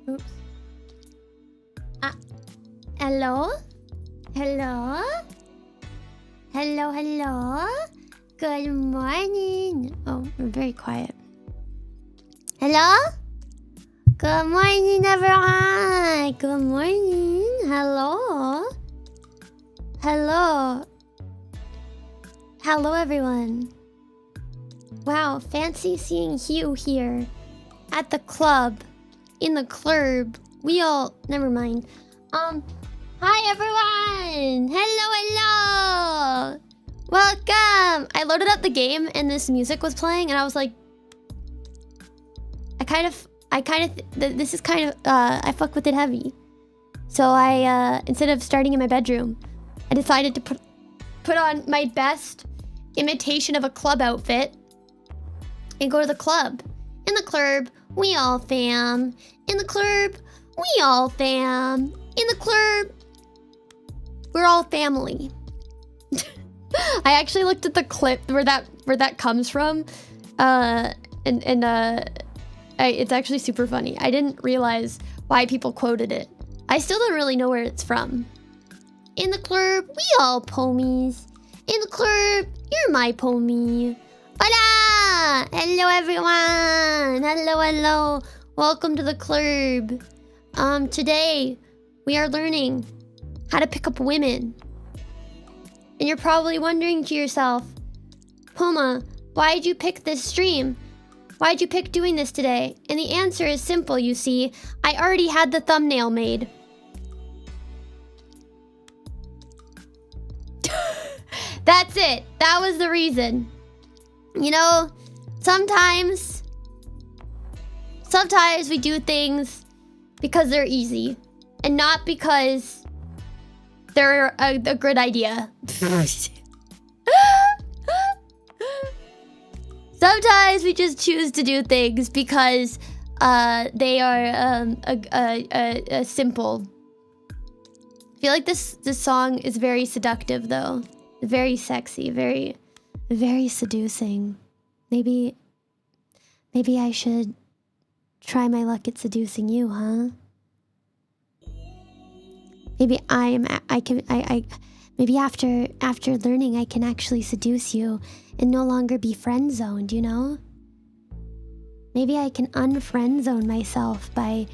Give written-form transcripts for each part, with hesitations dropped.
Oops. Hello? Hello? Hello, hello? Good morning. Oh, I'm very quiet. Hello? Good morning, everyone. Good morning. Hello? Hello? Hello, everyone. Wow, fancy seeing Hugh here. At the club. In the club. We all... Never mind. Hi, everyone! Hello, hello! Welcome! I loaded up the game and this music was playing and I was like... This is kind of... I fuck with it heavy. So I, instead of starting in my bedroom, I decided to put on my best imitation of a club outfit and go to the club. In the club, we all fam. In the club, we all fam. In the club, we're all family. I actually looked at the clip where that comes from, it's actually super funny. I didn't realize why people quoted it. I still don't really know where it's from. In the club, we all pomies. In the club, you're my pomie. Hola! Hello, everyone. Hello, hello. Welcome to the club. Today we are learning how to pick up women. And you're probably wondering to yourself, Poma, why'd you pick this stream? Why'd you pick doing this today? And the answer is simple, you see. I already had the thumbnail made. That's it. That was the reason. You know, sometimes we do things because they're easy and not because they're a good idea. Sometimes we just choose to do things because they are simple. I feel like this song is very seductive though. Very sexy, very seducing. Maybe I should try my luck at seducing you, huh? Maybe maybe after learning I can actually seduce you and no longer be friend zoned, you know? Maybe I can unfriend zone myself by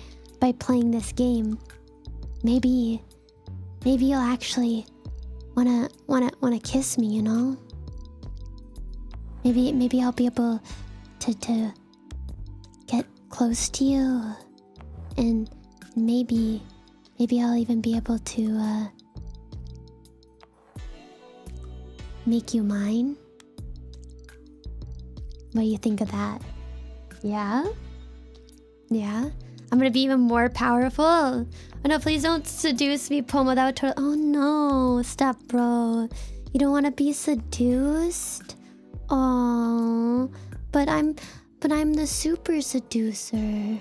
playing this game. Maybe you'll actually wanna kiss me, you know? Maybe I'll be able to get close to you, and maybe I'll even be able to make you mine. What do you think of that? Yeah? Yeah? I'm gonna be even more powerful. Oh no, please don't seduce me, Poma. That would totally... Oh no, stop, bro. You don't want to be seduced? Oh, but I'm the super seducer.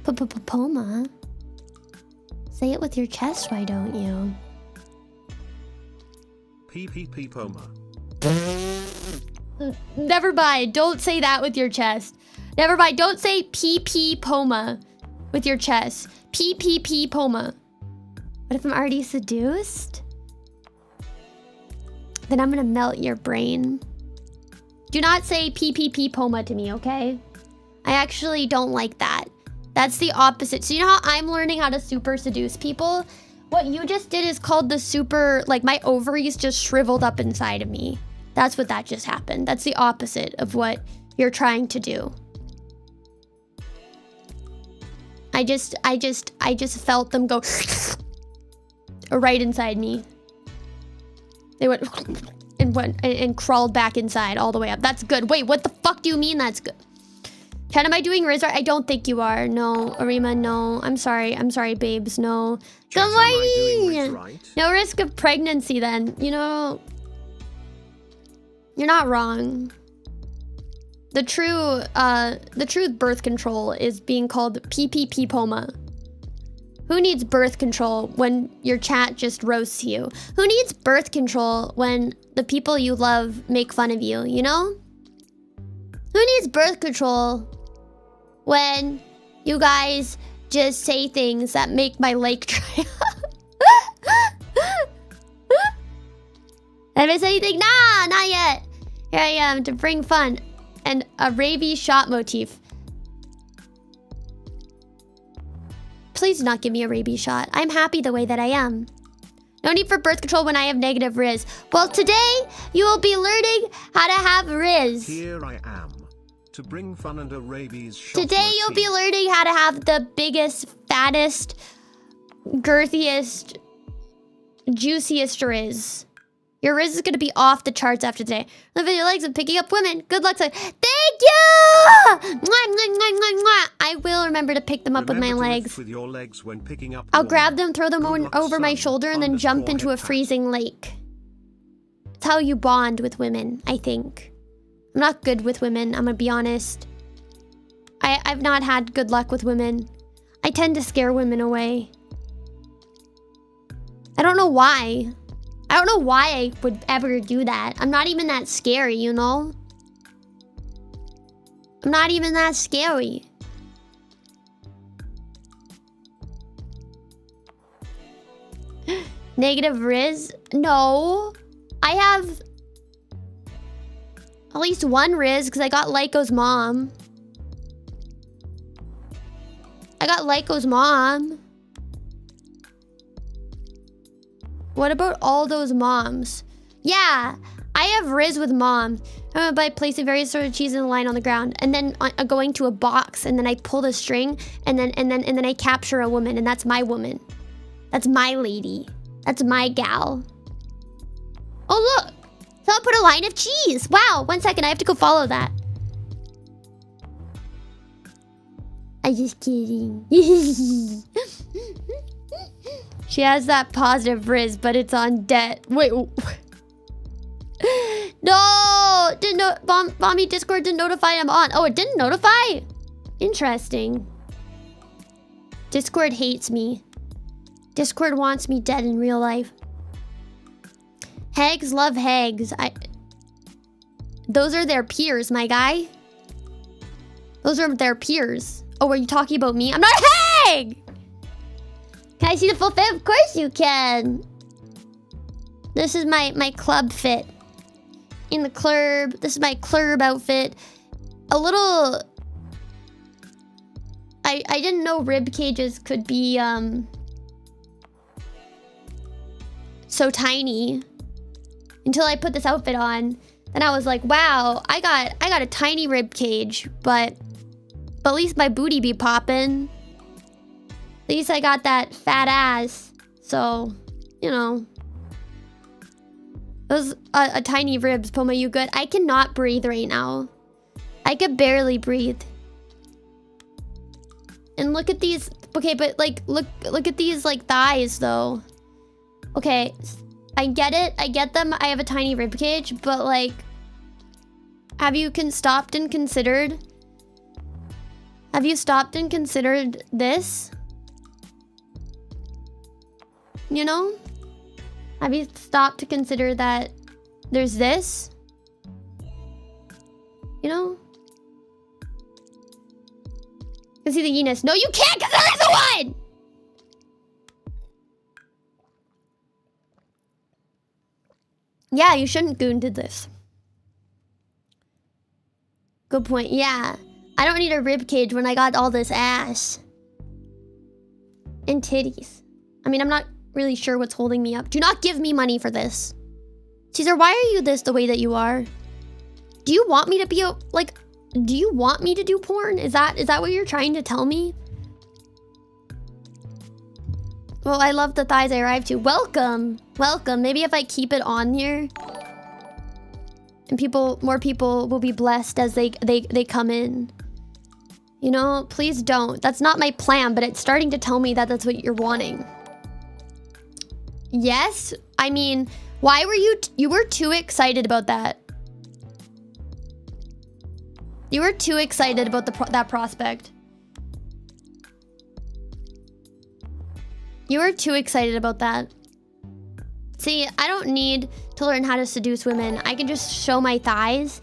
Poma. Say it with your chest, why don't you? PPP Poma. Never mind. Don't say that with your chest. Never mind. Don't say PP Poma with your chest. PPP Poma. What if I'm already seduced? Then I'm gonna melt your brain. Do not say PPP Poma to me, okay? I actually don't like that. That's the opposite. So you know how I'm learning how to super seduce people? What you just did is called the super... Like, my ovaries just shriveled up inside of me. That's what that just happened. That's the opposite of what you're trying to do. I just felt them go right inside me. They went and crawled back inside all the way up. That's good. Wait, what the fuck do you mean that's good? Chan, am I doing Rizar? I don't think you are. No, Arima, no. I'm sorry, babes, no. Good morning! Right? No risk of pregnancy then. You know, you're not wrong. The true birth control is being called PPP Poma. Who needs birth control when your chat just roasts you? Who needs birth control when the people you love make fun of you, you know? Who needs birth control when you guys just say things that make my leg dry up. Have I said anything? Nah, not yet. Here I am to bring fun and a rabies shot motif. Please do not give me a rabies shot. I'm happy the way that I am. No need for birth control when I have negative Riz. Well, today you will be learning how to have Riz. Here I am to bring fun and a rabies shot. Today you'll be learning how to have the biggest, fattest, girthiest, juiciest Riz. Your Riz is going to be off the charts after today. Live in your legs and picking up women. Good luck. Thank you! Mwah, mwah, mwah, mwah, mwah. I will remember to pick them up with my legs. With your legs when picking up I'll grab them, throw them over my shoulder, and then jump into a freezing lake. It's how you bond with women, I think. I'm not good with women, I'm gonna be honest. I've not had good luck with women. I tend to scare women away. I don't know why. I don't know why I would ever do that. I'm not even that scary, you know? I'm not even that scary. Negative Riz? No. I have at least one Riz because I got Lyco's mom. I got Lyco's mom. What about all those moms? Yeah, I have Riz with mom. I'm gonna by placing various sort of cheese in a line on the ground, and then going to a box, and then I pull the string, and then I capture a woman, and that's my woman. That's my lady. That's my gal. Oh look, someone put a line of cheese. Wow, 1 second, I have to go follow that. I'm just kidding. She has that positive Riz, but it's on debt. Wait. No! Didn't know. Mommy Discord didn't notify I'm on. Oh, it didn't notify? Interesting. Discord hates me. Discord wants me dead in real life. Hags love hags. Those are their peers, my guy. Those are their peers. Oh, are you talking about me? I'm not a hag! Can I see the full fit? Of course you can. This is my club fit. In the club. This is my club outfit. A little... I didn't know rib cages could be so tiny until I put this outfit on. Then I was like, wow, I got a tiny rib cage, but at least my booty be popping. At least I got that fat ass. So, you know. Those a tiny ribs, Poma, you good? I cannot breathe right now. I could barely breathe. And look at these. Okay, but like look at these like thighs though. Okay, I get it. I get them. I have a tiny rib cage, but like, have you stopped and considered? Have you stopped and considered this? You know? Have you stopped to consider that there's this? You know? You can see the Enos. No, you can't because there is a one! Yeah, you shouldn't goon to this. Good point. Yeah. I don't need a rib cage when I got all this ass. And titties. I mean, I'm not really sure what's holding me up. Do not give me money for this. Caesar, why are you the way that you are? Do you want me to be do you want me to do porn? Is that what you're trying to tell me? Well, I love the thighs I arrived to. Welcome. Welcome. Maybe if I keep it on here and more people will be blessed as they come in. You know, please don't. That's not my plan, but it's starting to tell me that that's what you're wanting. Yes? I mean, why were you were too excited about that. You were too excited about that prospect. You were too excited about that. See, I don't need to learn how to seduce women. I can just show my thighs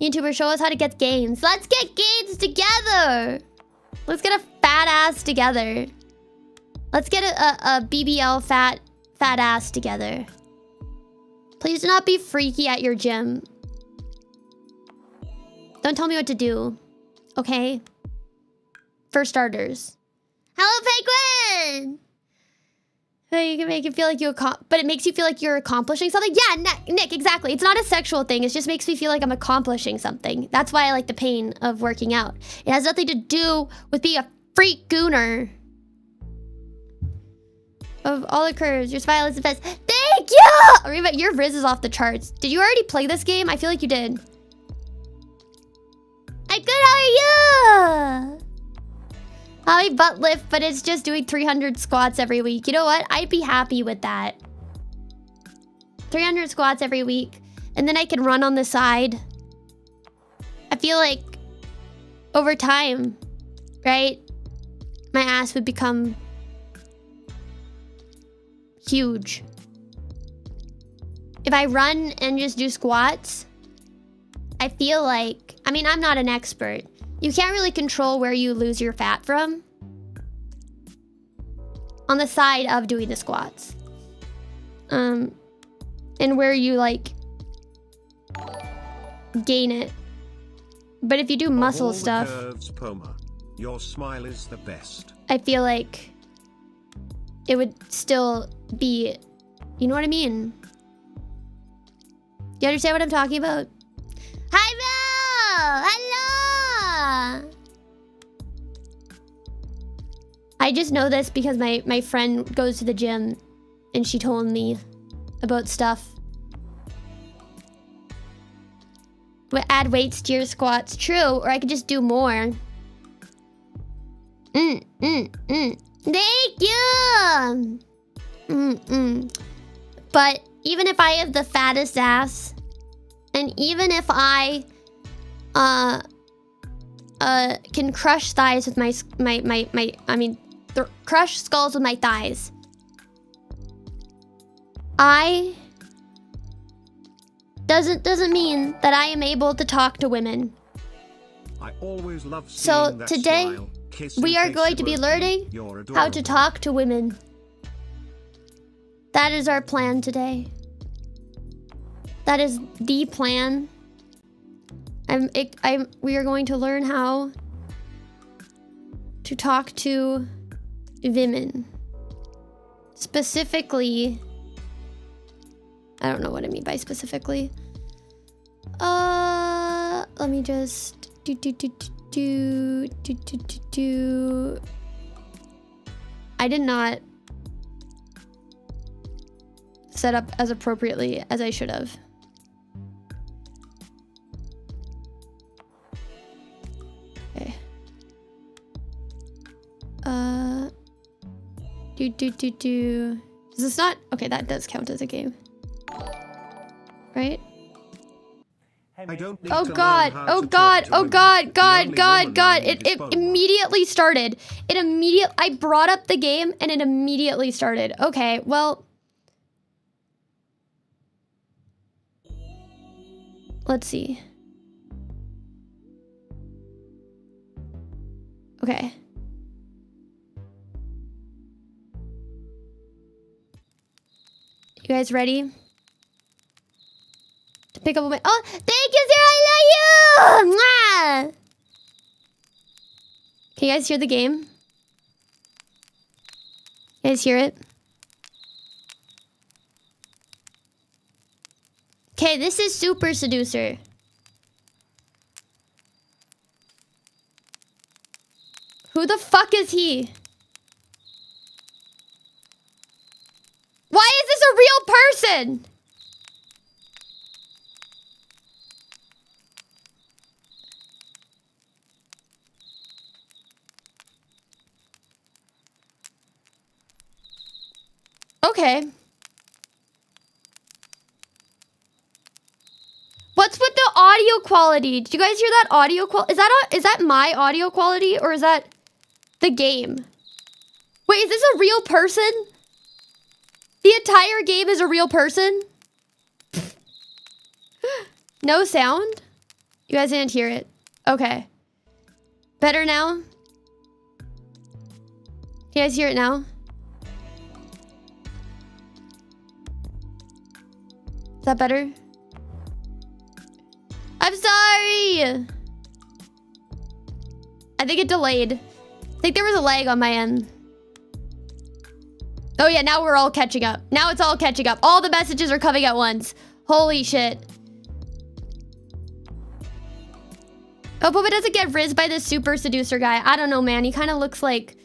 YouTuber, show us how to get gains. Let's get gains together. Let's get a fat ass together. Let's get a BBL fat ass together. Please do not be freaky at your gym. Don't tell me what to do. Okay? For starters. Hello, Penguin! You can make it feel like but it makes you feel like you're accomplishing something? Yeah, Nick, exactly. It's not a sexual thing. It just makes me feel like I'm accomplishing something. That's why I like the pain of working out. It has nothing to do with being a freak gooner. Of all the curves, your smile is the best. Thank you! Reba, your Riz is off the charts. Did you already play this game? I feel like you did. Hi, good, how are you? Probably butt lift, but it's just doing 300 squats every week. You know what? I'd be happy with that. 300 squats every week. And then I can run on the side. I feel like over time, right? My ass would become huge. If I run and just do squats, I feel like... I mean, I'm not an expert. You can't really control where you lose your fat from on the side of doing the squats. And where you, like, gain it. But if you do muscle stuff... Curves, Poma, your smile is the best. I feel like it would still be... You know what I mean? Do you understand what I'm talking about? Hi, Val! Hello! I just know this because my friend goes to the gym and she told me about stuff. Add weights to your squats. True, or I could just do more. Thank you! But even if I have the fattest ass, and even if I can crush thighs with crush skulls with my thighs, doesn't mean that I am able to talk to women. I always love so that today smile. we are going to be learning how to talk to women. That is our plan today. That is the plan. We are going to learn how to talk to women. Specifically, I don't know what I mean by specifically. Let me just I did not set up as appropriately as I should have. Okay. Is this not? Okay, that does count as a game. Right? I don't need Oh to God, learn how oh to God, talk to oh women. God, The God, only God, woman God. I need It is Poma. immediately started. I brought up the game and it immediately started. Okay, well. Let's see. Okay. You guys ready? To pick up a... Oh, thank you, Sarah! I love you! Mwah! Can you guys hear the game? You guys hear it? Okay, this is Super Seducer. Who the fuck is he? Why is this a real person? Okay. What's with the audio quality? Did you guys hear that audio quality? Is that my audio quality or is that the game? Wait, is this a real person? The entire game is a real person? No sound? You guys didn't hear it. Okay. Better now? You guys hear it now? Is that better? I'm sorry! I think it delayed. I think there was a lag on my end. Oh yeah, now we're all catching up. Now it's all catching up. All the messages are coming at once. Holy shit. Oh, but it doesn't get rizzed by this super seducer guy. I don't know, man. He kind of looks like...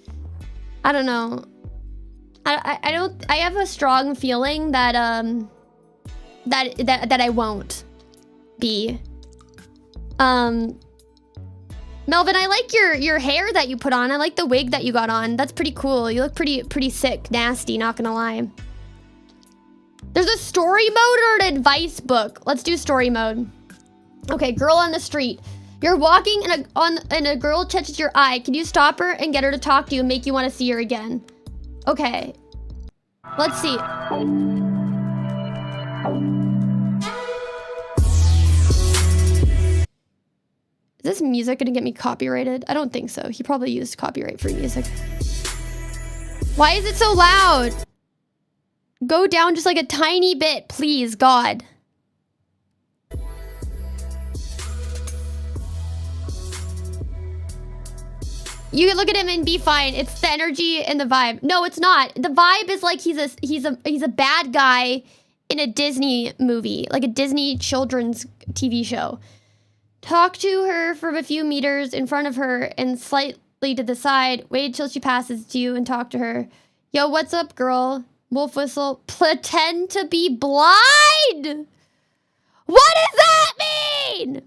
I don't know. I don't... I have a strong feeling that, that I won't be. Melvin, I like your hair that you put on. I like the wig that you got on. That's pretty cool. You look pretty sick, nasty, not gonna lie. There's a story mode or an advice book. Let's do story mode. Okay, girl on the street. You're walking and a girl catches your eye. Can you stop her and get her to talk to you and make you want to see her again? Okay. Let's see. Is this music gonna get me copyrighted? I don't think so. He probably used copyright-free music. Why is it so loud? Go down just like a tiny bit, please, God. You can look at him and be fine. It's the energy and the vibe. No, it's not. The vibe is like he's a bad guy in a Disney movie, like a Disney children's TV show. Talk to her from a few meters in front of her and slightly to the side. Wait till she passes to you and talk to her. Yo, what's up, girl? Wolf whistle. Pretend to be blind? What does that mean?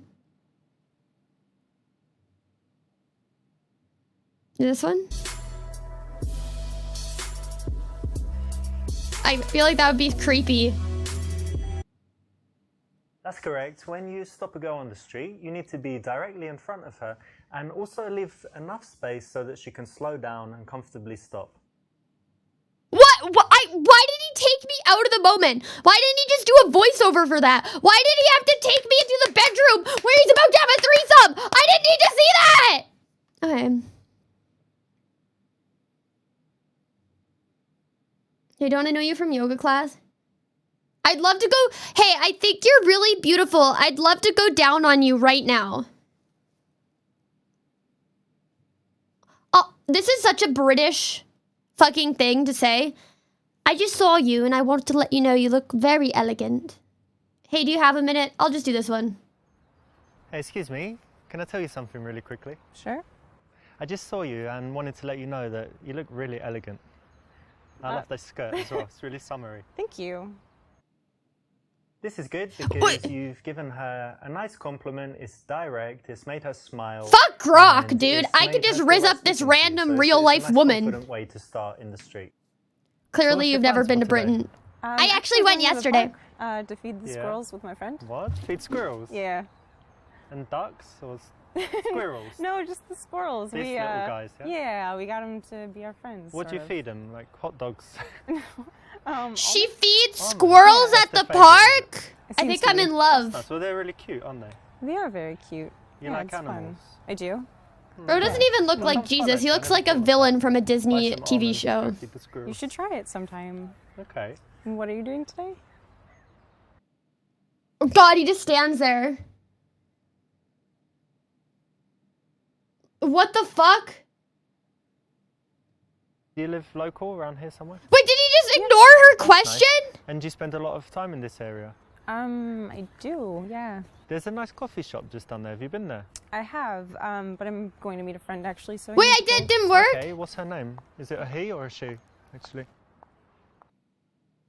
This one? I feel like that would be creepy. That's correct. When you stop a girl on the street, you need to be directly in front of her and also leave enough space so that she can slow down and comfortably stop. What? Why did he take me out of the moment? Why didn't he just do a voiceover for that? Why did he have to take me into the bedroom where he's about to have a threesome? I didn't need to see that! Okay. Hey, don't I know you from yoga class? I'd love to go... Hey, I think you're really beautiful. I'd love to go down on you right now. Oh, this is such a British fucking thing to say. I just saw you and I wanted to let you know you look very elegant. Hey, do you have a minute? I'll just do this one. Hey, excuse me. Can I tell you something really quickly? Sure. I just saw you and wanted to let you know that you look really elegant. I love this skirt as well. It's really summery. Thank you. This is good because you've given her a nice compliment. It's direct. It's made her smile. Fuck Grok, dude. I could just rizz up this random real-life woman. Confident way to start in the street. Clearly, you've never been to Britain. I actually went yesterday. To feed the squirrels with my friend. What? Feed squirrels? Yeah. And ducks or squirrels? No, just the squirrels. These little guys, yeah? Yeah, we got them to be our friends. What do you feed them? Like hot dogs? She feeds squirrels at the park? I think I'm in love. Nice. Well, they're really cute, aren't they? They are very cute. You like animals? Fun. I do. Bro doesn't even look like Jesus. He looks like a villain from a Disney TV show. You should try it sometime. Okay. And what are you doing today? Oh God, he just stands there. What the fuck? Do you live local around here somewhere? Wait, did he just ignore her question? Nice. And do you spend a lot of time in this area? I do, yeah. There's a nice coffee shop just down there. Have you been there? I have, but I'm going to meet a friend actually, so... Wait, didn't work? Okay, what's her name? Is it a he or a she, actually?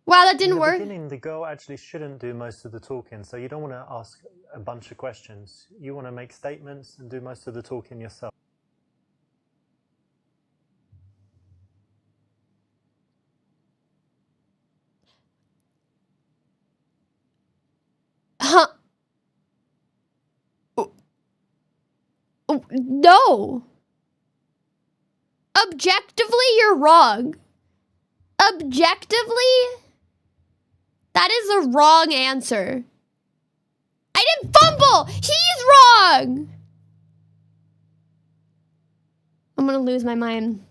Wow, that didn't work. In the beginning, the girl actually shouldn't do most of the talking, so you don't want to ask a bunch of questions. You want to make statements and do most of the talking yourself. Huh? No. Objectively, you're wrong. Objectively, that is a wrong answer. I didn't fumble. He's wrong? I'm gonna lose my mind.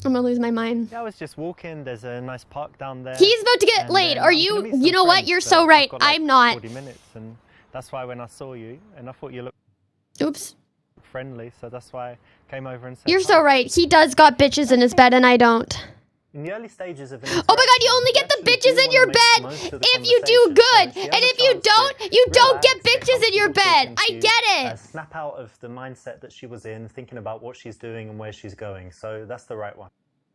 I'm gonna lose my mind. Yeah, I was just walking. There's a nice park down there. He's about to get and late. then Are I'm you? gonna meet You some know what? friends, You're but so I've right. got, like, I'm not. 40 minutes, and that's why when I saw you, and I thought you looked Oops. friendly, so that's why I came over and said You're hi. so right. He does got bitches in his bed, and I don't. In the early stages of an Oh my god, you only get the bitches in your bed if you do good. And if you don't, you don't get bitches in your bed. I get it. Snap out of the mindset that she was in, thinking about what she's doing and where she's going. So that's the right one.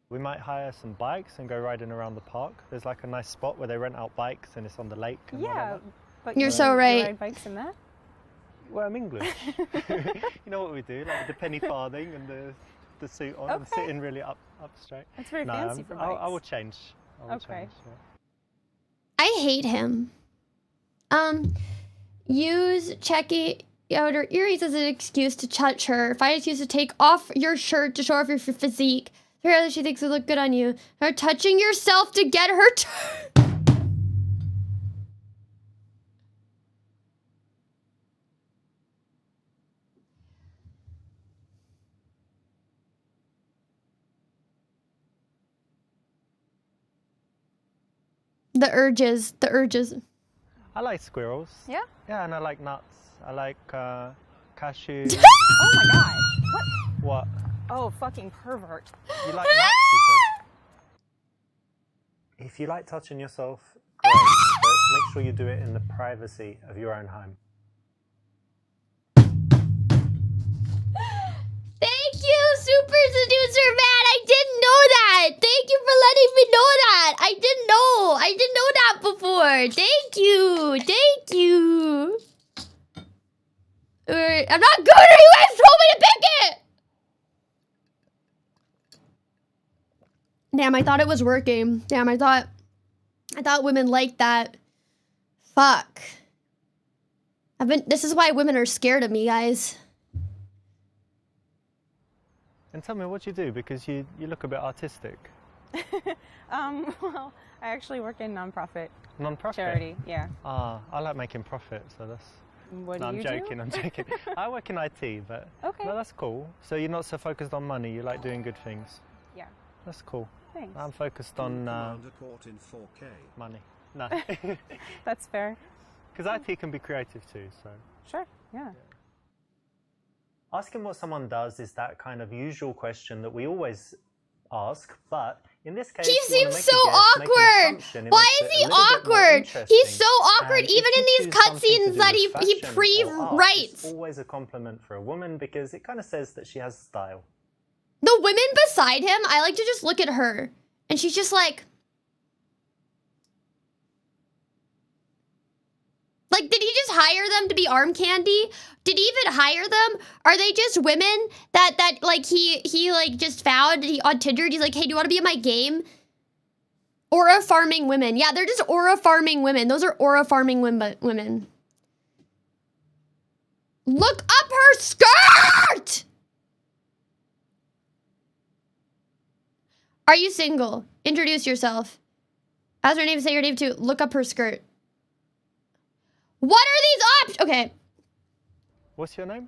We might hire some bikes and go riding around the park. There's like a nice spot where they rent out bikes and it's on the lake. And Yeah, whatever. but You're you so you right. ride bikes in that? Well, I'm English. You know what we do, like the penny farthing and the suit on and Okay. sitting really up straight. That's very No, fancy for bikes. I will change. I will Okay. change, yeah. I hate him. Use checking out her earrings as an excuse to touch her. Find an excuse to take off your shirt to show off your physique. Apparently she thinks it look good on you. Her touching yourself to get her The urges. I like squirrels. Yeah? Yeah, and I like nuts. I like cashews. Oh my god. What? What? Oh, fucking pervert. You like nuts, you said? If you like touching yourself, great, but make sure you do it in the privacy of your own home. Thank you, Super Seducer Man. I didn't know that. Thank you for letting me know that. I didn't know. I didn't know that before. Thank you. Thank you. I'm not good. You guys told me to pick it. Damn, I thought it was working. Damn, I thought women liked that. Fuck. This is why women are scared of me, guys. And tell me what you do, because you look a bit artistic. Well, I actually work in nonprofit Non-profit? charity. Yeah. Ah, I like making profit, so that's... What No, do I'm you joking, do? I'm joking. I work in IT, but Okay. no, that's cool. So you're not so focused on money, you like doing good things. Yeah. That's cool. Thanks. I'm focused on Commander Court in 4K. money. No. That's fair. Because IT can be creative too, so... Sure. Yeah. Asking what someone does is that kind of usual question that we always ask, but in this case, He you wanna seems make so a guess, make an awkward. assumption. It Why makes is it he a little bit more awkward? interesting. He's so awkward And even if in you these choose something to cutscenes do that with he fashion or art, pre-writes. It's always a compliment for a woman because it kind of says that she has style. The women beside him, I like to just look at her. And she's just like... Like, did he just hire them to be arm candy? Did he even hire them? Are they just women that like, he like, just found on Tinder? He's like, hey, do you want to be in my game? Aura farming women. Yeah, they're just aura farming women. Those are aura farming women. Look up her skirt! Are you single? Introduce yourself. Ask her name, say your name too. Look up her skirt. What are these options? Okay. What's your name?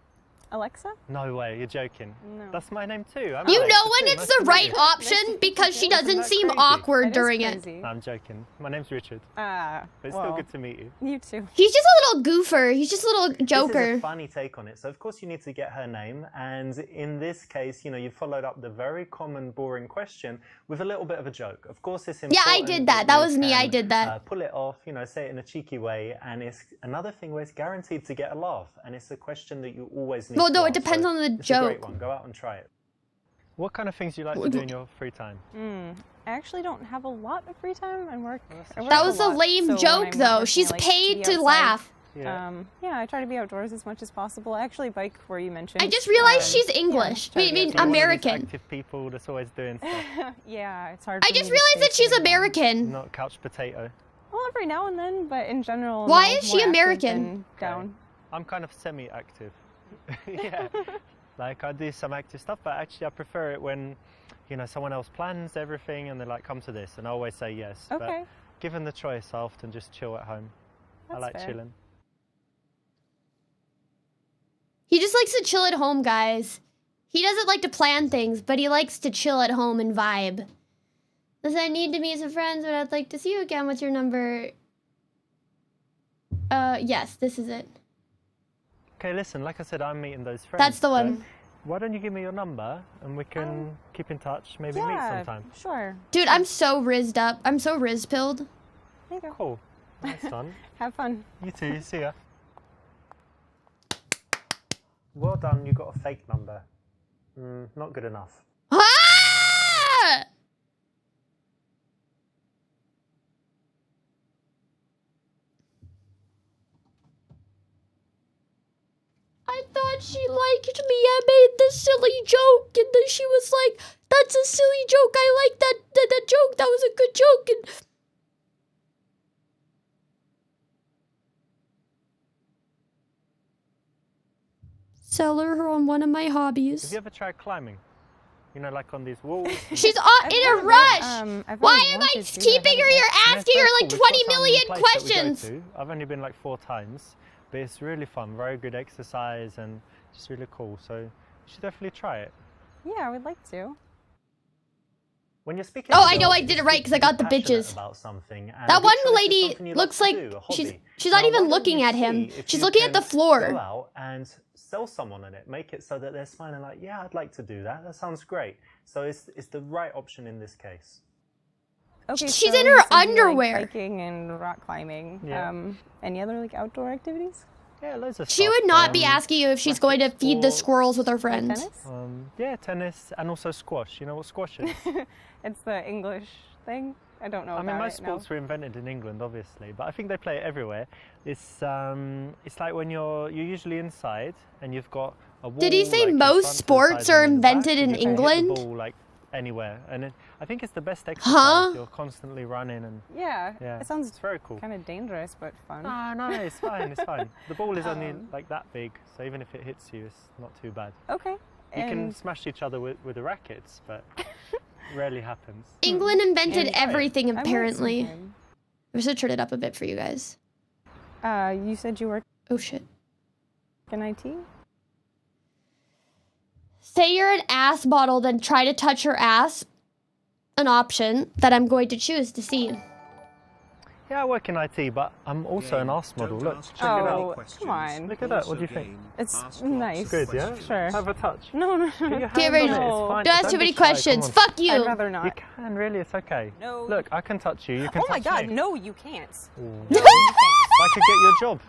Alexa? No way, you're joking. No. That's my name too. I'm You Alexa know when too. it's Nice the to meet right you. option because she doesn't that seem crazy? awkward That is during it. crazy. No, I'm joking. My name's Richard, Ah, but it's well, still good to meet you. You too. He's just a little goofer. He's just a little This is joker. a funny take on it. So of course you need to get her name, and in this case, you know, you followed up the very common, boring question with a little bit of a joke. Of course, it's important. Yeah, I did that. That you was me. I can, did that. Pull it off, you know, say it in a cheeky way, and it's another thing where it's guaranteed to get a laugh, and it's a question that you always need. Well, to no, it ask. depends So on the it's a great joke. one. Go out and try it. What kind of things do you like to do in your free time? I actually don't have a lot of free time and work. I work That was a lot, lame so when joke, I'm not though. working, She's I like paid be to outside. laugh. Yeah. Yeah, I try to be outdoors as much as possible. I actually bike where you mentioned. I just realized she's English. Yeah, I mean, You're one of these American. active people that's always doing stuff, Yeah, it's hard. I for me just to realized stay that she's sitting down. American. not couch potato. Well, every now and then, but in general. Why no, is she more active American? than Down. I'm kind of semi-active. Yeah, like I do some active stuff, but actually I prefer it when, you know, someone else plans everything and they're like, come to this, and I always say yes. Okay. But given the choice, I often just chill at home. I That's like fair. chilling. He just likes to chill at home, guys. He doesn't like to plan things, but he likes to chill at home and vibe. Listen, I need to meet some friends, but I'd like to see you again. What's your number? Yes, this is it. Okay, listen, like I said, I'm meeting those friends. That's the one. Why don't you give me your number and we can keep in touch, maybe meet sometime. Sure. Dude, I'm so rizzed up. I'm so rizz-pilled. There you go. Cool. Nice fun. Have fun. You too, see ya. Well done, you got a fake number. Not good enough. Ah! I thought she liked me. I made this silly joke, and then she was like, "That's a silly joke. I like that joke. That was a good joke." And sell her on one of my hobbies. Have you ever tried climbing? You know, like on these walls? She's in a rush. Why am I keeping her here, asking her like 20 million questions? I've only been like 4 times, but it's really fun. Very good exercise and just really cool. So you should definitely try it. Yeah, I would like to. When you're speaking, I know I did it right because I got the bitches. About something, that one lady looks like she's not even looking at him. She's looking at the floor. Go out and sell someone on it. Make it so that they're smiling like, yeah, I'd like to do that. That sounds great. So it's the right option in this case. Okay, she's so in you her said you like underwear. Biking and rock climbing. Yeah. Any other like outdoor activities? Yeah, loads of She stuff. would not be asking you if she's going to feed the squirrels with her friends. Tennis? Yeah, tennis and also squash. You know what squash is? It's the English thing. I don't know. I mean, about most it, sports were invented in England, obviously, but I think they play it everywhere. It's like when you're usually inside and you've got a wall. Did he say like, in most front, to the sports side, are and in the back, invented and in you can hit the England? ball, like anywhere, and I think it's the best exercise. Huh? You're constantly running and Yeah. yeah, It sounds it's very cool. kind of dangerous, but fun. No, it's fine. It's fine. The ball is only like that big, so even if it hits you, it's not too bad. Okay. You can smash each other with the rackets, but rarely happens. England invented And try it. everything, I might apparently. sometime. I should turn it up a bit for you guys. You said you work Oh shit. in IT? Say you're an ass model, then try to touch her ass. An option that I'm going to choose to see. Yeah, I work in IT, but I'm also an arse model. Look, check it Oh, out. come on. Look at that. What do you think? It's nice. Good, yeah? Sure. Have a touch. No. Put your Get hand ready. on it, it's No. fine. Don't ask Don't too be many shy, come questions. on. Fuck you. I'd rather not. You can, really, it's okay. No. Look, I can touch you. You can Oh my touch god, me. no, you can't. Ooh. No, you can't. I could get your job.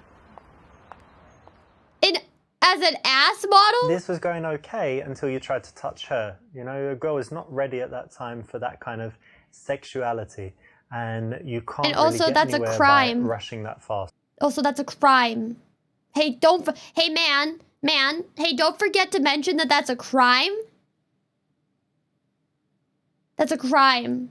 As an ass model? This was going okay until you tried to touch her. You know, a girl is not ready at that time for that kind of sexuality. And you can't And also, really get that's a anywhere crime. by rushing that fast. Also, that's a crime. Hey, hey, man. Hey, don't forget to mention that that's a crime. That's a crime.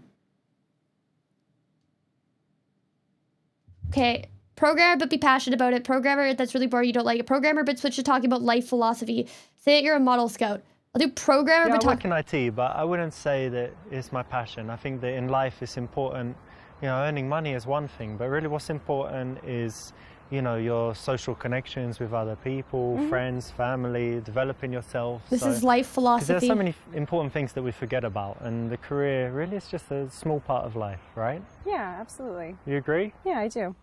Okay. Programmer, but be passionate about it. Programmer, that's really boring. You don't like it. Programmer, but switch to talking about life philosophy. Say that you're a model scout. I'll do programmer, Yeah, but I work in IT, but I wouldn't say that it's my passion. I think that in life it's important, you know, earning money is one thing, but really what's important is, you know, your social connections with other people, friends, family, developing yourself. This is life Because philosophy. there's so many important things that we forget about, and the career really is just a small part of life, right? Yeah, absolutely. You agree? Yeah, I do.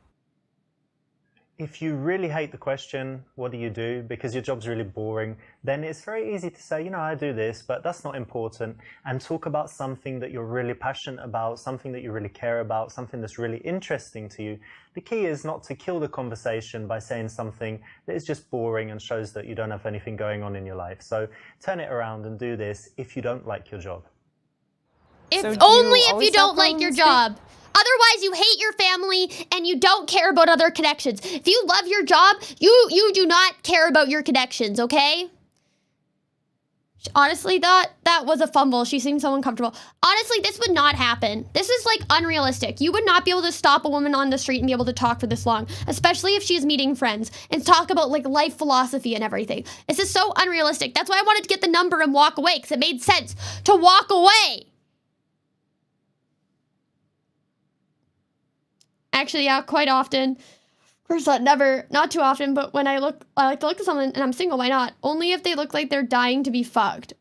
If you really hate the question, what do you do? Because your job's really boring, then it's very easy to say, you know, I do this, but that's not important. And talk about something that you're really passionate about, something that you really care about, something that's really interesting to you. The key is not to kill the conversation by saying something that is just boring and shows that you don't have anything going on in your life. So turn it around and do this if you don't like your job. It's So do only you if you always don't have like your problems job. Otherwise, you hate your family and you don't care about other connections. If you love your job, you do not care about your connections, okay? Honestly, that was a fumble. She seemed so uncomfortable. Honestly, this would not happen. This is like unrealistic. You would not be able to stop a woman on the street and be able to talk for this long, especially if she's meeting friends and talk about like life philosophy and everything. This is so unrealistic. That's why I wanted to get the number and walk away, because it made sense to walk away. Actually, yeah, quite often First never, not too often, but when I like to look at someone and I'm single, why not? Only if they look like they're dying to be fucked.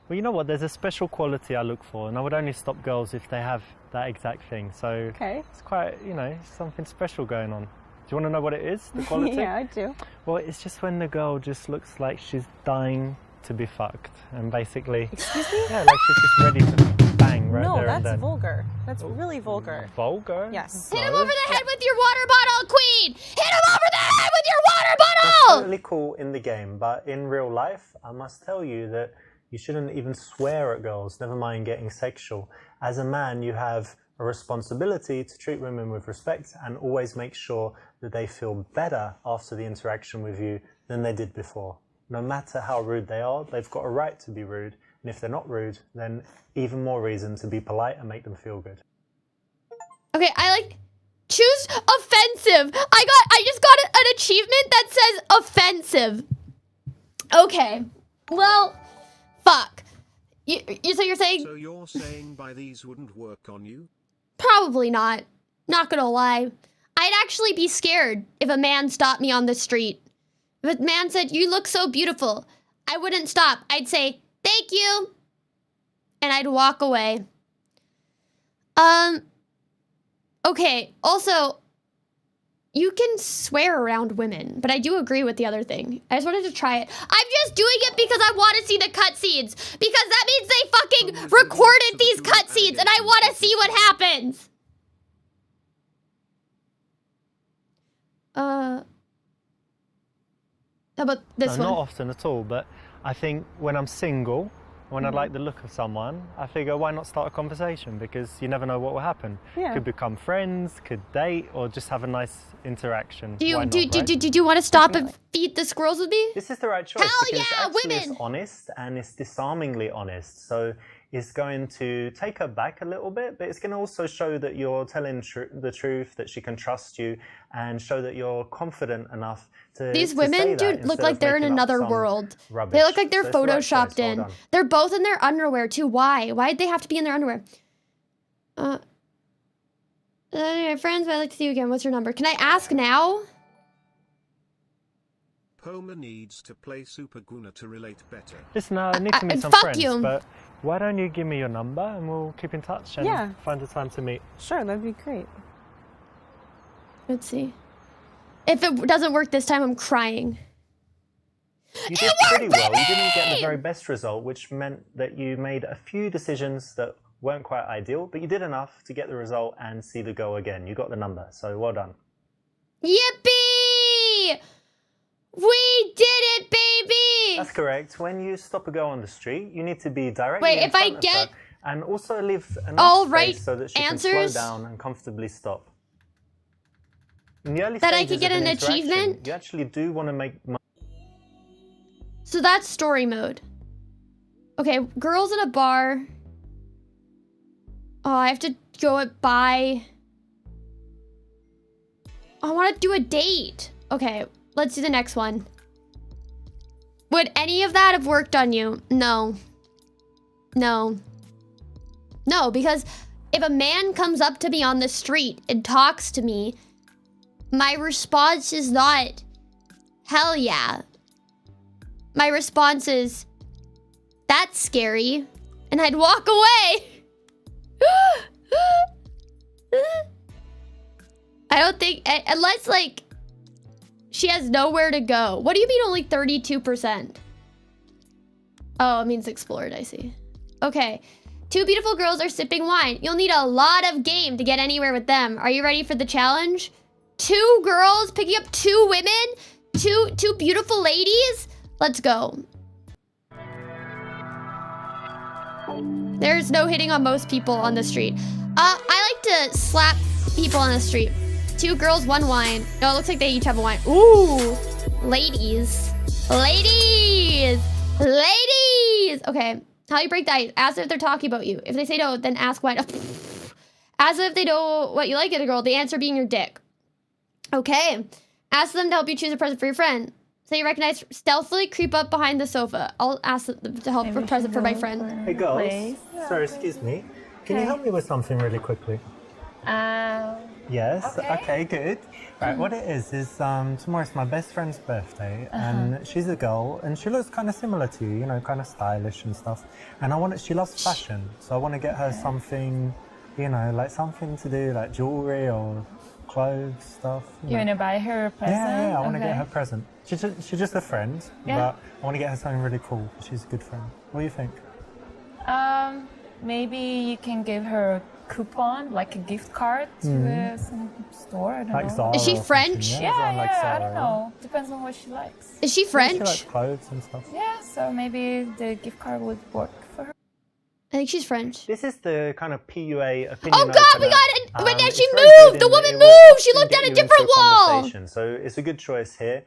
Well, you know what? There's a special quality I look for, and I would only stop girls if they have that exact thing. So it's quite, you know, something special going on. Do you want to know what it is, the quality? Yeah, I do. Well, it's just when the girl just looks like she's dying to be fucked, and basically, Excuse me? yeah, like she's just ready to bang right No, there and that's then. vulgar. That's really vulgar. Vulgar? Yes. Hit him over the head with your water bottle, queen! Hit him over the head with your water bottle! That's totally cool in the game, but in real life, I must tell you that you shouldn't even swear at girls, never mind getting sexual. As a man, you have a responsibility to treat women with respect and always make sure that they feel better after the interaction with you than they did before. No matter how rude they are, they've got a right to be rude. And if they're not rude, then even more reason to be polite and make them feel good. Okay, choose offensive. I just got an achievement that says offensive. Okay, well, fuck. So you're saying? So you're saying by these wouldn't work on you? Probably not. Not gonna lie. I'd actually be scared if a man stopped me on the street. If a man said, "You look so beautiful," I wouldn't stop. I'd say, "Thank you," and I'd walk away. Okay, also, you can swear around women, but I do agree with the other thing. I just wanted to try it. I'm just doing it because I want to see the cutscenes, because that means they fucking recorded these cutscenes, and I want to see what happens. How about this one? Not often at all, but I think when I'm single, when I like the look of someone, I figure why not start a conversation, because you never know what will happen. Yeah. Could become friends, could date, or just have a nice interaction. Do you Why not, do right? you want to stop Definitely. and feed the squirrels with me? This is the right choice. Hell because yeah, actually women! It's honest and it's disarmingly honest. So it's going to take her back a little bit, but it's going to also show that you're telling the truth, that she can trust you, and show that you're confident enough to. These to women, say that dude, look instead like of they're in making up another some world. rubbish. They look like they're So it's the right choice. photoshopped Well in. done. They're both in their underwear too. Why? Why'd they have to be in their underwear? Anyway, friends, I'd like to see you again. What's your number? Can I ask now? Poma needs to play Super Guna to relate better. Listen, I need to meet some fuck friends, you. but why don't you give me your number and we'll keep in touch and Yeah. find a time to meet. Sure, that'd be great. Let's see. If it doesn't work this time, I'm crying. You did pretty well. You didn't get the very best result, which meant that you made a few decisions that weren't quite ideal, but you did enough to get the result and see the goal again. You got the number, so well done. Yippee! We did it, baby! That's correct. When you stop a girl on the street, you need to be directly Wait, in if I front of get her and also leave all enough right space so that she answers? can slow down and comfortably stop. In the early That I stages could get of an interaction, achievement? You actually do want to make. So that's story mode. Okay, girls in a bar. Oh, I have to go it by. I want to do a date. Okay, let's do the next one. Would any of that have worked on you? No. No. No, because if a man comes up to me on the street and talks to me, my response is not, hell yeah. My response is, that's scary, and I'd walk away. I don't think, unless like, she has nowhere to go. What do you mean only 32%? Oh, it means explored, I see. Okay, 2 beautiful girls are sipping wine. You'll need a lot of game to get anywhere with them. Are you ready for the challenge? 2 girls picking up 2 women? Two beautiful ladies? Let's go. There's no hitting on most people on the street. I like to slap people on the street. 2 girls, 1 wine. No, it looks like they each have a wine. Ooh, ladies. Ladies. Ladies. Okay, how you break the ice? Ask if they're talking about you. If they say no, then ask why. Ask if they know what you like in a girl. The answer being your dick. Okay. Ask them to help you choose a present for your friend. So you recognize, stealthily creep up behind the sofa. I'll ask them to help for a present for my friend. Hey girls, sorry, excuse me. Can you help me with something really quickly? Yes. Okay. Okay. Good. Right. What it is tomorrow's my best friend's birthday, and she's a girl, and she looks kind of similar to you. You know, kind of stylish and stuff. And she loves fashion, so I want to get her something, you know, like something to do, like jewelry or clothes stuff. You want to buy her a present? Yeah. I want to get her a present. She's just a friend, but I want to get her something really cool. She's a good friend. What do you think? Maybe you can give her a coupon, like a gift card to some store. I don't Like know. Zara Is she or something, French? Yeah, Yeah, Everyone likes I Zara, don't know. Depends on what she likes. Is she Yeah, French? she likes clothes and stuff. Yeah, so maybe the gift card would work for her. I think she's French. This is the kind of PUA opinion. Oh God, we opener. got it! But then It's she very good moved. The in that woman it will moved. She often looked get at a you into different wall. conversation. So it's a good choice here.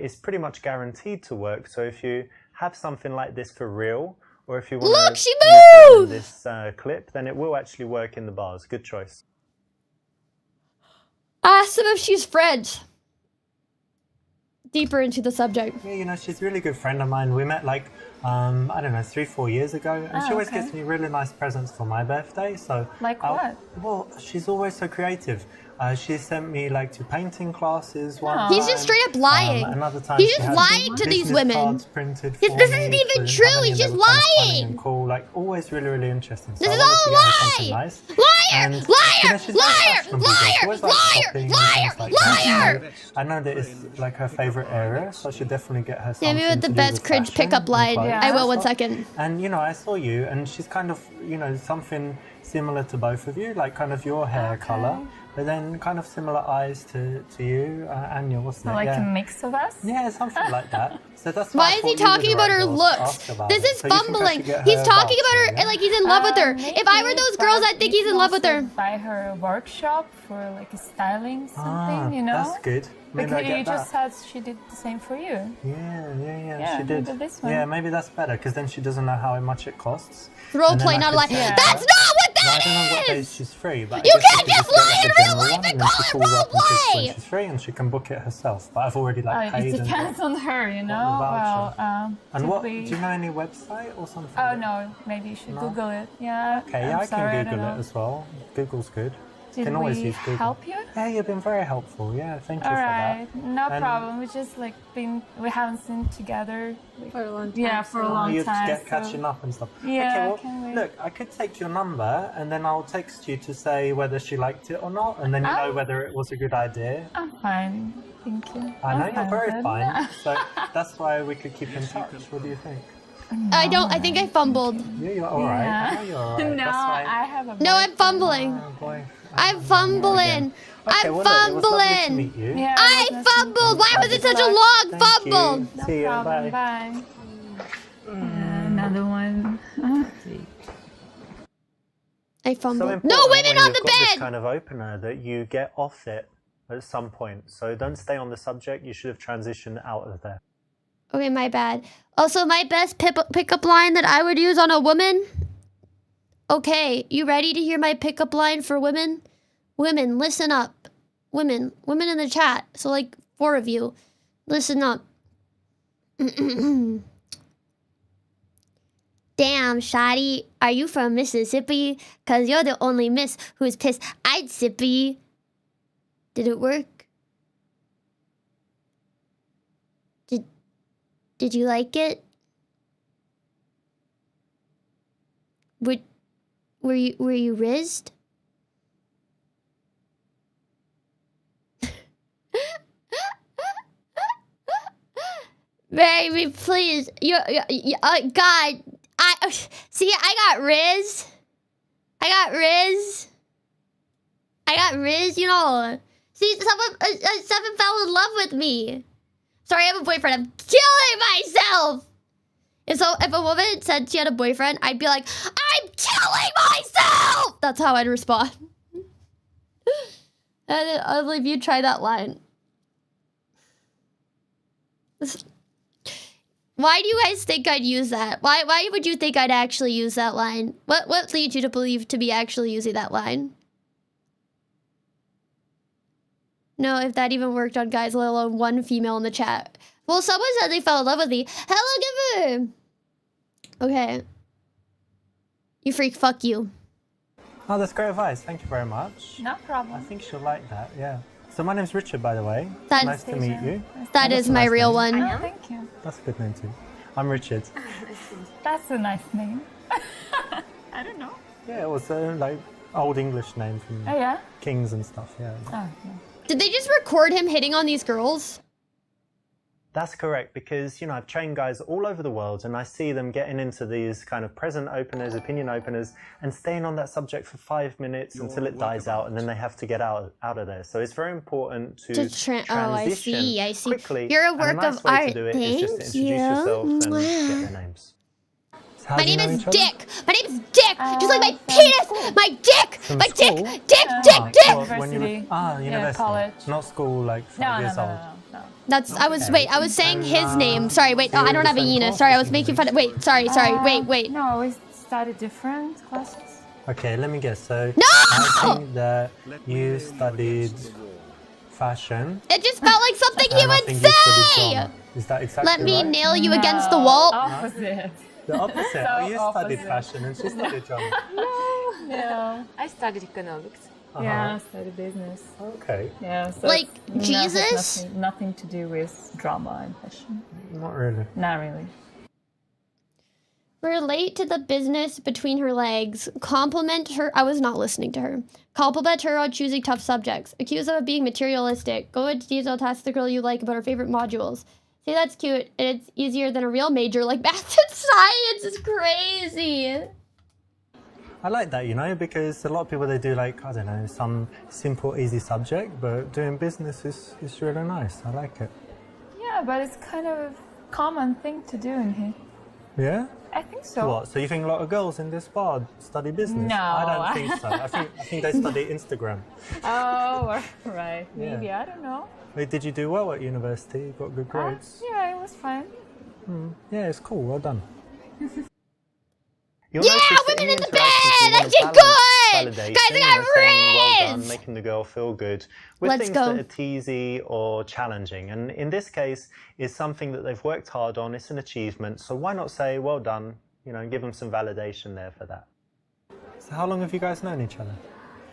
It's pretty much guaranteed to work. So if you have something like this for real, or if you want Look, to she use moved! this clip, then it will actually work in the bars. Good choice. Ask them if she's French. Deeper into the subject. Yeah, you know, she's a really good friend of mine. We met like, I don't know, 3-4 years ago. And she always okay. gets me really nice presents for my birthday. So Like what? Well, she's always so creative. She sent me like to painting classes one Aw. time. He's just straight up lying. Another time He's she just had lying to these business women. cards printed This for isn't me even to true, have, and he's they just were kind of funny lying. and cool, like always really, really interesting. So This I is wanted all to a get her something lie! nice. Liar! And, Liar! you know, she's very Liar! fashionable, so she Liar! always likes Liar! shopping and Liar! things like that. Liar! So I know that it's like her favorite area, so I should definitely get her something Yeah, maybe with the to do best with cringe fashion pickup and line. clothes Yeah. I and will one stuff. second. And you know, I saw you, and she's kind of, you know, something similar to both of you, like kind of your hair color, but then kind of similar eyes to you and yours. So like a mix of us? Yeah, something like that. So that's Why I is thought he you were talking the about right her girl to looks? ask about This it. is So you think I fumbling. should get He's her talking about voucher, her yeah? like he's in love with her. Maybe, If I were those girls, I'd think but he's in you love with can her. also buy her a workshop for like a styling something, you know? That's good. Maybe I Because get you that. just said she did the same for you. Yeah, she maybe did. this one. Yeah, maybe that's better because then she doesn't know how much it costs. Role And then play, I not a could lie. say, Yeah. That's not what Well, I that don't know what days is! she's free, but You I guess can't we could just get, lie like, in a real general life one, and then call she it calls up and says roleplay. when she's free, and she can book it herself. But I've already like paid It and depends on her, you know? voucher. Well, And what? Do typically- you know any website or something? Oh no, maybe you should No? Google it. Yeah. Okay, I'm yeah, I sorry, can don't Google it know. as well. Google's good. Did can always we use Google. help you? Yeah, you've been very helpful. Yeah, thank you All for right, that. no And- problem. We just like we haven't seen together. For a long time. Yeah, for a long You're time. just so- catching up and stuff. Yeah, okay, well, can we- look, I could take your number and then I'll text you to say whether she liked it or not, and then you know Oh. whether it was a good idea. I'm fine, thank you. I know I'm you're very good. fine, so that's why we could keep in touch. What do you think? I think I fumbled. Yeah, you're all right. I know you're all right. No, that's why. I have a. No, I'm boyfriend. fumbling. Oh, boy. I'm fumbling. Okay, I'm well, look, it was lovely to fumbling. meet you. Yeah, I it was nice to meet fumbled. Why was it such a long Thank fumble? you. you. See you. No problem, Bye. bye. Another one. I So fumbled. important No women when on you've the got this bed. kind of opener that you get off it at some point. So don't stay on the subject. You should have transitioned out of there. Okay, my bad. Also, my best pickup line that I would use on a woman. Okay, you ready to hear my pickup line for women? Women, listen up. Women in the chat. So like 4 of you, listen up. Damn, shawty, are you from Mississippi? Cause you're the only miss who's pissed I'd sippy. Did it work? Did you like it? Were you rizzed? Baby, please. God. See, I got riz. I got riz, you know. See, someone fell in love with me. Sorry, I have a boyfriend. I'm killing myself. If a woman said she had a boyfriend, I'd be like, I'm killing myself. That's how I'd respond. And I'll leave you try that line. Why do you guys think I'd use that? Why would you think I'd actually use that line? What leads you to believe to be actually using that line? No, if that even worked on guys, let alone one female in the chat. Well, someone said they fell in love with me. Hello, giver. Okay. You freak, fuck you. Oh, that's great advice. Thank you very much. No I problem. think she'll like that, yeah. So my name's Richard, by the way. That's- Nice to meet you. That Oh, is that's a my nice real name. one. Oh, thank you. That's a good name too. I'm Richard. That's a nice name. I don't know. Yeah, it was like old English name from Oh, yeah? kings and stuff, yeah. Oh, yeah. Did they just record him hitting on these girls? That's correct, because, you know, I've trained guys all over the world and I see them getting into these kind of present openers, opinion openers, and staying on that subject for 5 minutes until it dies out, and then they have to get out of there. So it's very important to transition Oh, I see. quickly. You're a and work nice of way art. to do it is just to Thank introduce you. yourself and get their names. So how My do you name know is each other? Dick. My name is Dick. Just like my from penis. school. My dick. From My school? dick. Dick. Ah, Dick. Dick. well, when you were, University. university. college. Not school, like 5 No, years no, old. no. That's. I was. Okay. Wait. I was saying his And, name. Sorry. Wait. so Oh, I you're don't the have a same Yuna. class Sorry. I or was making fun. something? Wait. Sorry. Wait. No, we studied different classes. Okay, let me guess. So No! I think that you studied fashion. It just felt like something he and I would think you studied say. drama. Is that exactly Let me right? nail you against the wall. Opposite. The opposite. So Oh, you studied opposite. fashion and she studied drama. No. I studied economics. Yeah, I studied business. Okay, Yeah, so Like it's Jesus? nothing to do with drama and fashion. not really. Not really. Relate to the business between her legs. Compliment her. I was not listening to her. Compliment her on choosing tough subjects. Accuse her of being materialistic. Go into detail to ask the girl you like about her favorite modules. Say that's cute and it's easier than a real major like math and science. Is crazy. I like that, you know, because a lot of people, they do like, I don't know, some simple, easy subject, but doing business is really nice. I like it. Yeah, but it's kind of a common thing to do in here. Yeah? I think so. What? So you think a lot of girls in this bar study business? No. I don't think so. I think they study Instagram. Oh, right. Yeah. Maybe, I don't know. Wait, did you do well at university? You got good grades? Yeah, it was fine. Yeah, it's cool. Well done. You'll Yeah, notice that women in the interactions, we bed! I want did balance good! validation, Guys, I got saying well done, riz! making the girl feel good with Let's things go. that are teasy or challenging. And in this case, it's something that they've worked hard on. It's an achievement. So why not say well done? You know, and give them some validation there for that. So how long have you guys known each other?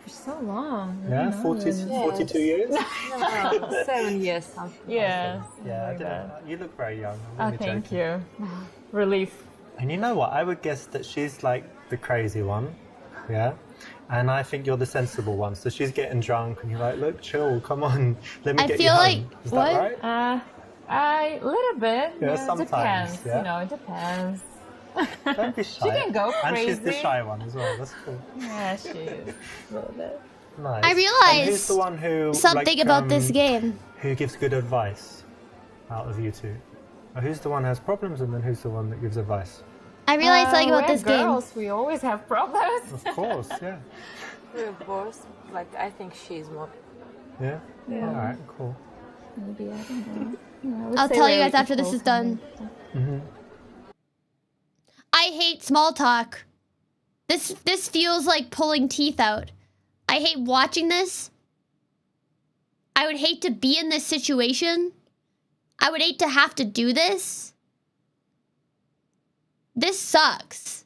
For so long. Yeah, 42 years. No, 7 years. Something. Yeah. Yeah, I like didn't that. know. You look very young. I'm Oh, only thank joking. you. Relief. And you know what? I would guess that she's like the crazy one, yeah? And I think you're the sensible one. So she's getting drunk and you're like, look, chill, come on, let me I get feel you like- home. Is what? that right? A little bit. Yeah, It sometimes, depends. yeah. You know, it depends. Don't be shy. She can go And she's the crazy. shy one as well. That's cool. Yeah, she is. A little bit. Nice. I And realized who's the one who Something like, about this game. Who gives good advice out of you two? Or who's the one who has problems, and then who's the one that gives advice? I realized something about we're this game. girls, we always have problems. Of course, yeah. We're both. Like, I think she's more. Yeah. Yeah. All right. Cool. Maybe, I don't know. I'll tell you guys after this is done. I hate small talk. This feels like pulling teeth out. I hate watching this. I would hate to be in this situation. I would hate to have to do this. This sucks.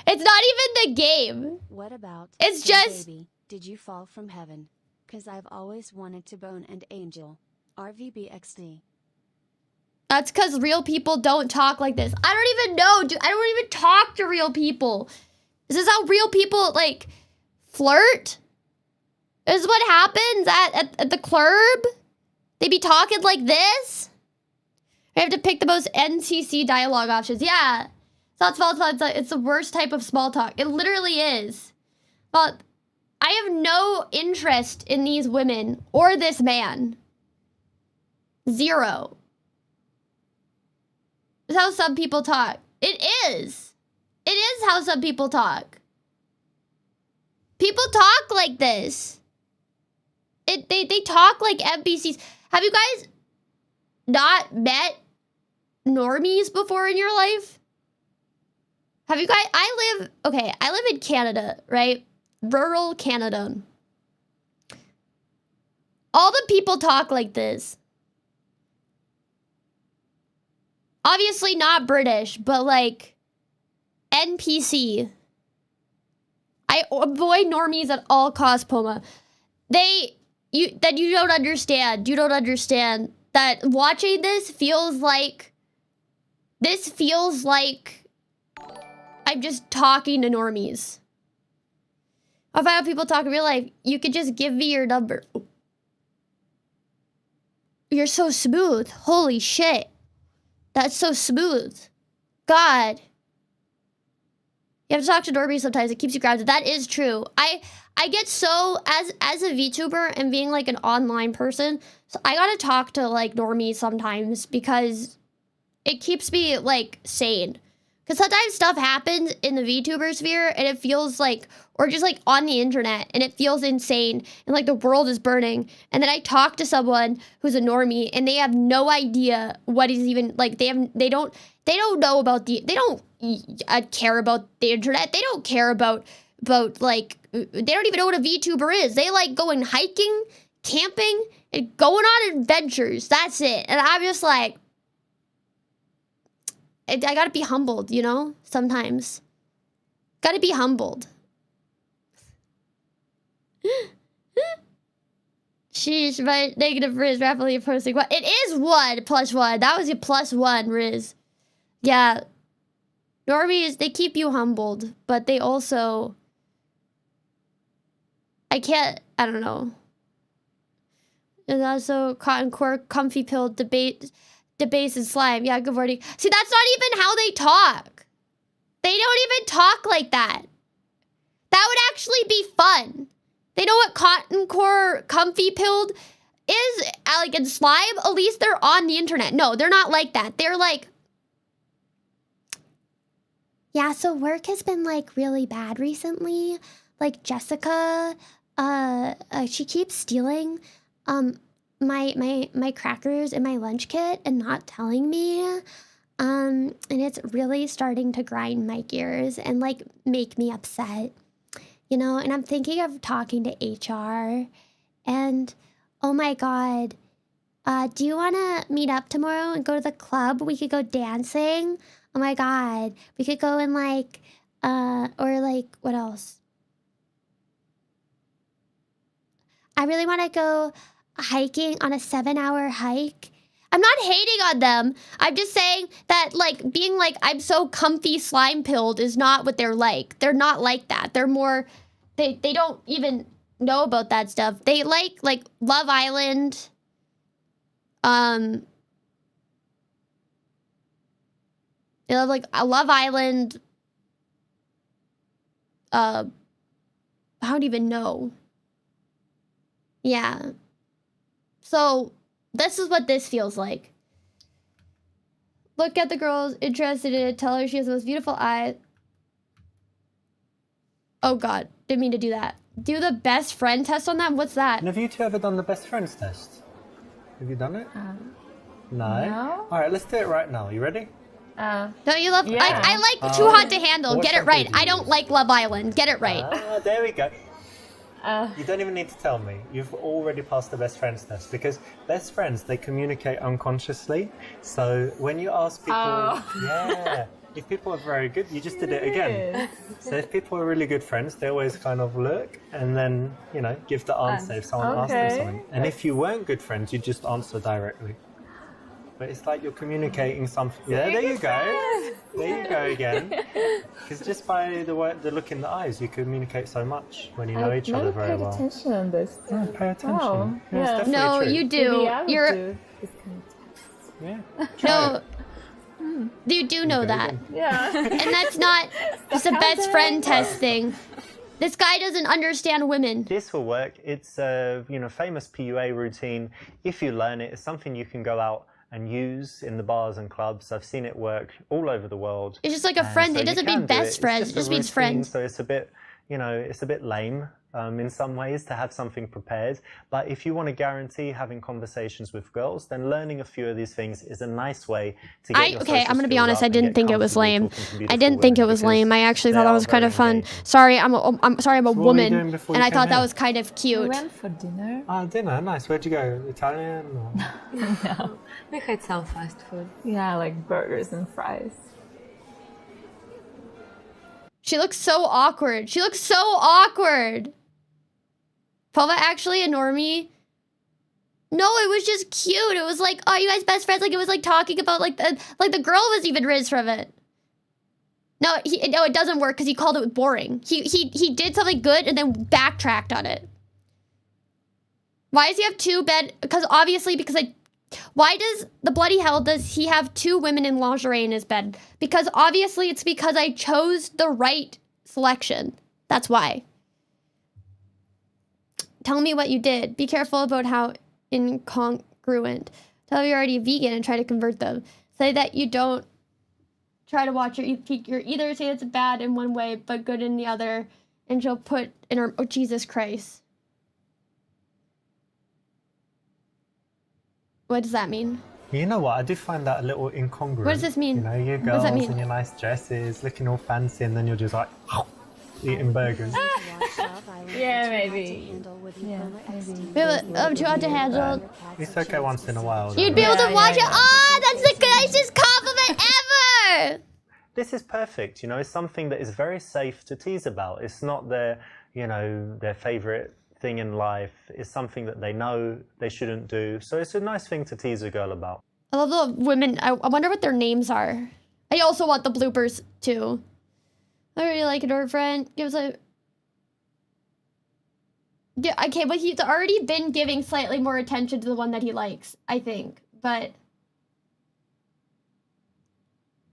It's not even the game. What about? It's "Hey, just- Baby, did you fall from heaven? 'Cause I've always wanted to bone an angel. RVBXD. That's because real people don't talk like this. I don't even know, dude. I don't even talk to real people. Is this how real people, like, flirt? This is what happens at the club? They be talking like this? I have to pick the most NCC dialogue options. Yeah. It's not small talk. It's the worst type of small talk. It literally is. But I have no interest in these women or this man. Zero. It's how some people talk. It is. It is how some people talk. People talk like this. They talk like NPCs. Have you guys not met normies before in your life? Have you guys? I live in Canada, right? Rural Canada. All the people talk like this. Obviously not British, but like NPC. I avoid normies at all costs, Poma. You don't understand. You don't understand that watching this feels like I'm just talking to normies. If I have people talk in real life, you could just give me your number. You're so smooth. Holy shit. That's so smooth. God. You have to talk to normies sometimes. It keeps you grounded. That is true. I get so, as a VTuber and being like an online person, so I gotta talk to like normies sometimes because it keeps me like sane. Because sometimes stuff happens in the VTuber sphere and it feels like, or just like on the internet and it feels insane and like the world is burning. And then I talk to someone who's a normie and they have no idea what is even like, they don't know about they don't care about the internet. They don't care about like, they don't even know what a VTuber is. They like going hiking, camping, and going on adventures. That's it. And I'm just like, I gotta be humbled, you know? Sometimes. Gotta be humbled. Sheesh, my negative Riz rapidly posting. What? It is 1 + 1. That was your +1, Riz. Yeah. Normies, they keep you humbled, but they also... I don't know. And also cotton core, comfy pill, debase and slime. Yeah, good morning. See, that's not even how they talk. They don't even talk like that. That would actually be fun. They know what cotton core, comfy pilled is, like, and slime. At least they're on the internet. No, they're not like that. They're like, yeah, so work has been like really bad recently. Like Jessica, she keeps stealing my crackers in my lunch kit and not telling me. And it's really starting to grind my gears and like make me upset. You know, and I'm thinking of talking to HR and oh my God, do you want to meet up tomorrow and go to the club? We could go dancing. Oh my God, we could go and like, or like, what else? I really want to go hiking on a 7-hour hike. I'm not hating on them. I'm just saying that like being like I'm so comfy slime pilled is not what they're like. They're not like that. They're more they don't even know about that stuff. They like Love Island. They love like a Love Island. I don't even know. Yeah. So this is what this feels like. Look at the girls interested in it. Tell her she has the most beautiful eyes. Oh God, didn't mean to do that. Do the best friend test on that? What's that? And have you two ever done the best friends test? Have you done it? No? No. All right, let's do it right now. You ready? Don't you love? Yeah. I like Too Hot to Handle. What's Get it that right. baby I don't use? like Love Island. Get it right. There we go. You don't even need to tell me. You've already passed the best friends test because best friends, they communicate unconsciously. So when you ask people, yeah, if people are very good, you just did it again. So if people are really good friends, they always kind of look and then, you know, give the answer if someone asks them something. And if you weren't good friends, you just answer directly. But it's like you're communicating something. Yeah, there you go. There you go again. Because just by the look in the eyes, you communicate so much when you know each other very well. Pay attention on this. Yeah, pay attention. Wow. Yeah, it's definitely No, true. you do. Maybe I would You're do this kind of test. Yeah. Try it. no. You do know that, Yeah. and that's not just a best friend test thing. This guy doesn't understand women. This will work. It's a famous PUA routine. If you learn it, it's something you can go out and use in the bars and clubs. I've seen it work all over the world. It's just like a friend. So It doesn't you can mean do best friends. It It's just means a routine, friends. So it's a bit, it's a bit lame in some ways to have something prepared. But if you want to guarantee having conversations with girls, then learning a few of these things is a nice way to get your Okay, social I'm gonna be skills honest. up I and didn't get think it was comfortable lame. talking to I beautiful didn't think it women was lame. I actually they thought that are was kind very of fun. engaging. Sorry, I'm sorry. I'm a So what were you woman, doing before and you I thought came that here? was kind of We cute. went for dinner. Dinner, nice. Where'd you go? Italian? Or... No. We had some fast food. Yeah, like burgers and fries. She looks so awkward. She looks so awkward. Pova actually a normie? No, it was just cute. It was like, oh, you guys best friends? Like, it was like talking about like the girl was even riz from it. No, it doesn't work because he called it boring. He did something good and then backtracked on it. Why does he have two bed? Because why does the bloody hell does he have two women in lingerie in his bed? Because obviously it's because I chose the right selection. That's why. Tell me what you did. Be careful about how incongruent. Tell you're already vegan and try to convert them. Say that you don't try to watch your you're either say it's bad in one way but good in the other, and she'll put in her, oh Jesus Christ. What does that mean? You know what? I do find that a little incongruent. What does this mean? You know, you What does girls that mean? in your nice dresses, looking all fancy, and then you're just like eating burgers. Yeah, maybe. I'm too hard to handle. It's okay once in a while. though. You'd be able to watch it. Oh, that's the nicest compliment ever. This is perfect. You know, it's something that is very safe to tease about. It's not their, you know, their favorite thing in life. It's something that they know they shouldn't do. So it's a nice thing to tease a girl about. I love the women. I wonder what their names are. I also want the bloopers too. I really like it. Our friend gives a. Yeah, okay, but he's already been giving slightly more attention to the one that he likes, I think. But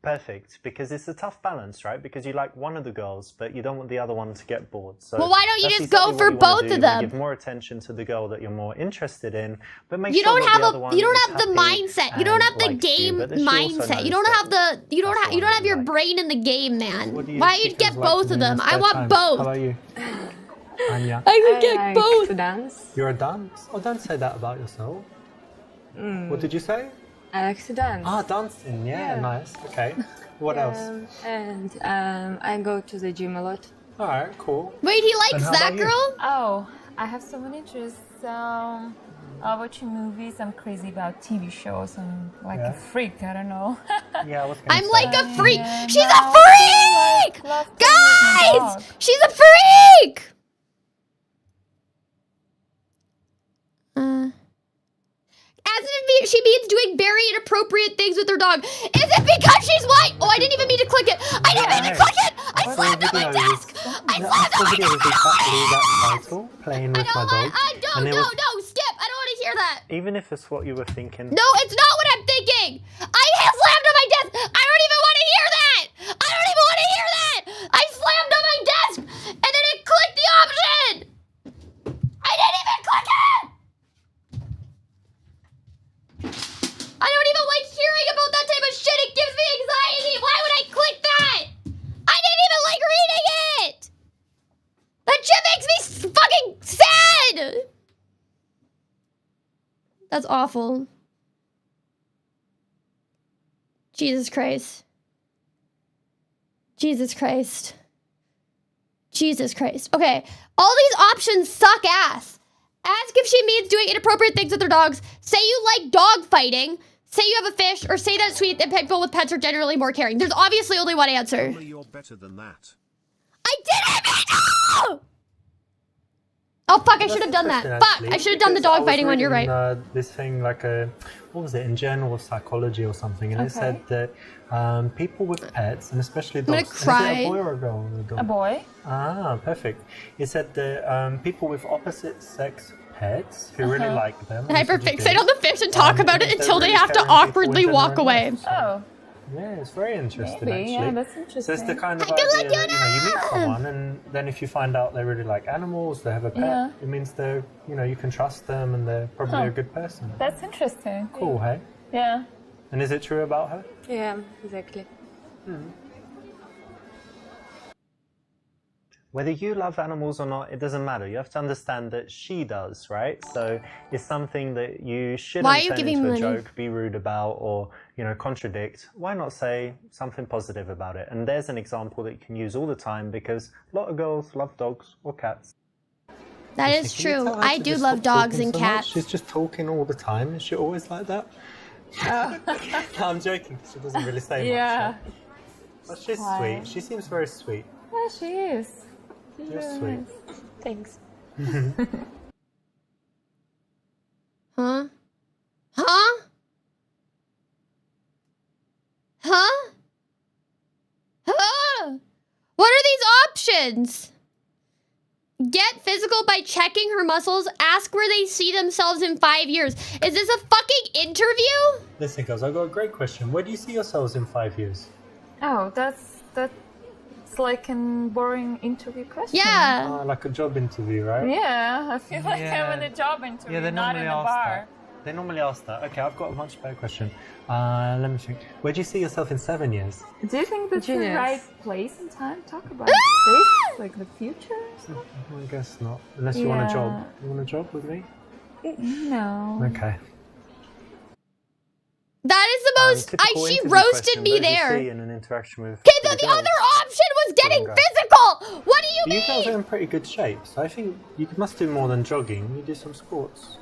Perfect, because it's a tough balance, right? Because you like one of the girls, but you don't want the other one to get bored. So well, why don't you that's just go exactly for what you wanna both do. of You wanna them? Give more attention to the girl that you're more interested in, but make You sure don't that have the other one you don't is have the happy mindset. You don't have and the likes you, game but that she also mindset. You knows don't have that the you don't that's have the you don't one have you your like. brain in the game, man. What do you Why think you'd get is like both to of do in them? your I spare want time? both. How about you, Anya? I would I get like both. to dance. You're a dance? Oh, don't say that about yourself. What did you say? I like to dance. Ah, dancing. Yeah, Yeah. nice. Okay. What else? And I go to the gym a lot. All right, cool. Wait, he And likes how that about you? girl? Oh, I have so many interests. Watching movies. I'm crazy about TV shows. I'm like Yeah. a freak. I don't know. Yeah, I was gonna I'm say. like a freak. Yeah, She's no, a freak! love playing with my Guys! dog. She's a freak! As if she means doing very inappropriate things with her dog. Is it because she's white? Oh, I didn't even mean to click it. I didn't mean to click it. I slammed on my desk. I slammed on my video desk. with exactly that title, playing with my dog. And it was, No, skip. I don't want to hear that. even if it's what you were thinking. No, it's not what I'm thinking. I slammed on my desk. I don't even want to hear that. I don't even want to hear that. I slammed on my desk and then it clicked the option. I didn't even click it. I don't even like hearing about that type of shit. It gives me anxiety. Why would I click that? I didn't even like reading it. That shit makes me fucking sad. That's awful. Jesus Christ. Jesus Christ. Jesus Christ. Okay, all these options suck ass. Ask if she means doing inappropriate things with her dogs. Say you like dog fighting. Say you have a fish, or say that sweet and people with pets are generally more caring. There's obviously only one answer. Only you're better than that. I didn't even know! Oh fuck, I should have done that. Fuck, I should have done the dog fighting one, you're right. This thing like what was it, in Journal of Psychology or something, and it said that people with pets, and especially dogs, gonna and is cry. it a boy or a girl? A boy. Ah, perfect. It said that people with opposite sex pets who really like them. Hyperfixate on the fish and talk about it they're until they really have to caring people in awkwardly general walk in away. life, so- Oh, Yeah, it's very interesting maybe. actually. Yeah, that's So it's interesting. the kind of I feel idea like that, you meet you're someone and then if you find out they really like animals, they have a pet, Yeah. it means they're, you can trust them and they're probably a good person. That's interesting. Cool, hey? Yeah. And is it true about her? Yeah, exactly. Whether you love animals or not, it doesn't matter. You have to understand that she does, right? So it's something that you shouldn't Why are you turn giving into a money? joke, be rude about, or contradict. Why not say something positive about it? And there's an example that you can use all the time because a lot of girls love dogs or cats. That is Can you true. tell her I to do just love stop dogs talking and so much? cats. She's just talking all the time. Is she always like that? No, I'm joking. She doesn't really say much. Yeah. Right? But she's Why? sweet. She seems very sweet. Yeah, she is. She's You're really sweet. nice. Thanks. Huh? Huh? Huh? Huh? What are these options? Get physical by checking her muscles. Ask where they see themselves in 5 years. Is this a fucking interview? Listen, guys, I've got a great question. Where do you see yourselves in 5 years? Oh, that's like a boring interview question. Yeah. Like a job interview, right? Yeah, I feel like Yeah. I'm in a job interview, Yeah, they not in normally a ask bar. that. They normally ask that. Okay, I've got a much better question. Let me think. Where do you see yourself in 7 years? Do you think that's the Genius. right place and time to talk about this? Like the future? I guess not. Unless you want a job. Yeah. You want a job with me? No. Okay. That is the most. Typical She interview roasted question, me those you there. see in an interaction with Okay, pretty the girls. other option was getting guy. physical. What do you You guys are mean? in pretty good shape, so I think you must do more than jogging. You do some sports.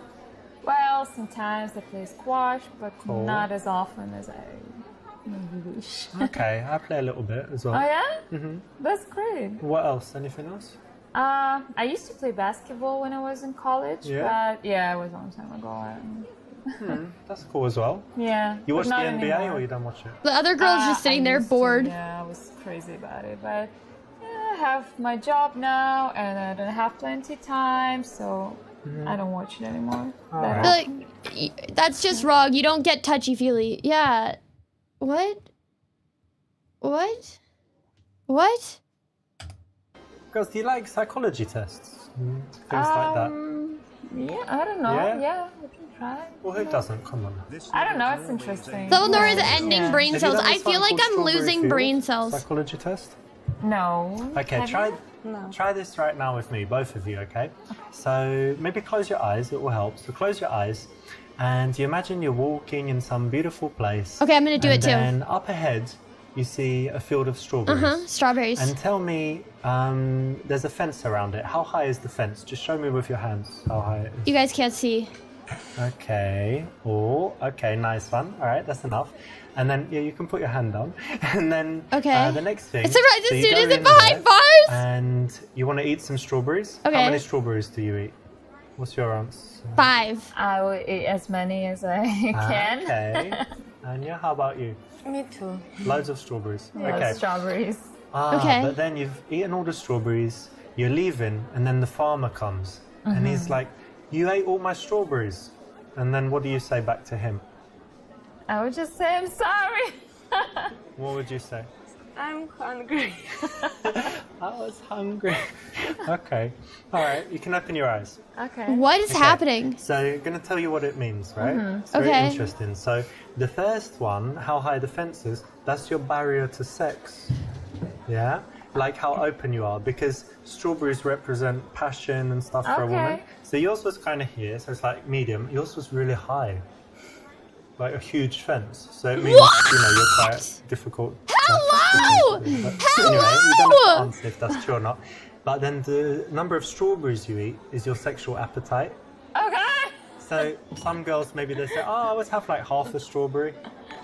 Well, sometimes I play squash, but Cool. not as often as I wish. Okay, I play a little bit as well. Oh yeah? That's great. What else? Anything else? I used to play basketball when I was in college, Yeah? but yeah, it was a long time ago. That's cool as well. Yeah. You but watched the not NBA anymore. or you don't watch it? The other girl's just sitting I there used to, bored. yeah, I was crazy about it, but yeah, I have my job now, and I don't have plenty time, so I don't watch it anymore. Alright. Like, that's just wrong. You don't get touchy-feely. Yeah. What? What? What? Girls, do you like psychology tests? Things like that. Yeah, I don't know. Yeah? Yeah, we can try. Well, who doesn't? Come on. I don't know. It's interesting. Dumbledore is Yeah. ending Yeah. brain Have you cells. done I this one feel like called I'm Strawberry losing Fields? brain cells. Psychology test? No. Okay, Have try you? try this right now with me, both of you, okay? So maybe close your eyes, it will help. So close your eyes and you imagine you're walking in some beautiful place. Okay, I'm gonna do it too. And up ahead you see a field of strawberries. Strawberries. And tell me, there's a fence around it. How high is the fence? Just show me with your hands how high it is. You guys can't see. Okay. Oh, okay, nice one. All right, that's enough. And then yeah, you can put your hand down. And then Okay. the next thing. It's alright, so this you dude go isn't in behind there bars. And you want to eat some strawberries. Okay. How many strawberries do you eat? What's your answer? 5. I will eat as many as I can. Okay. Anya, how about you? Me too. Loads of strawberries. Yeah, Okay. strawberries. Okay. But then you've eaten all the strawberries, you're leaving, and then the farmer comes. And he's like, you ate all my strawberries. And then what do you say back to him? I would just say I'm sorry. What would you say? I'm hungry. I was hungry. Okay. All right. You can open your eyes. Okay. What is happening? So I'm going to tell you what it means, right? It's very Okay. interesting. So the first one, how high the fence is, that's your barrier to sex. Yeah? Like how open you are, because strawberries represent passion and stuff for a woman. Okay. So yours was kind of here, so it's like medium. Yours was really high. Like a huge fence. So it means, you're quite difficult. Hello! But anyway, you don't have to answer if that's true or not. But then the number of strawberries you eat is your sexual appetite. Okay. So some girls, maybe they say, oh, I always have like half a strawberry.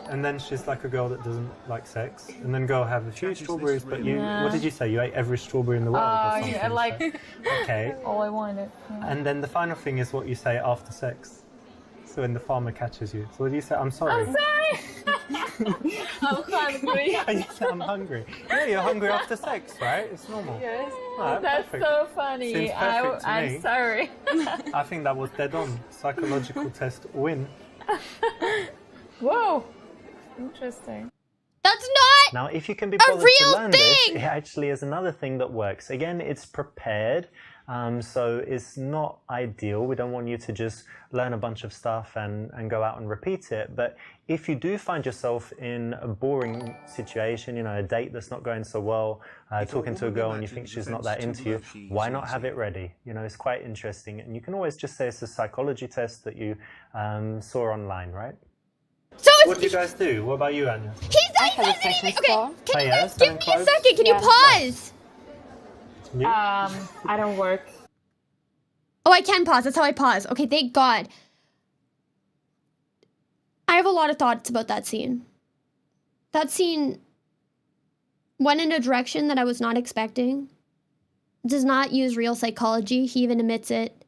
And then she's like a girl that doesn't like sex. And then go have a few strawberries, but you, what did you say? You ate every strawberry in the world or something? Yeah, like Okay. all I wanted. Yeah. And then the final thing is what you say after sex. So when the farmer catches you. So what do you say? I'm sorry. I'm sorry. I'm hungry. You say, I'm hungry. Yeah, you're hungry after sex, right? It's normal. Yes. Right, That's perfect. so funny. Seems perfect to me. I'm sorry. I think that was dead on. Psychological test win. Whoa. Interesting. That's not. Now, if you can be A bothered to real learn this, thing! it actually is another thing that works. Again, it's prepared, so it's not ideal. We don't want you to just learn a bunch of stuff and go out and repeat it. But if you do find yourself in a boring situation, a date that's not going so well, talking to a girl and you think she's not that into you, why not have it ready? It's quite interesting. And you can always just say it's a psychology test that you saw online, right? So What do you guys do? What about you, Anya? He's I have a fashion okay. store. Can you yeah, guys give me selling a clothes? second? Can you Yeah. pause? You? I don't work. Oh, I can pause. That's how I pause. Okay, thank God. I have a lot of thoughts about that scene. That scene went in a direction that I was not expecting. Does not use real psychology. He even admits it.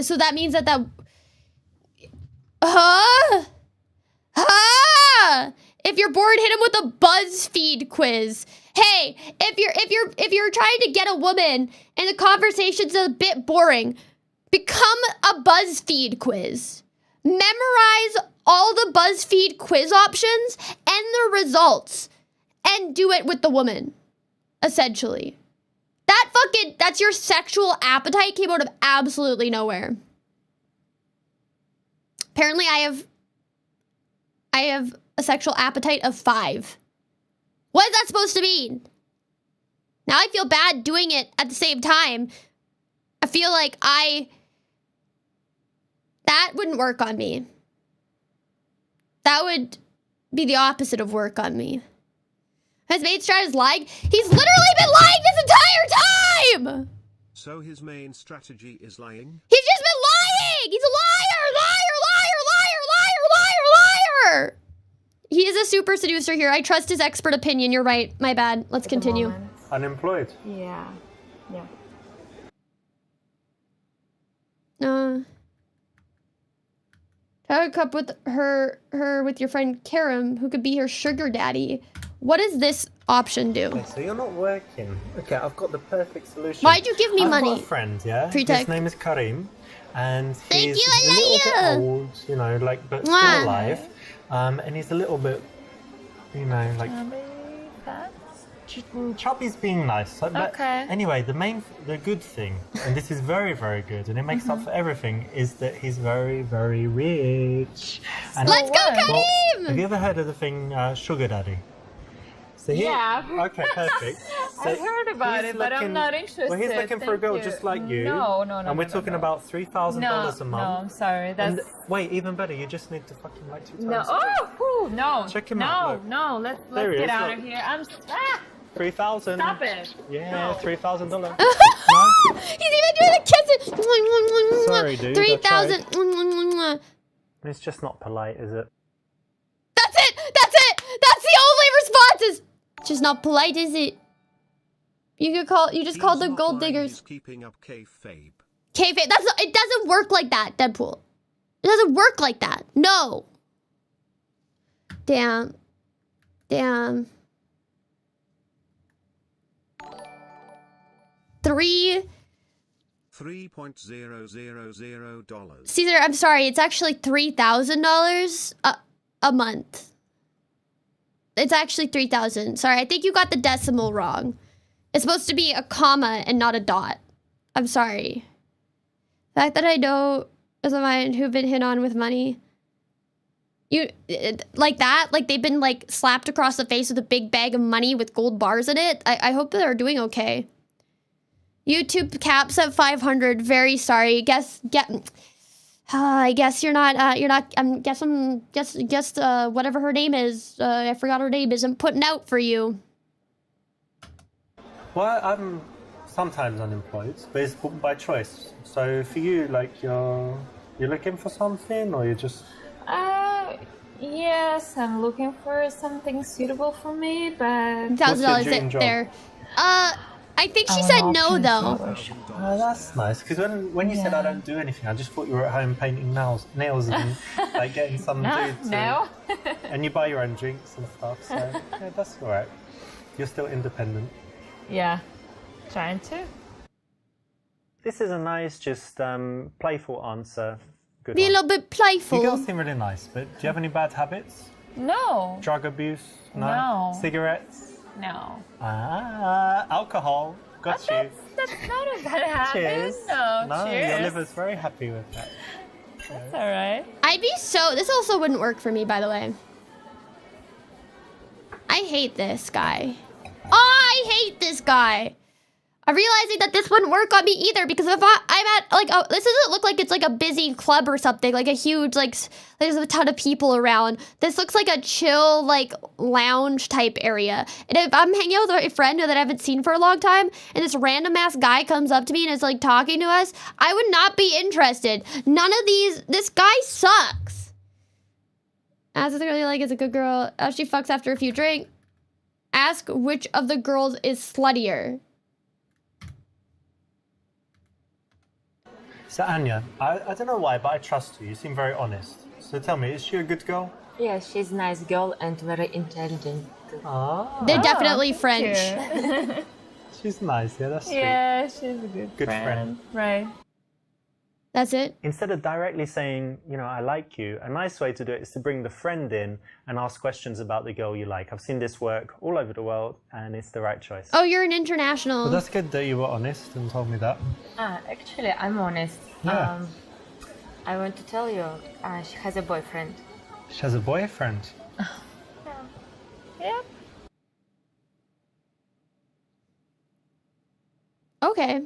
So that means that if you're bored, hit him with a BuzzFeed quiz. Hey, if you're trying to get a woman and the conversation's a bit boring, become a BuzzFeed quiz. Memorize all the BuzzFeed quiz options and the results and do it with the woman, essentially. That's your sexual appetite came out of absolutely nowhere. Apparently I have a sexual appetite of 5. What is that supposed to mean? Now I feel bad doing it at the same time. I feel like that wouldn't work on me. That would be the opposite of work on me. His main strat is lying. He's literally been lying this entire time! So his main strategy is lying? He's just been lying! He's a liar! He is a super seducer here. I trust his expert opinion. You're right. My bad. Let's continue. Unemployed. Yeah. Hook up with her with your friend Karam, who could be her sugar daddy. What does this option do? Okay, so you're not working. Okay, I've got the perfect solution. Why'd you give me money? I've got a friend, yeah? Pre-tech. His name is Karim. And Thank he's you, I a little love bit you. old, you know, like, but still Mwah. alive. And he's a little bit, you know, like... Chubby's being nice. But Okay. Anyway, the good thing, and this is very, very good, and it makes up for everything, is that he's very, very rich. And Let's go, Karim! have you ever heard of the thing sugar daddy? So Yeah. Okay, perfect. So I've heard about he's it, but I'm not interested. Well, he's looking for a Thank girl you. just like you. No. And we're talking about $3,000 a month. No, I'm sorry. That's... And wait, even better, you just need to fucking like 2 times. No. Oh, no. Check him out, look. No. Let's There he get is, out look. of here. 3,000. Stop it. Yeah, No. $3,000. No? He's even doing the kisses. Sorry, dude, I 3,000. It's just not polite, is it? That's it. That's the only response. Is just not polite, is it? You just called He's the not gold lying, diggers. He's keeping up kayfabe. Kayfabe. It doesn't work like that, Deadpool. It doesn't work like that. No. Damn. 3.000 dollars. Caesar, I'm sorry. It's actually $3,000 a month. It's actually 3,000. Sorry, I think you got the decimal wrong. It's supposed to be a comma and not a dot. I'm sorry. The fact that I know as a man who've been hit on with money. Like that? Like they've been like slapped across the face with a big bag of money with gold bars in it? I hope that they're doing okay. YouTube caps at 500. Very sorry. I guess you're not. Whatever her name is. I forgot her name. Isn't putting out for you. Well, I'm sometimes unemployed, but it's by choice. So for you, like you're looking for something, or you're just... Yes, I'm looking for something suitable for me, but... $1,000 dream job? there. I think she said no though. Oh, that's nice. Because when you said I don't do anything, I just thought you were at home painting nails and like getting some dude to... No. And you buy your own drinks and stuff, so yeah, that's all right. You're still independent. Yeah, trying to. This is a nice, just playful answer. Good Be a one. little bit playful. You girls seem really nice, but do you have any bad habits? No. Drug abuse? No. Cigarettes? No. Alcohol. Got you. That's not a bad habit. Cheers. No, cheers. Your liver's very happy with that. That's all right. This also wouldn't work for me, by the way. I hate this guy. Oh, I hate this guy. I'm realizing that this wouldn't work on me either, because if I'm at like this doesn't look like it's like a busy club or something, like a huge like there's a ton of people around. This looks like a chill like lounge type area. And if I'm hanging out with a friend that I haven't seen for a long time, and this random ass guy comes up to me and is like talking to us, I would not be interested. This guy sucks. Ask if the girl you like is a good girl. She fucks after a few drinks. Ask which of the girls is sluttier. So Anya, I don't know why, but I trust you. You seem very honest. So tell me, is she a good girl? Yeah, she's a nice girl and very intelligent. Ah, They're definitely thank French. you. she's nice. Yeah, that's sweet. Yeah, she's a good friend. Right. That's it. Instead of directly saying, you know, I like you, a nice way to do it is to bring the friend in and ask questions about the girl you like. I've seen this work all over the world, and it's the right choice. Oh, you're an international. Well, that's good that you were honest and told me that. Actually, I'm honest. Yeah. I want to tell you, she has a boyfriend. She has a boyfriend. Yeah. Okay.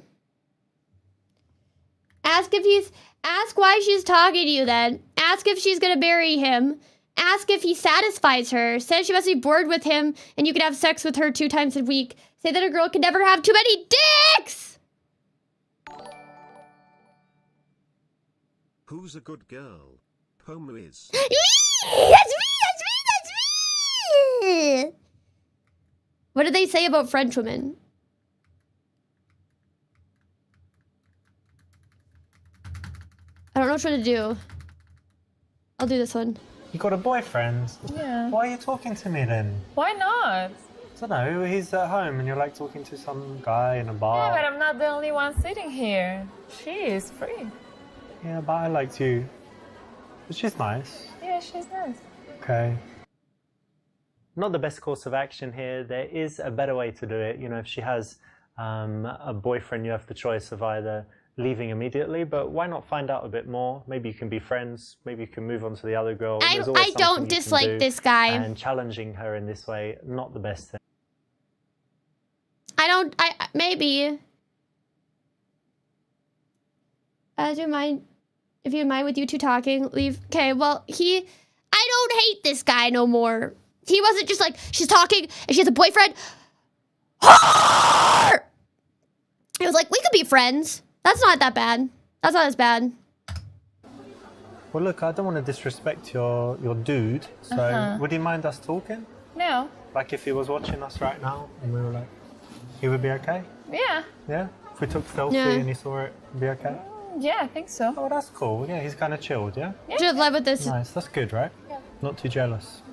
Ask why she's talking to you then. Ask if she's gonna marry him. Ask if he satisfies her. Say she must be bored with him and you can have sex with her 2 times a week. Say that a girl can never have too many dicks! Who's a good girl? Homo is. That's me! That's me! What did they say about French women? I don't know which one to do. I'll do this one. You got a boyfriend? Yeah. Why are you talking to me then? Why not? I don't know, he's at home and you're like talking to some guy in a bar. Yeah, but I'm not the only one sitting here. She is free. Yeah, but I liked you. But she's nice. Yeah, she's nice. Okay. Not the best course of action here. There is a better way to do it. You know, if she has a boyfriend, you have the choice of either leaving immediately, but why not find out a bit more? Maybe you can be friends. Maybe you can move on to the other girl. I something you don't can dislike do, this guy. And challenging her in this way, not the best thing. Maybe. Do you mind, if you mind with you two talking, leave. Okay, well, I don't hate this guy no more. He wasn't just like, she's talking and she has a boyfriend. It was like, we could be friends. That's not that bad. That's not as bad. Well, look, I don't want to disrespect your dude, so would you mind us talking? No. Like if he was watching us right now and we were like, he would be okay? Yeah. Yeah? If we took selfie Yeah. and he saw it, it'd be okay? Yeah, I think so. Oh, that's cool. Yeah, he's kind of chilled, yeah? Should live with this. Nice, that's good, right? Yeah. Not too jealous.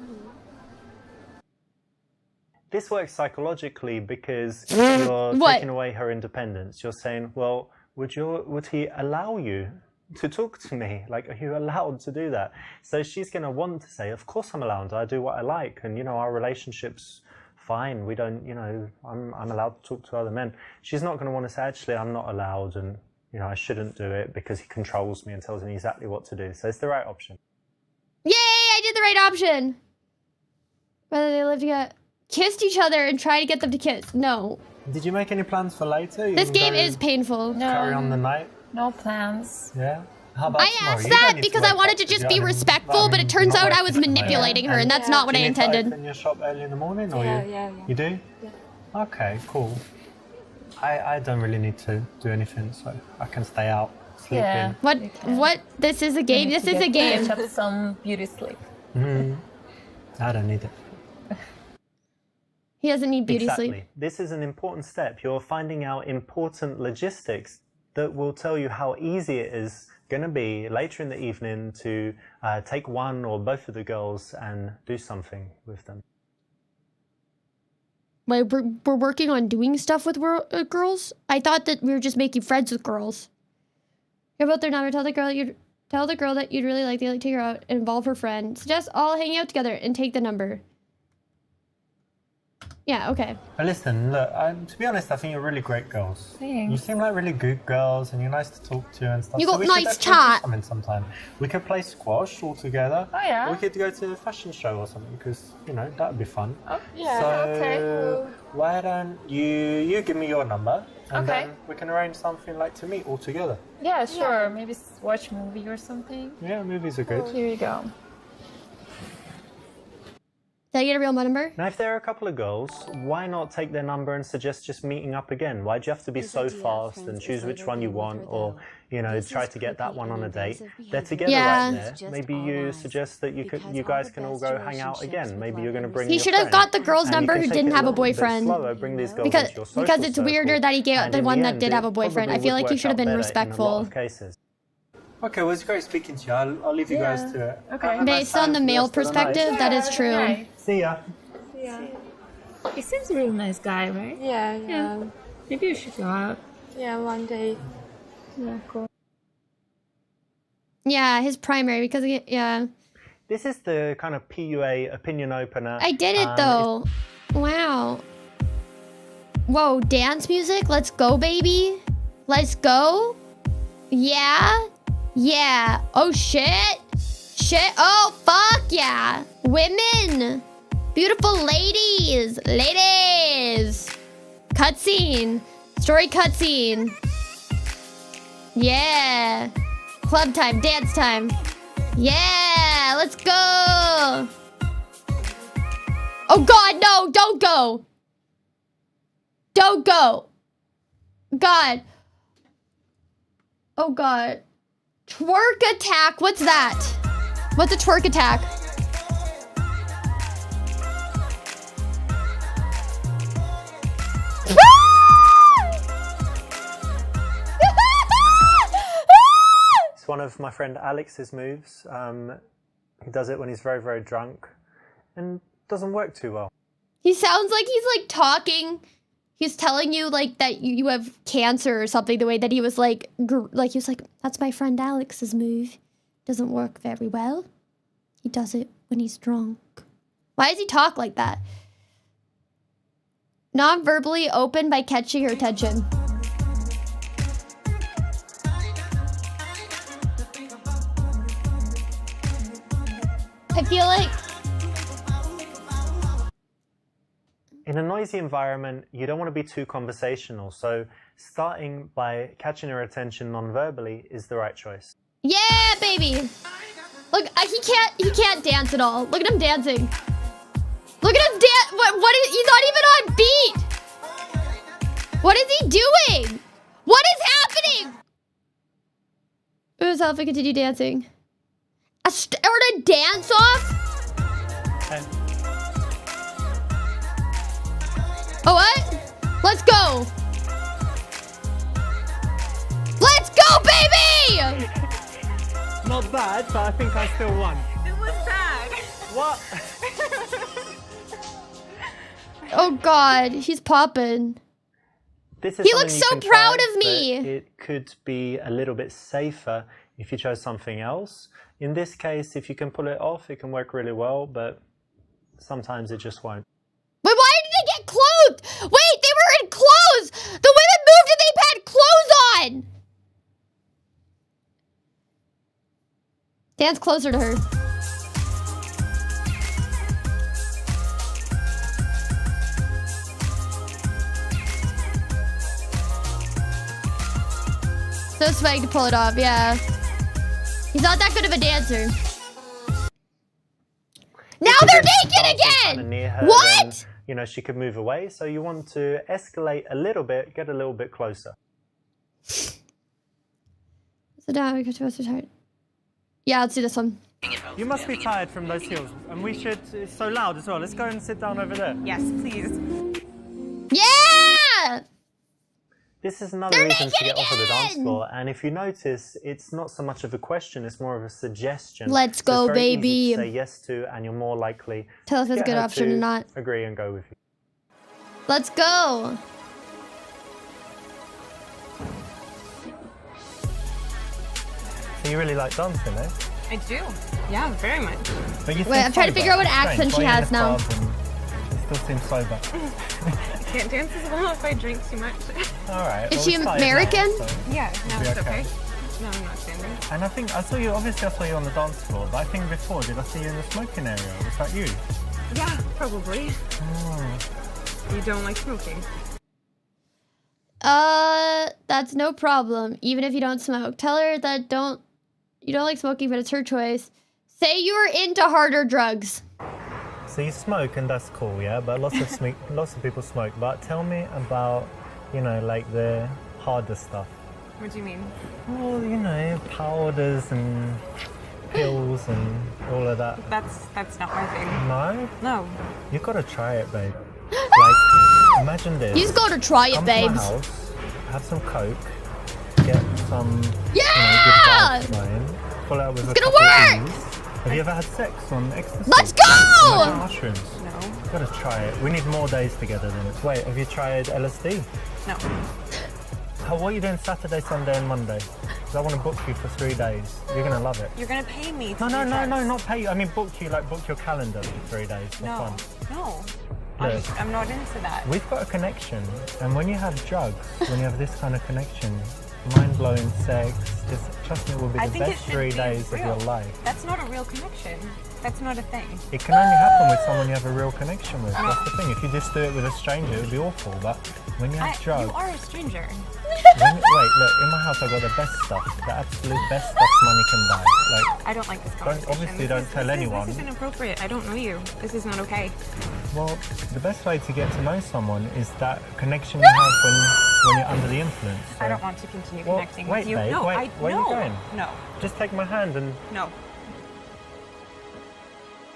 This works psychologically because you're taking away her independence. You're saying, well, would he allow you to talk to me? Like, are you allowed to do that? So she's going to want to say, of course I'm allowed. I do what I like. And, you know, our relationship's fine. We don't, you know, I'm allowed to talk to other men. She's not going to want to say, actually, I'm not allowed. And, you know, I shouldn't do it because he controls me and tells me exactly what to do. So it's the right option. Yay, I did the right option. Whether they live together, kissed each other and try to get them to kiss. No. Did you make any plans for later? This game is painful. Carry on the night? No plans. Yeah? How about I tomorrow? asked You don't that need to because wake I wanted up, to do you? just be respectful, but it you're turns not out I working was tonight, manipulating yeah? her, and that's not what I Do you need to intended. open your shop early in the morning, or Yeah. you do? Yeah. Okay, cool. I don't really need to do anything, so I can stay out, sleep Yeah. in. What? This is a game. This is a game. Catch up some beauty sleep. I don't need it. He doesn't need beauty Exactly. sleep. This is an important step. You're finding out important logistics that will tell you how easy it is going to be later in the evening to take one or both of the girls and do something with them. Wait, we're working on doing stuff with girls? I thought that we were just making friends with girls. Hear about their number. Tell the girl that you'd really like to take her out and involve her friend. Suggest all hanging out together and take the number. Yeah, okay. But listen, look, to be honest, I think you're really great girls. Thanks. You seem like really good girls and you're nice to talk to and stuff. You So got we should nice definitely do chat. something sometime. We could play squash all together. Oh, yeah? Or we could go to a fashion show or something because, you know, that would be fun. Oh, yeah, So okay. why don't you give me your number and Okay. then we can arrange something like to meet all together. Yeah, sure. Maybe watch a movie or something. Yeah, movies are good. Here you go. Did I get a real number? Now, if there are a couple of girls, why not take their number and suggest just meeting up again? Why do you have to be so fast and choose which one you want, or you know, try to get that one on a date? They're together right there. Maybe you suggest that you guys can all go hang out again. Maybe you're going to bring. He should have got the girl's number who didn't have a boyfriend. Because it's weirder that he got the one that did have a boyfriend. I feel like he should have been respectful. Okay, well, it's great speaking to you. I'll leave you guys to it. Okay. Based on the male perspective, that is true. Okay. See ya. Yeah. He seems a really nice guy, right? Yeah. Maybe you should go out. Yeah, one day. Yeah, cool. Yeah, his primary, because, yeah. This is the kind of PUA opinion opener. I did it, though. Wow. Whoa, dance music? Let's go, baby. Let's go. Yeah. Yeah. Oh, shit. Shit. Oh, fuck yeah. Women. Beautiful ladies. Ladies. Cutscene. Story cutscene. Yeah. Club time. Dance time. Yeah. Let's go. Oh, God. No. Don't go. Don't go. God. Oh, God. Twerk attack. What's that? What's a twerk attack? It's one of my friend Alex's moves. He does it when he's very, very drunk and doesn't work too well. He sounds like he's like talking. He's telling you like that you have cancer or something. The way that he was like he was like, that's my friend Alex's move. Doesn't work very well. He does it when he's drunk. Why does he talk like that? Non-verbally open by catching her attention. I feel like in a noisy environment, you don't want to be too conversational. So starting by catching her attention non-verbally is the right choice. Yeah, baby. Look, he can't dance at all. Look at him dancing. Look at him dance. What is, he's not even on beat. What is he doing? What is happening? Yourself, continue dancing. Start a dance off? Okay. Oh, what? Let's go. Let's go, baby! Not bad, but I think I still won. It was bad. What? Oh, God. He's popping. This is He looks so proud of me. It could be a little bit safer if you chose something else. In this case, if you can pull it off, it can work really well, but sometimes it just won't. Wait, why did they get clothed? Wait, they were in clothes! The women moved and they had clothes on! Dance closer to her. So swag to pull it off, yeah. He's not that good of a dancer. Now they're naked again! What? Then, you know, she could move away, so you want to escalate a little bit, get a little bit closer. Sit down, because you're so tired. Yeah, let's do this one. You must be tired from those heels, and we should, it's so loud as well. Let's go and sit down over there. Yes, please. Yeah! This is another reason to get off of the dance floor, and if you notice, it's not so much of a question, it's more of a suggestion. Let's go, it's very baby. easy to say yes to, and you're more likely Tell if it's a good option or not. Agree and go with you. Let's go. So you really like dancing, eh? I do. Yeah, very much. But you Wait, I'm trying to figure out what accent she has now. You still seem sober. I can't dance as well if I drink too much. Alright. Is she American? Now, so Yeah, now it'll it's be okay. No, I'm not standing. And I think, I saw you on the dance floor, but I think before, did I see you in the smoking area? Was that you? Yeah, probably. Oh. You don't like smoking? That's no problem. Even if you don't smoke. Tell her that you don't like smoking, but it's her choice. Say you are into harder drugs. So you smoke and that's cool, yeah? But lots of people smoke. But tell me about, you know, like the harder stuff. What do you mean? Well, you know, powders and pills and all of that. That's not my thing. No? No. You gotta try it, babe. Like, imagine this. You just gotta try it, Come babes. to my house, have some coke, get some Yeah! good vibes going, pull out with It's a gonna couple work! of these. Have you ever had sex on ecstasy? Let's go! Imagine mushrooms. No. You gotta try it. We need more days together then. Wait, have you tried LSD? No. What are you doing Saturday, Sunday and Monday? Because I want to book you for 3 days. You're gonna love it. You're gonna pay me. No, not pay you. I mean book you, like book your calendar for 3 days for fun. No. Look. I'm not into that. We've got a connection, and when you have drugs, when you have this kind of connection, mind-blowing sex, just trust me, it will be I the think best it should 3 be days of your real. life. That's not a real connection. That's not a thing. It can only happen with someone you have a real connection with. That's the thing. If you just do it with a stranger, it would be awful. But when you have drugs, You are a stranger. wait, look, in my house I've got the best stuff, the absolute best stuff money can buy. Like, I don't like this conversation. obviously don't tell anyone. This is inappropriate. I don't know you. This is not okay. well, the best way to get to know someone is that connection you have when you're under the influence. I So don't want to continue Well, connecting wait, with you. babe, No, wait, where are you going? No. just take my hand and No.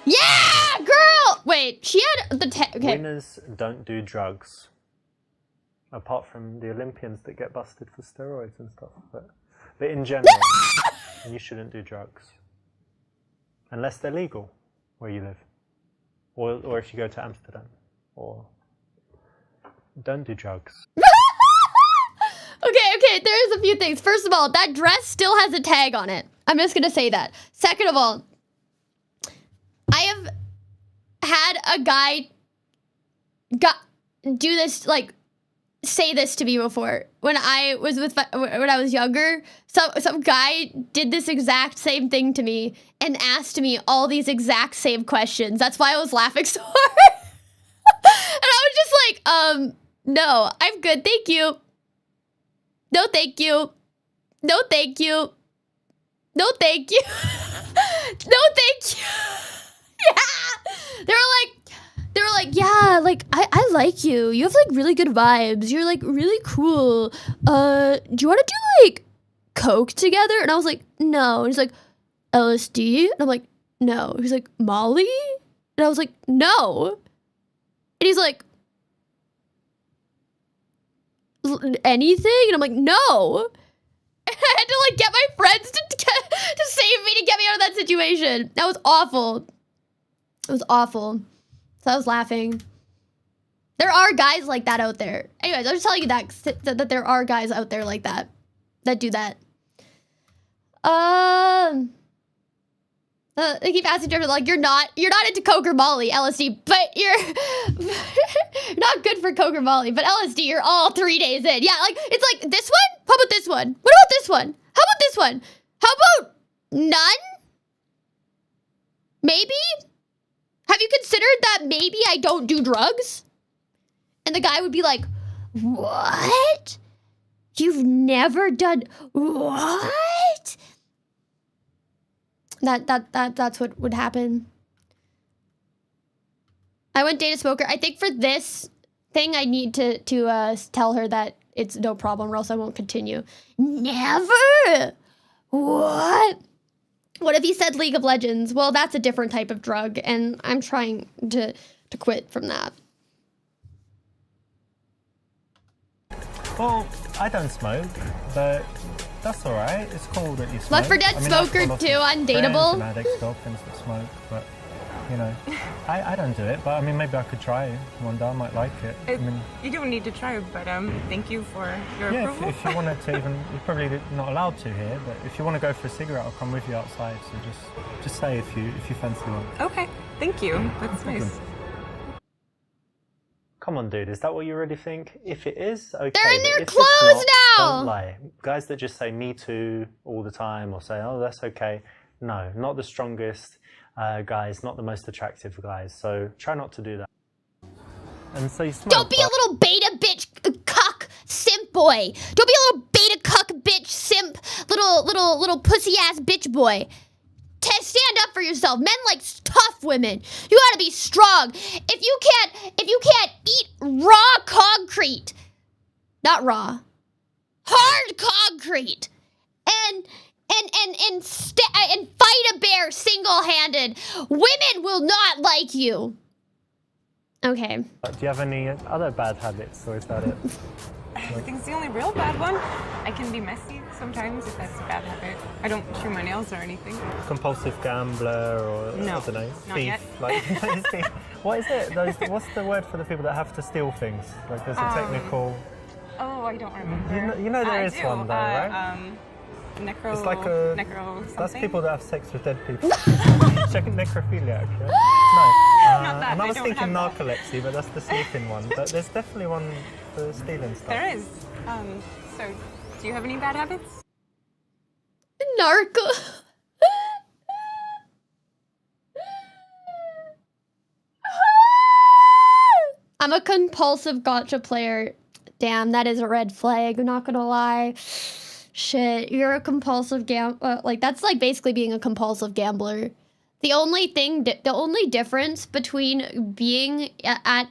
Yeah, girl! Wait, she had the okay. winners don't do drugs. Apart from the Olympians that get busted for steroids and stuff. But in general, you shouldn't do drugs. Unless they're legal where you live. Or if you go to Amsterdam. Or don't do drugs. Okay, there's a few things. First of all, that dress still has a tag on it. I'm just gonna say that. Second of all, I have had a guy do this, like, say this to me before. When I was younger, some guy did this exact same thing to me and asked me all these exact same questions. That's why I was laughing so hard. And I was just like, no, I'm good, thank you. No, thank you. No, thank you. No, thank you. No, thank you. Yeah. They were like, yeah, like, I like you. You have, like, really good vibes. You're, like, really cool. Do you want to do, like, coke together? And I was like, no. And he's like, LSD? And I'm like, no. He's like, Molly? And I was like, no. And he's like, anything? And I'm like, no. I had to, like, get my friends to save me, to get me out of that situation. That was awful. It was awful. So I was laughing. There are guys like that out there. Anyways, I'm just telling you that there are guys out there like that do that. They keep asking Trevor, like, you're not into coke or Molly, LSD, but you're not good for coke or Molly, but LSD, you're all 3 days in. Yeah, like, it's like, this one? How about this one? What about this one? How about this one? How about none? Maybe? Have you considered that maybe I don't do drugs? And the guy would be like, what? You've never done what? That's what would happen. I wouldn't date a smoker. I think for this thing, I need to tell her that it's no problem, or else I won't continue. Never? What? What if he said League of Legends? Well, that's a different type of drug, and I'm trying to quit from that. well, I don't smoke, but that's alright. It's cool that you smoke. Left 4 Dead I mean, smoker I've got too, lots of undateable. friends and addicts, girlfriends that smoke, but you know, I don't do it. But I mean, maybe I could try one day. I might like it. I mean, You don't need to try, but thank you for your yeah, approval. if you wanted to, even you're probably not allowed to here, but if you want to go for a cigarette, I'll come with you outside. So just say if you fancy one. Okay, thank you. That's nice. Come on, dude, is that what you really think? If it is, okay. They're in but their if it's clothes not, now! Don't lie. Guys that just say me too all the time or say, oh, that's okay. No, not the strongest guys, not the most attractive guys. So try not to do that. And so you smoke, Don't be a little beta bitch cuck simp boy. Don't be a little beta cuck bitch simp little pussy ass bitch boy. Test stand up for yourself. Men like tough women. You gotta be strong. If you can't eat raw concrete, not raw, hard concrete, and fight a bear single-handed, women will not like you. Okay. Do you have any other bad habits, or is that it? I think it's the only real bad one. I can be messy sometimes, if that's a bad habit. I don't chew my nails or anything. Compulsive gambler, or No, I don't know, not thief. yet. Like, what is it? What's the word for the people that have to steal things? Like, there's a technical. Oh, I don't remember. You know there I is do. one though, right? Necro. It's like necro something. that's people that have sex with dead people. Checking necrophiliac. Yeah? No. Not that, And I I was don't thinking have that. narcolepsy, but that's the sleeping one. But there's definitely one for stealing stuff. There is. So, do you have any bad habits? Narco. I'm a compulsive gotcha player. Damn, that is a red flag. I'm not gonna lie. Shit, you're a compulsive like that's like basically being a compulsive gambler. The only difference between being at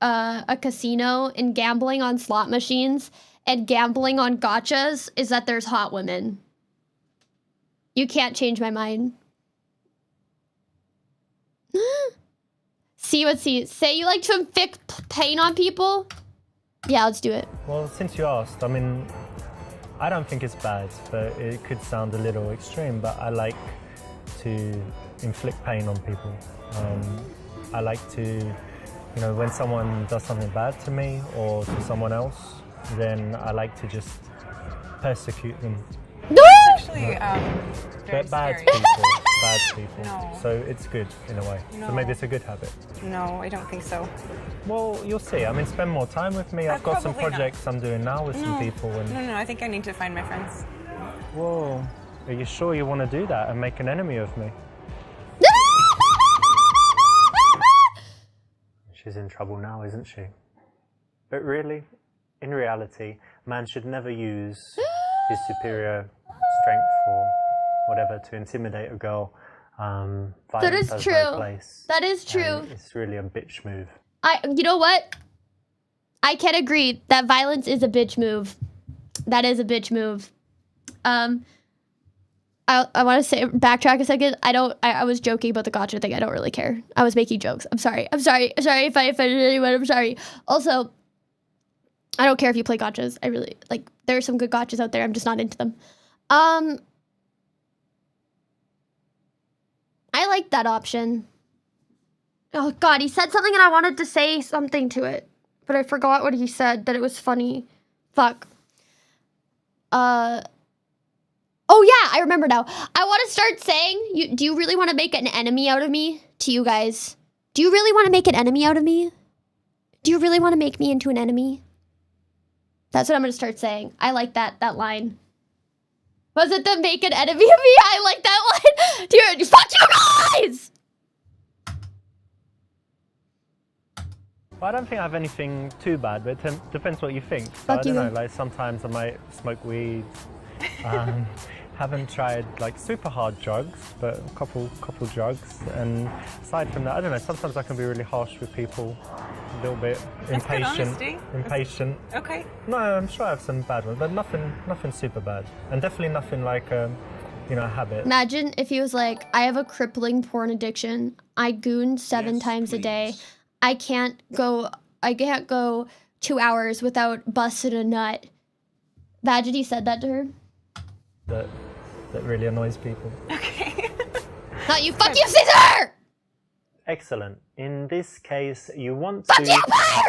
a casino and gambling on slot machines and gambling on gotchas is that there's hot women. You can't change my mind. Say you like to inflict pain on people? Yeah, let's do it. Well, since you asked, I mean, I don't think it's bad, but it could sound a little extreme, but I like to inflict pain on people. I like to, you know, when someone does something bad to me or to someone else, then I like to just persecute them. Actually, very Bad scary. people, bad people. No. So it's good in a way. So No. maybe it's a good habit. No, I don't think so. Well, you'll see. I mean, spend more time with me. I've got some Probably not. projects I'm doing now with some people. And No, I think I need to find my friends. whoa, are you sure you want to do that and make an enemy of me? She's in trouble now, isn't she? But really, in reality, man should never use his superior strength or whatever to intimidate a girl. That is Violence has true. no place. That is true. And it's really a bitch move. You know what? I can agree that violence is a bitch move. That is a bitch move. I want to say, backtrack a second. I was joking about the gotcha thing. I don't really care. I was making jokes. I'm sorry if I offended anyone. I'm sorry. Also, I don't care if you play gotchas. I really, like, there are some good gotchas out there. I'm just not into them. I like that option. Oh God, he said something and I wanted to say something to it, but I forgot what he said, that it was funny. Fuck. Oh yeah, I remember now. I want to start saying, do you really want to make an enemy out of me? To you guys. Do you really want to make an enemy out of me? Do you really want to make me into an enemy? That's what I'm going to start saying. I like that line. Was it the make an enemy of me? I like that line. Dude, fuck you guys! Well, I don't think I have anything too bad, but it depends what you think. So Fuck I don't you. know, like sometimes I might smoke weed. Haven't tried like super hard drugs, but a couple drugs. And aside from that, I don't know, sometimes I can be really harsh with people, a little bit That's good honesty. impatient. Okay. No, I'm sure I have some bad ones, but nothing super bad. And definitely nothing like a habit. Imagine if he was like, I have a crippling porn addiction. I goon 7 Yes, times a day. please. I can't go 2 hours without busting a nut. Imagine he said that to her. That really annoys people. Okay. Not you, fuck you, Caesar! Excellent. In this case, you want to have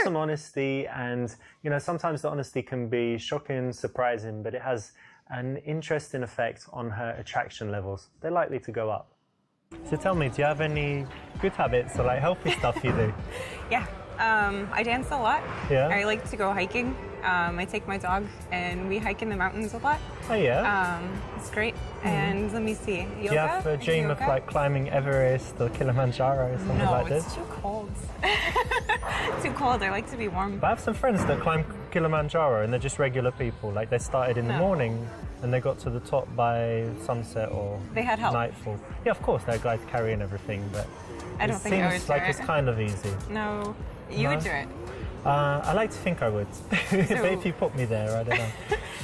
some honesty, and sometimes the honesty can be shocking, surprising, but it has an interesting effect on her attraction levels. They're likely to go up. So tell me, do you have any good habits or like healthy stuff you do? Yeah. I dance a lot. Yeah? I like to go hiking. I take my dog and we hike in the mountains a lot. Oh yeah. It's great. And let me see, yoga? Do you have a dream of like climbing Everest or Kilimanjaro or something like this? No, it's too cold. Too cold. I like to be warm. But I have some friends that climb Kilimanjaro and they're just regular people. Like they started in the morning and they got to the top by sunset or they had help. Nightfall. Yeah, of course, there are guys carrying everything, but I don't think I would seems like do it's it. kind of easy. No, you would do it. I like to think I would. But if you put me there, I don't know.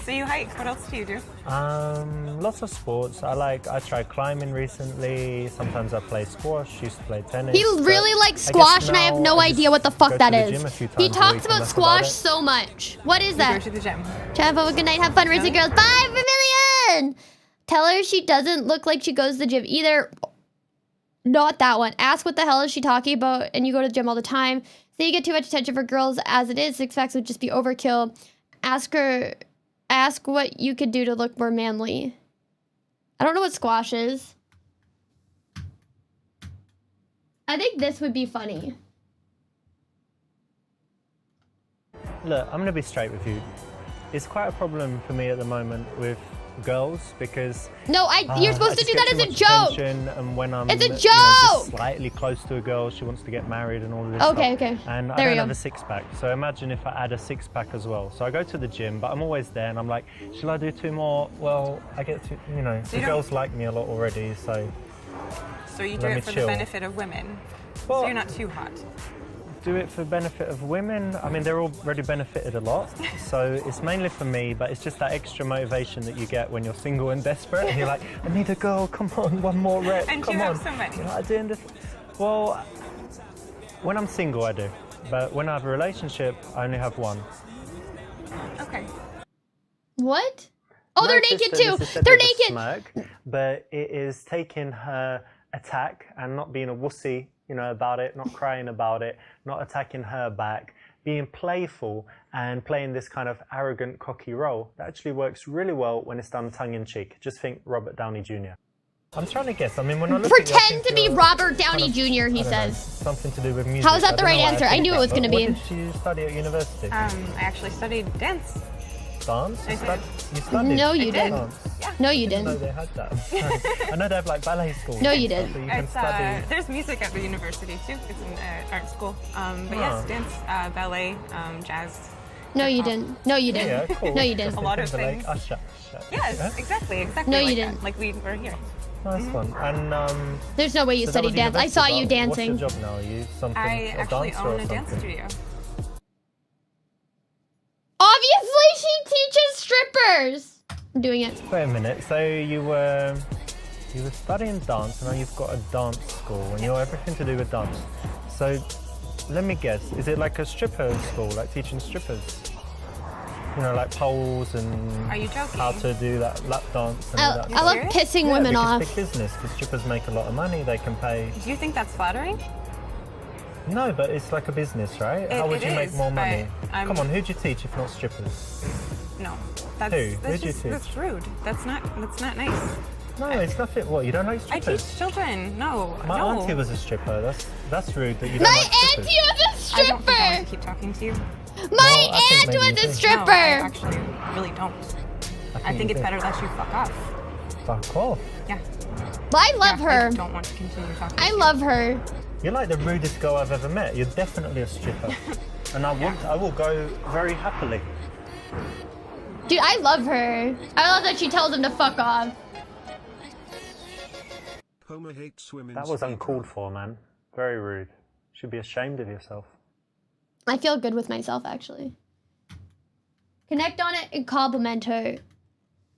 So you hike. What else do you do? Lots of sports. I tried climbing recently. Sometimes I play squash. Used to play tennis. He really likes squash, and I have no idea what the fuck that is. He talks about that's squash so much. What is that? Go to the gym. Have a good night. Have fun. Raising girls. 5 million. Tell her she doesn't look like she goes to the gym either. Not that one. Ask what the hell is she talking about, and you go to the gym all the time. Say you get too much attention for girls as it is. 6 packs would just be overkill. Ask what you could do to look more manly. I don't know what squash is. I think this would be funny. Look, I'm going to be straight with you. It's quite a problem for me at the moment with girls because no, you're supposed to do that as a joke. And when I'm it's a joke. Just slightly close to a girl, she wants to get married and all of this stuff. Okay. And I don't have a 6-pack, so imagine if I add a 6-pack as well. So I go to the gym, but I'm always there, and I'm like, shall I do 2 more? Well, I get to, the girls like me a lot already, so. So you do it for the benefit of women. Well, so you're not too hot. Do it for benefit of women. I mean, they're already benefited a lot, so it's mainly for me, but it's just that extra motivation that you get when you're single and desperate, and you're like, I need a girl, come on, 1 more rep, and come you on. have so many. I'm doing this. Well, when I'm single, I do, but when I have a relationship, I only have 1. Okay. What? Oh, they're naked too. They're naked. Smirk, but it is taking her attack and not being a wussy, about it, not crying about it, not attacking her back, being playful and playing this kind of arrogant, cocky role. That actually works really well when it's done tongue-in-cheek. Just think Robert Downey Jr. I'm trying to guess. I mean, when I look pretend to be Robert Downey Jr., he says. Something to do with music. How's that the right answer? I knew it was going to be. What did you study at university? I actually studied dance. Dance? You studied? No, you didn't. Yeah. No, you I didn't know didn't. they had that. I know they have like ballet schools. No, you didn't. So you can study. There's music at the university too. It's an art school. But yes, dance, ballet, jazz. No, you didn't. No, you didn't. Yeah, cool. No, you didn't. A lot of things. Shut. Yes, exactly. No, like you that. didn't. Like we were here. Nice one. And there's no way you so studied dance. I saw you dancing. What's your job now? Are you something? I actually own a dance studio. Obviously, she teaches strippers. I'm doing it. Wait a minute. So you were studying dance, and now you've got a dance school, and you're everything to do with dance. So let me guess. Is it like a stripper school, like teaching strippers? Like poles and Are you joking? how to do that lap dance and all that. I love pissing women off. It's big business because strippers make a lot of money. They can pay. Do you think that's flattering? No, but it's like a business, right? How would you make more money? Come on, who'd you teach if not strippers? No. Who'd you teach? That's rude. That's not nice. No, it's nothing. What, you don't like strippers? I teach children. No. My no. auntie was a stripper. That's rude that you don't My like strippers. auntie was a stripper. I don't think I want to keep talking to you. My I think aunt maybe was you a do. stripper. No, I actually really don't. I think it's you do. better that you fuck off. Fuck off. Yeah. I love her. I don't want to continue talking. I love her. You're like the rudest girl I've ever met. You're definitely a stripper. And I will go very happily. Dude, I love her. I love that she tells him to fuck off. Homer hates women. That was uncalled for, man. Very rude. Should be ashamed of yourself. I feel good with myself, actually. Connect on it and compliment her.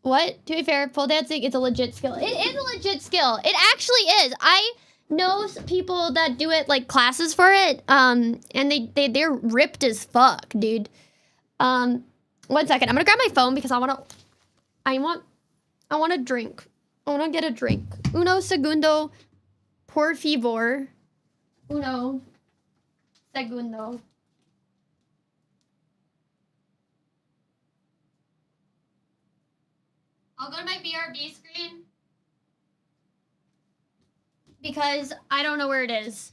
What? To be fair, pole dancing is a legit skill. It is a legit skill. It actually is. I know people that do it, like classes for it. And they're ripped as fuck, dude. 1 second. I'm gonna grab my phone because I want a drink. I want to get a drink. Uno segundo, por favor. Uno segundo. I'll go to my BRB screen because I don't know where it is.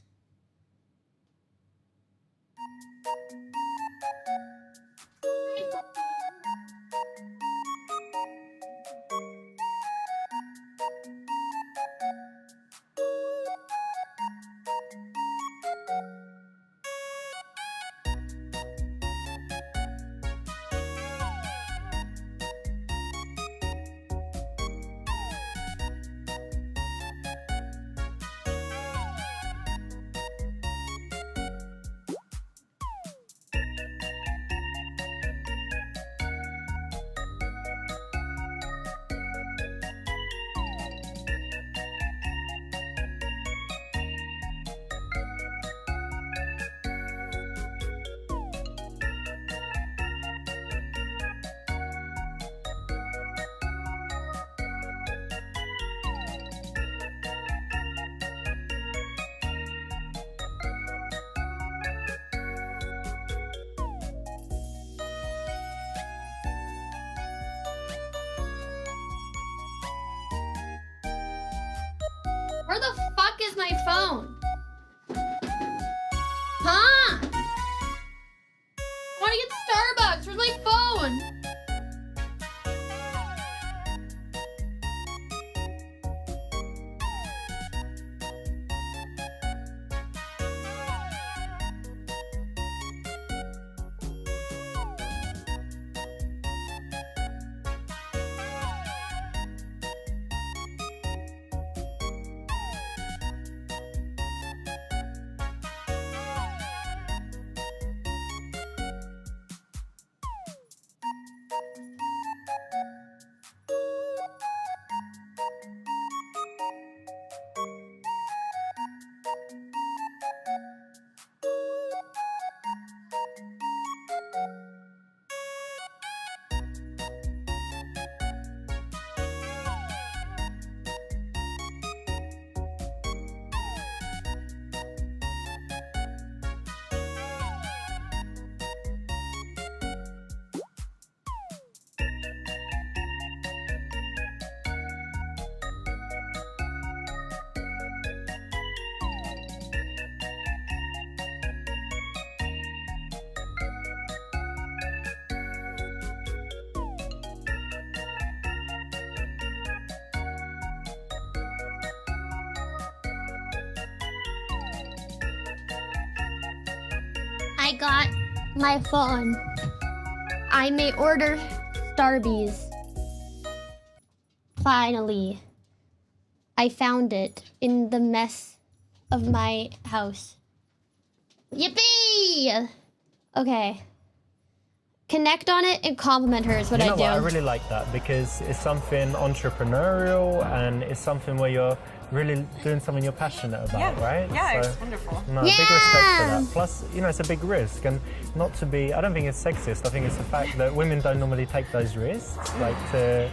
Where the fuck is my phone? Huh? I wanna get Starbucks. Where's my phone? I got my phone. I may order Starbies. Finally. I found it in the mess of my house. Yippee! Okay. Connect on it and compliment her is what I do. I really like that because it's something entrepreneurial and it's something where you're really doing something you're passionate about, right? Yeah, So, it's wonderful. No, big respect for that. Plus, it's a big risk, and not to be. I don't think it's sexist. I think it's the fact that women don't normally take those risks, like to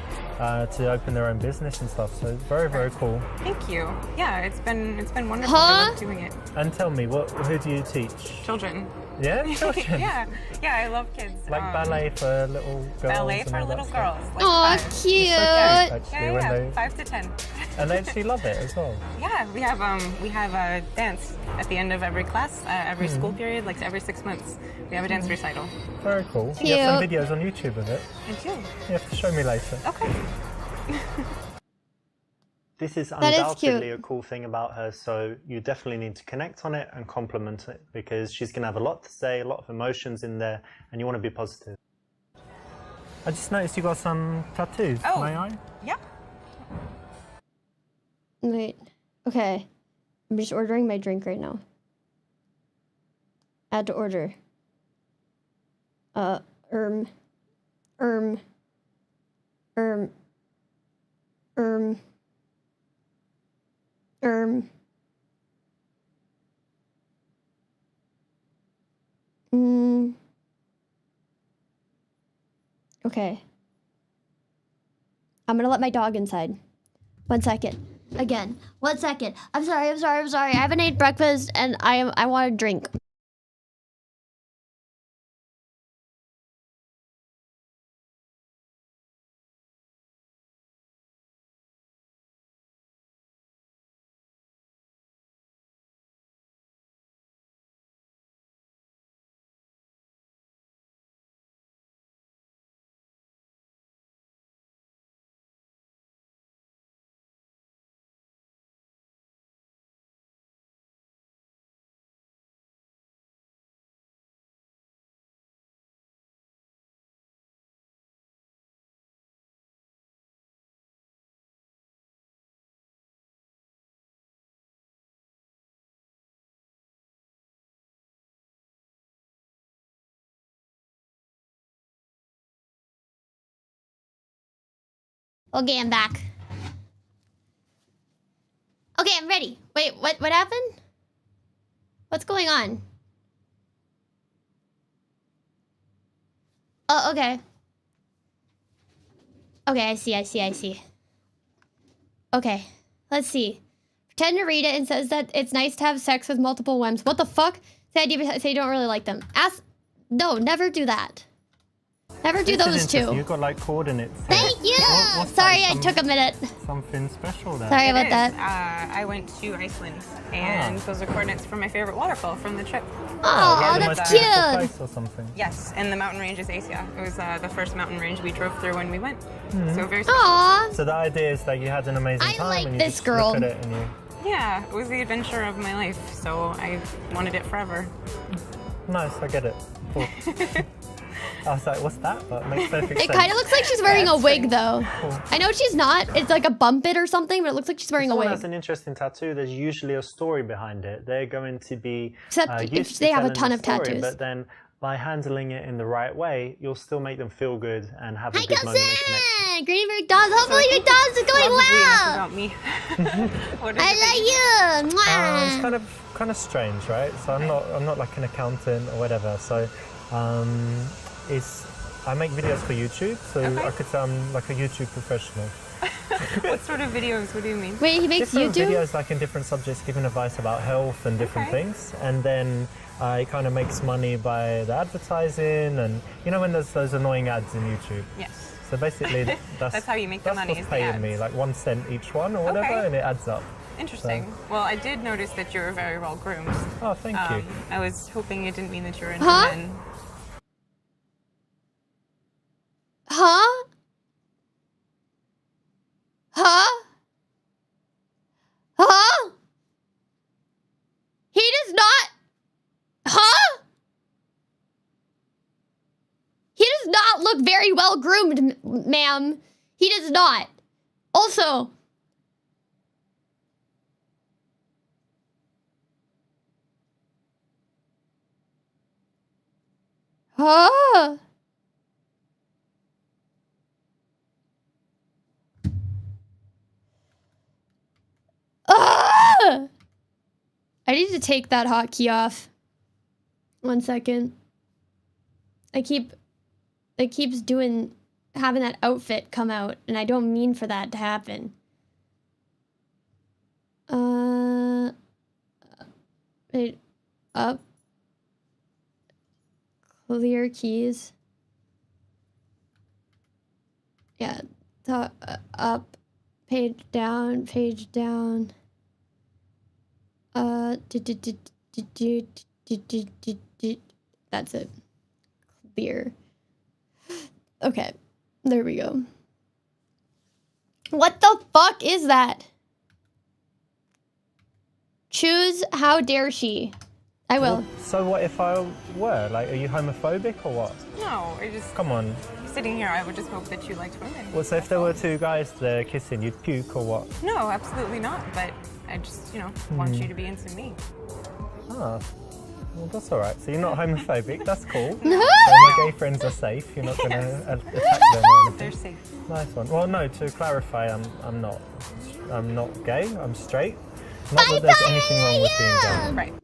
open their own business and stuff. So very, very cool. Thank you. Yeah, it's been wonderful. I love doing it. And tell me, who do you teach? Children. Yeah, children. yeah, I love kids. Like ballet for little girls. Ballet for little girls. Like Aw, 5. cute. Yeah, 5 to 10. And they actually love it as well. Yeah, we have a dance at the end of every class, every school period, like every 6 months. We have a dance recital. Very cool. Cute. You have some videos on YouTube of it. I do. You have to show me later. Okay. This is is undoubtedly cute. a cool thing about her, so you definitely need to connect on it and compliment it because she's going to have a lot to say, a lot of emotions in there, and you want to be positive. I just noticed you got some tattoos. Oh. May I? Yeah. Wait. Okay. I'm just ordering my drink right now. Add to order. Erm. Okay. I'm gonna let my dog inside. 1 second. Again. 1 second. I'm sorry. I haven't ate breakfast and I want a drink. Okay, I'm back. Okay, I'm ready. Wait, what happened? What's going on? Oh, okay. Okay, I see. Okay, let's see. Pretend to read it and says that it's nice to have sex with multiple women. What the fuck? Say you don't really like them. No, never do that. Never do This is those interesting. two. You've got like coordinates. here. Thank you! What's that? Sorry, I took a minute. Something special there. Sorry It about is. that. I went to Iceland, and those are coordinates for my favorite waterfall from the trip. Oh, the that's most beautiful cute. place or something. Yes, and the mountain range is Asia. It was the first mountain range we drove through when we went. So very special. Aw. So the idea is that you had an amazing I time like and you this just girl. look at it and you... Yeah, it was the adventure of my life, so I wanted it forever. Nice, I get it. Cool. I was like, what's that? But it makes perfect It sense. kind of looks like she's wearing a wig, though. Cool. I know she's not. It's like a bump it or something, but it looks like she's wearing a Someone wig. has an interesting tattoo, there's usually a story behind it. They're going to be Except used if to they have a telling ton the of story, tattoos. But then by handling it in the right way, you'll still make them feel good and have a Hi, good moment of connection. Cousin! Greeting for McDonald's. Hopefully McDonald's is going Probably enough well. about me. What is I it? love you. It's Mwah. kind of strange, right? So I'm not like an accountant or whatever. So I make videos for YouTube, so I could say I'm like a YouTube professional. What sort of videos? What do you mean? Wait, he makes Different YouTube? videos like in different subjects, giving advice about health and different things, and then it kind of makes money by the advertising, and you know when there's those annoying ads in YouTube. Yes. So basically, That's how you make the money, That's is what's the paying me, ads. like 1 cent each one or whatever, Okay. and it adds up. Interesting. Well, I did notice that you were very well groomed. Oh, thank you. I was hoping it didn't mean that you were into Huh? men. Huh? Huh? Huh? He does not. Huh? He does not look very well groomed, ma'am. He does not. Also, huh? Ah! I need to take that hotkey off. 1 second. It keeps having that outfit come out, and I don't mean for that to happen. Wait, up. Clear keys. Yeah, up. Page down. That's it. Clear. Okay, there we go. What the fuck is that? Choose how dare she. I will. Well, so what if I were? Like, are you homophobic or what? No, I just Come on. sitting here. I would just hope that you liked women. Well, so if there were two guys there kissing, you'd puke or what? No, absolutely not. But I just, want you to be into me. Ah, well, that's all right. So you're not homophobic. That's cool. So my gay friends are safe. You're not going to attack them or anything. They're safe. Nice one. Well, no. To clarify, I'm not. I'm not gay. I'm straight. Not that there's anything wrong with being gay. Right.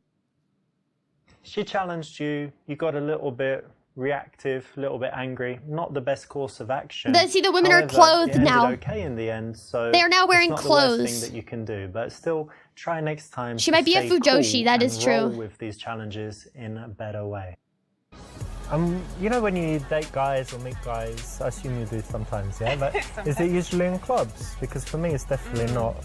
She challenged you. You got a little bit reactive, a little bit angry. Not the best course of action. See, the women are However, clothed it ended now. Okay, in the end. So They are now wearing it's not the worst clothes. thing that you can do, but still try next time. She to might be a stay Fujoshi, cool that and is true. roll with these challenges in a better way. You know when you date guys or meet guys, I assume you do sometimes, yeah? But is it usually in clubs? Because for me, it's definitely not.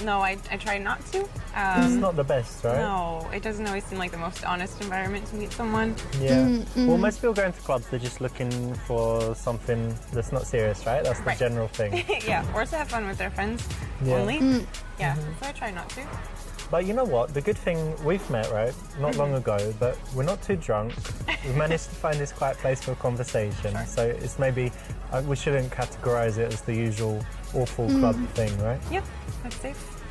No, I try not to. It's not the best, right? No, it doesn't always seem like the most honest environment to meet someone. Yeah. Well, most people go into clubs, they're just looking for something that's not serious, right? That's the Right. general thing. Yeah, or to have fun with their friends Yeah. only. Yeah, so I try not to. But you know what? The good thing, we've met, right? Not long ago, but we're not too drunk. We've managed to find this quiet place for conversation. Sure. So it's maybe, we shouldn't categorize it as the usual awful club thing, right? Yeah, that's safe.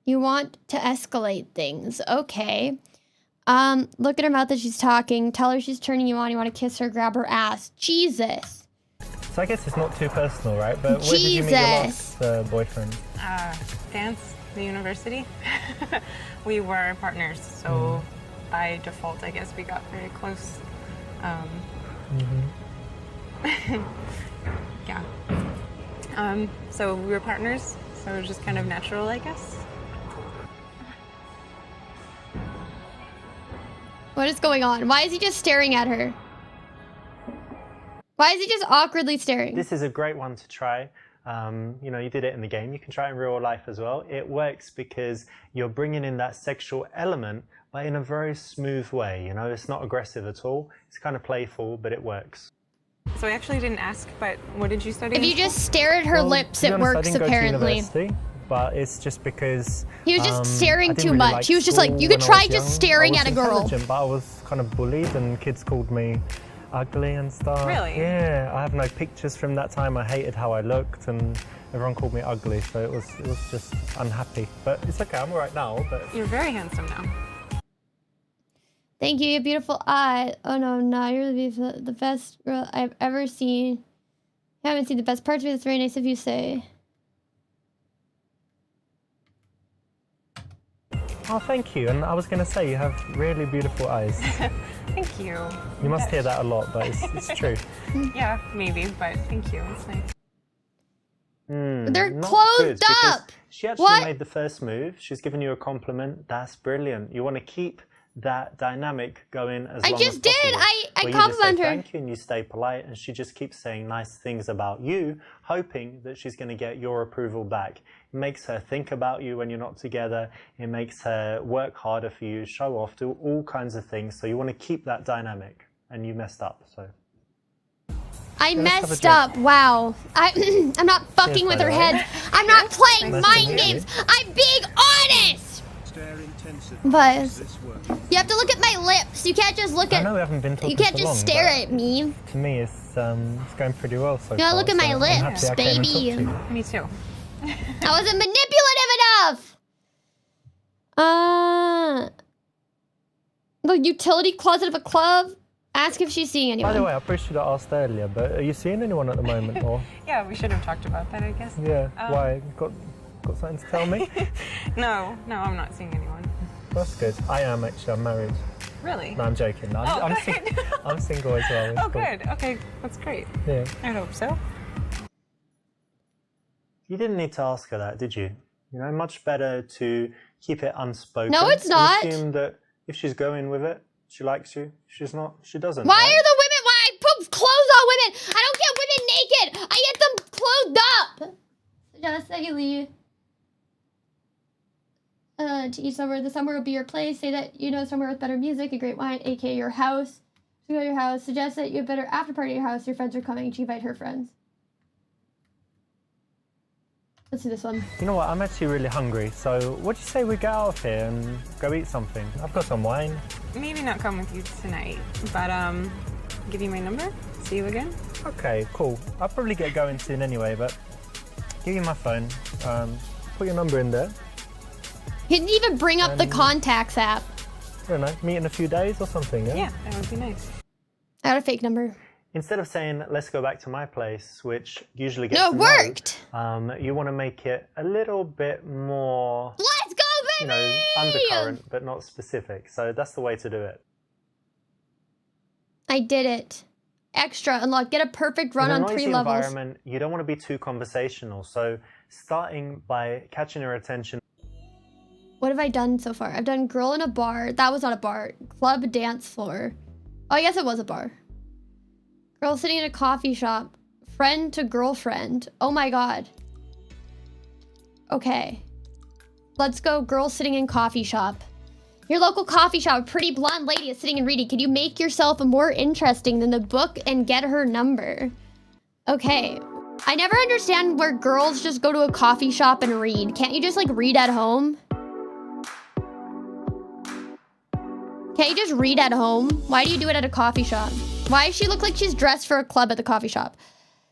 You want to escalate things. Okay. Look at her mouth as she's talking. Tell her she's turning you on. You want to kiss her, grab her ass. Jesus. So I guess it's not too personal, right? But where did you meet your last boyfriend? Dance, the university. We were partners, so by default, I guess we got very close. Yeah. So we were partners, so it was just kind of natural, I guess. What is going on? Why is he just staring at her? Why is he just awkwardly staring? This is a great one to try. You know, you did it in the game. You can try it in real life as well. It works because you're bringing in that sexual element, but in a very smooth way. You know, it's not aggressive at all. It's kind of playful, but it works. So I actually didn't ask, but what did you study? If you just stare at her lips, it works apparently. But it's just because he was just staring too much. He was just like, you could try just staring at a girl. But I was kind of bullied, and kids called me ugly and stuff. Really? Yeah, I have no pictures from that time. I hated how I looked, and everyone called me ugly, so it was just unhappy. But it's okay, I'm all right now. But you're very handsome now. Thank you, your beautiful eye. Oh no, no, you're the best girl I've ever seen. I haven't seen the best parts of it. It's very nice of you to say. Oh, thank you. And I was going to say, you have really beautiful eyes. Thank you. You must hear that a lot, but it's true. Yeah, maybe, but thank you. It's nice. They're closed up. She actually made the first move. She's given you a compliment. That's brilliant. You want to keep that dynamic going as long as possible. I just did. I compliment her. Thank you, and you stay polite, and she just keeps saying nice things about you, hoping that she's going to get your approval back. It makes her think about you when you're not together. It makes her work harder for you, show off, do all kinds of things. So you want to keep that dynamic, and you messed up. So I messed up. Wow. I'm not fucking with her head. I'm not playing mind games. I'm being honest. But you have to look at my lips. You can't just look at. I know we haven't been talking. You can't so just long, stare at me. To me, it's going pretty well so far. You gotta look at my lips, baby. Me too. I wasn't manipulative enough. The utility closet of a club. Ask if she's seeing anyone. By the way, I probably should have asked earlier, but are you seeing anyone at the moment, or? Yeah, we should have talked about that, I guess. Yeah. Why? Got something to tell me? No, I'm not seeing anyone. That's good. I am actually. I'm married. Really? No, I'm joking. No, I'm single as well. Oh, good. Okay, that's great. Yeah. I hope so. You didn't need to ask her that, did you? You know, much better to keep it unspoken. No, it's not. And assume that if she's going with it, she likes you. If she's not, she doesn't. Why are the women? Why I put clothes on women? I don't get women naked. I get them clothed up. Suggest that you leave. To eat somewhere. The somewhere will be your place. Say that you know somewhere with better music, a great wine, aka your house. To go to your house. Suggest that you have better after party at your house. Your friends are coming. To invite her friends. Let's do this one. You know what? I'm actually really hungry. So what do you say we get out of here and go eat something? I've got some wine. Maybe not come with you tonight, but give you my number. See you again. Okay, cool. I'll probably get going soon anyway, but give you my phone. Put your number in there. He didn't even bring up the contacts app. I don't know, meet in a few days or something, yeah? Yeah, that would be nice. I had a fake number. Instead of saying, let's go back to my place, which usually gets worked. You want to make it a little bit more, let's go, baby! You know, undercurrent, but not specific. So that's the way to do it. I did it. Extra unlock. Get a perfect run on 3 levels. In a noisy environment, you don't want to be too conversational. So starting by catching her attention. What have I done so far? I've done girl in a bar. That was not a bar. Club dance floor. Oh, I guess it was a bar. Girl sitting in a coffee shop. Friend to girlfriend. Oh my god. Okay. Let's go girl sitting in coffee shop. Your local coffee shop. A pretty blonde lady is sitting and reading. Can you make yourself more interesting than the book and get her number? Okay. I never understand where girls just go to a coffee shop and read. Can't you just like read at home? Can't you just read at home? Why do you do it at a coffee shop? Why does she look like she's dressed for a club at the coffee shop?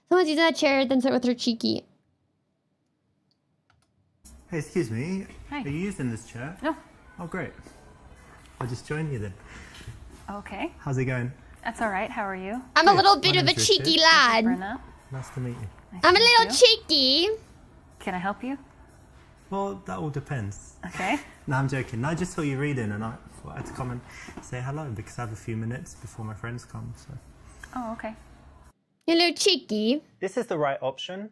Someone's using that chair, then sit with her cheeky. Hey, excuse me. Hi. Are you using this chair? No. Oh, great. I'll just join you then. Okay. How's it going? That's all right. How are you? I'm a little bit of a cheeky lad. Nice to meet you. I'm a little cheeky. Can I help you? Well, that all depends. Okay. No, I'm joking. No, I just saw you reading and I thought I'd come and say hello because I have a few minutes before my friends come. So. Oh, okay. Hello, Cheeky. This is the right option.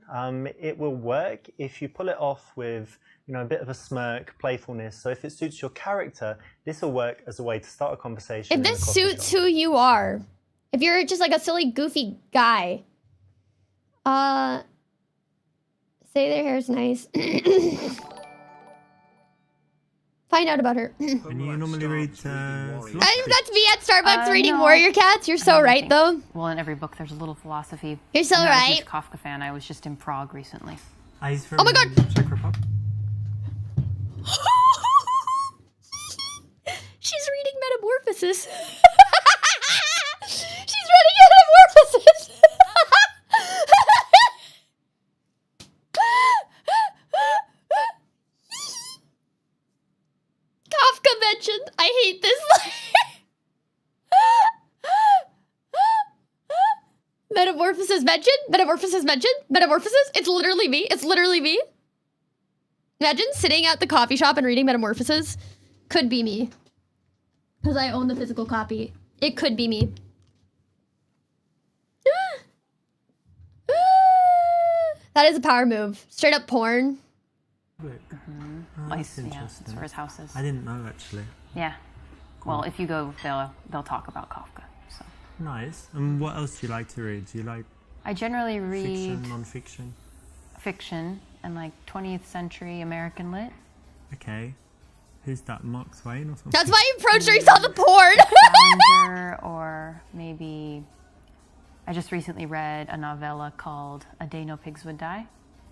It will work if you pull it off with, you know, a bit of a smirk, playfulness. So if it suits your character, this will work as a way to start a conversation. If this suits who you are, if you're just like a silly, goofy guy, say their hair's nice. Find out about her. And you normally read philosophy? That's me at Starbucks reading no. Warrior Cats. You're so right, though. Well, in every book, there's a little philosophy. You're so I'm not a right. huge Kafka fan. I was just in Prague recently. He's from Oh my God. Czech Republic. She's reading Metamorphosis. She's reading Metamorphosis. Kafka mentioned. I hate this. Metamorphosis mentioned. Metamorphosis mentioned. Metamorphosis. It's literally me. It's literally me. Imagine sitting at the coffee shop and reading Metamorphosis. Could be me. Because I own the physical copy. It could be me. That is a power move. Straight up porn. That's Yeah, interesting. that's where his house is. I didn't know actually. Yeah. Well, if you go, they'll talk about Kafka. So Nice. And what else do you like to read? Do you like I generally read fiction, non-fiction? fiction and like 20th century American lit. Okay. Who's that? Mark Twain or something? That's why you approached her. You saw the porn. Salinger, or maybe I just recently read a novella called A Day No Pigs Would Die.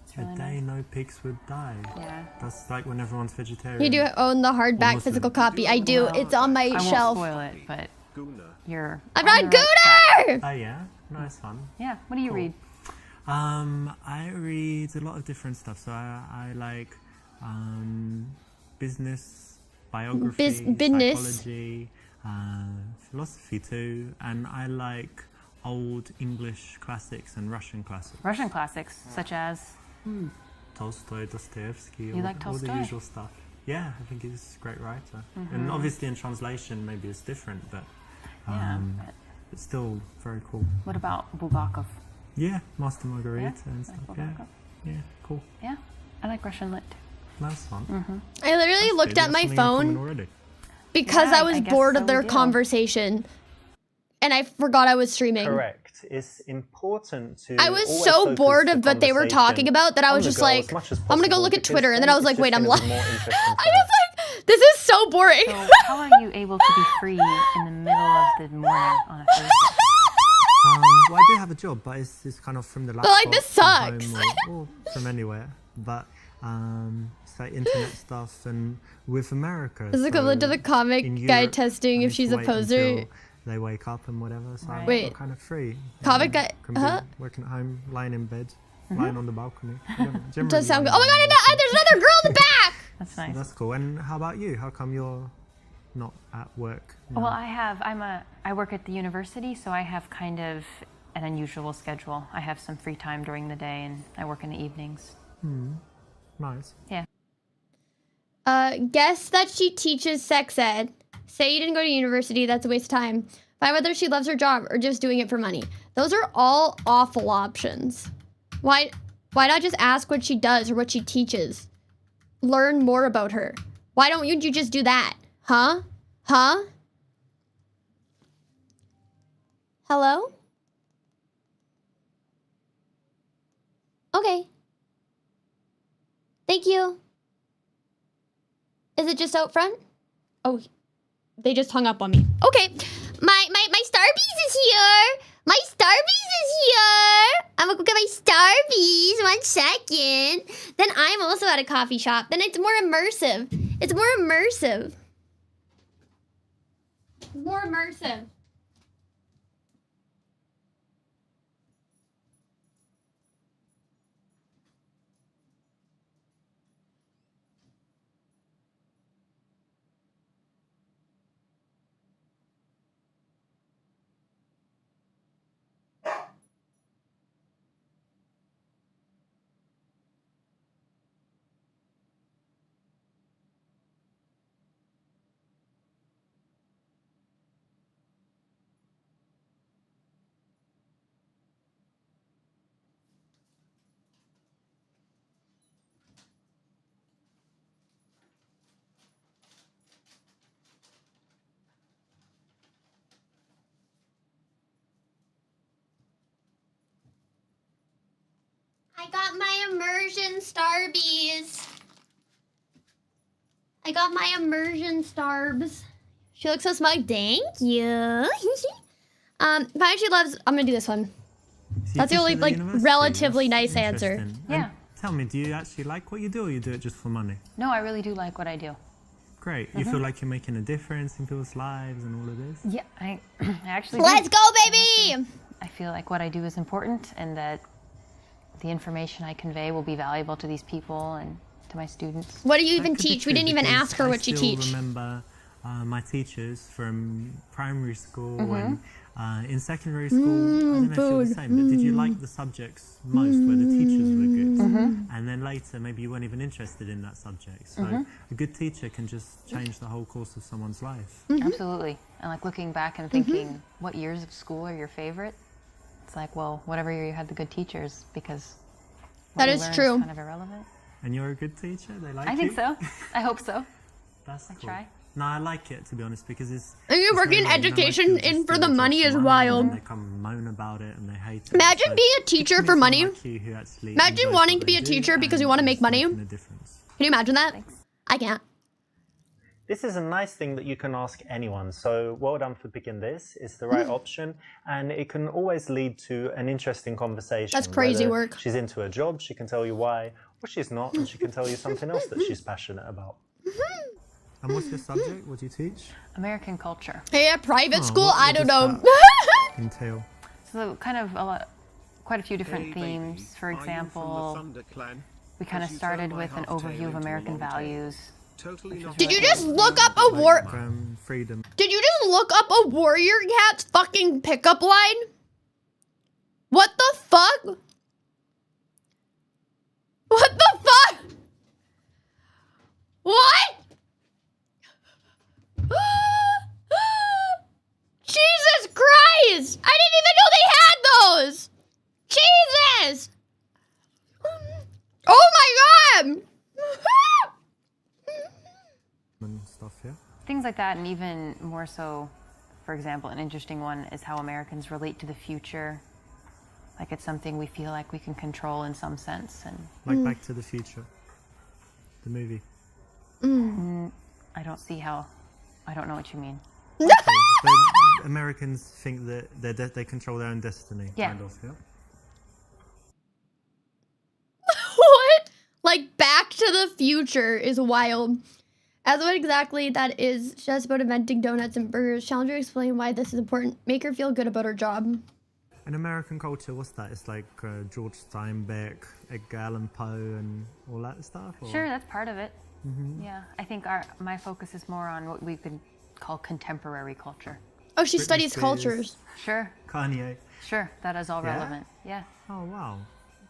It's really A Day nice. No Pigs Would Die. Yeah. That's like when everyone's vegetarian. You do own the hardback Muslim. physical copy. I do. Well, It's on my I shelf. won't spoil it, but you're. I'm on not the right track. Gooner! Oh yeah, nice one. Yeah. What do you read? I read a lot of different stuff. So I like business, biography, business. psychology, philosophy too, and I like old English classics and Russian classics. Russian classics, such as. Tolstoy, Dostoevsky, You all, like all the Tolstoy? usual stuff. Yeah, I think he's a great writer. And obviously in translation maybe it's different, but Yeah. it's still very cool. What about Bulgakov? Yeah, Master Margarita Yeah, and like stuff. Yeah, Bulgakov. yeah, cool. Yeah, I like Russian lit. Nice one. I literally That's looked good. at my That's something in common phone already. because Yeah, I was I guess bored so of their we do. conversation. And I forgot I was streaming. Correct. It's important to. I was always so focus bored the of what they were conversation talking about that I on was the just goal like, as much as I'm gonna go possible, look at because Twitter. And then I was it's like, just wait, I'm gonna be lying. more interesting I for was like, this is so boring. So, how are you able to be free in the middle of the morning on a Thursday? Well, I do have a job, but it's kind of from the laptop. like, this from sucks. home or from anywhere. But it's like internet stuff, and with America. This is equivalent to the comic in guy Europe, testing I if need she's to a wait poser. until they wake up and whatever, so I'm Wait. kind of free. Comic guy, Can be huh? working at home, lying in bed, lying on the balcony. Does sound good. Oh my god, there's another girl in the back! That's nice. That's cool. And how about you? How come you're not at work now? Well, I work at the university, so I have kind of an unusual schedule. I have some free time during the day, and I work in the evenings. Nice. Yeah. Guess that she teaches sex ed. Say you didn't go to university, that's a waste of time. Find whether she loves her job or just doing it for money. Those are all awful options. Why not just ask what she does or what she teaches? Learn more about her. Why don't you just do that? Huh? Huh? Hello? Okay. Thank you. Is it just out front? Oh, they just hung up on me. Okay. My Starbies is here. My Starbies is here. I'm gonna go get my Starbies. 1 second. Then I'm also at a coffee shop. Then it's more immersive. It's more immersive. More immersive. I got my immersion Starbies. I got my immersion Starbs. She looks so smug. Thank you. Fine, she loves. I'm gonna do this one. So That's the you only teach at like university? relatively That's nice answer. interesting. Yeah. And tell me, do you actually like what you do, or you do it just for money? No, I really do like what I do. Great. You feel like you're making a difference in people's lives and all of this? Yeah, I actually Let's do. go, baby! I feel like what I do is important and that the information I convey will be valuable to these people and to my students. What do you That even could be teach? We true, didn't even because ask her what you I still teach. remember my teachers from primary school and in secondary school. I don't know if you're the same, but did you like the subjects most where the teachers were good? And then later, maybe you weren't even interested in that subject. So a good teacher can just change the whole course of someone's life. Absolutely. And like looking back and thinking, what years of school are your favorite? It's like, well, whatever year you had the good teachers, because what That you is learn true. kind of irrelevant. And you're a good teacher? They like you? I think so. I hope so. That's cool. try. No, I like it, to be honest, because it's... And you it's work very in rare, you know, most education people in just for do the a job money for is money, wild. and they come and moan about it and they hate it. Imagine So being a teacher it for means money. someone like you who actually Imagine enjoys wanting what to be they a do teacher because you and want to is make money. making Can a difference. you imagine that? Thanks. I can't. This is a nice thing that you can ask anyone, so well done for picking this. It's the right option, and it can always lead to an interesting conversation. That's crazy Whether work. She's into a job, she can tell you why, or she's not, and she can tell you something else that she's passionate about. And what's your subject? What do you teach? American culture. Yeah, private Oh, school? what I don't does know. that entail? So kind of quite a few different Hey, baby, themes. For are you from the example, Thunder Clan? we kind of As you started turn my with an half tail overview of into a American long tail. values. Totally not Did you like just my look up friend a war? Freedom. Did you just look up a Warrior Cat's fucking pickup line? What the fuck? What the fuck? What? Jesus Christ! I didn't even know they had those! Jesus! Oh my god! And stuff, yeah? Things like that, and even more so, for example, an interesting one is how Americans relate to the future. Like it's something we feel like we can control in some sense. And Like Back to the Future, the movie. I don't see how, I don't know what you mean. Okay, but Americans think that they control their own destiny, Yeah. kind of, yeah? What? Like Back to the Future is wild. As what exactly that is just about inventing donuts and burgers. Challenger explain why this is important. Make her feel good about her job. In American culture, what's that? It's like George Steinbeck, Edgar Allan Poe, and all that stuff? Or? Sure, that's part of it. Yeah, I think my focus is more on what we could call contemporary culture. Oh, she Britney studies Spears. cultures. Sure, Kanye. sure, that is all Yeah? relevant. Yeah. Oh, wow.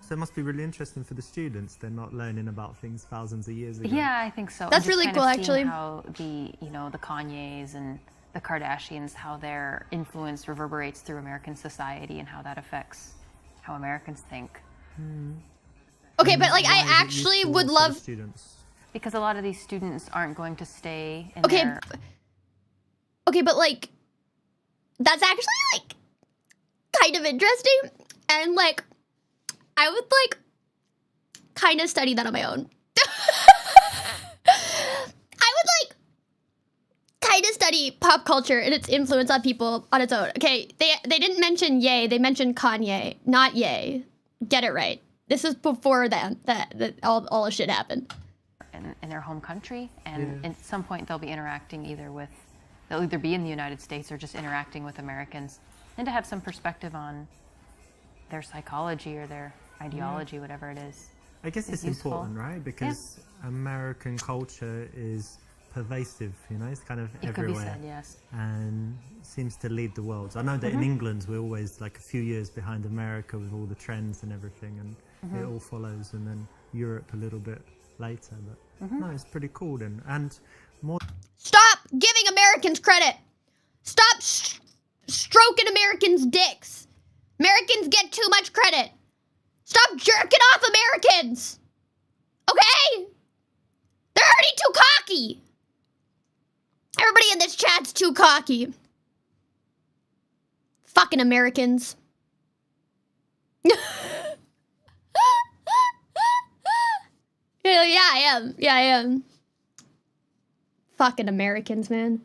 So it must be really interesting for the students. They're not learning about things thousands of years ago. Yeah, I think so. And That's just really kind cool, of seeing actually. How the Kanyes and the Kardashians, how their influence reverberates through American society and how that affects how Americans think. Okay, but like Why I is it actually useful would for the love. students? Because a lot of these students aren't going to stay in Okay, their... okay, but like that's actually like kind of interesting, and like I would like kind of study that on my own. I would like kind of study pop culture and its influence on people on its own. Okay, they didn't mention Ye, they mentioned Kanye, not Ye. Get it right. This is before that all the shit happened. in their home country, and at some point they'll be interacting they'll either be in the United States or just interacting with Americans, and to have some perspective on their psychology or their ideology, whatever it is. I guess it's useful. important, right? Because American culture is pervasive, you know, it's kind of It could be everywhere. said, yes. And seems to lead the world. I know that in England we're always like a few years behind America with all the trends and everything, and it all follows, and then Europe a little bit later. But no, it's pretty cool then. And more. Stop giving Americans credit. Stop stroking Americans' dicks. Americans get too much credit. Stop jerking off Americans. Okay? They're already too cocky. Everybody in this chat's too cocky. Fucking Americans. Yeah, I am. Yeah, I am. Fucking Americans, man.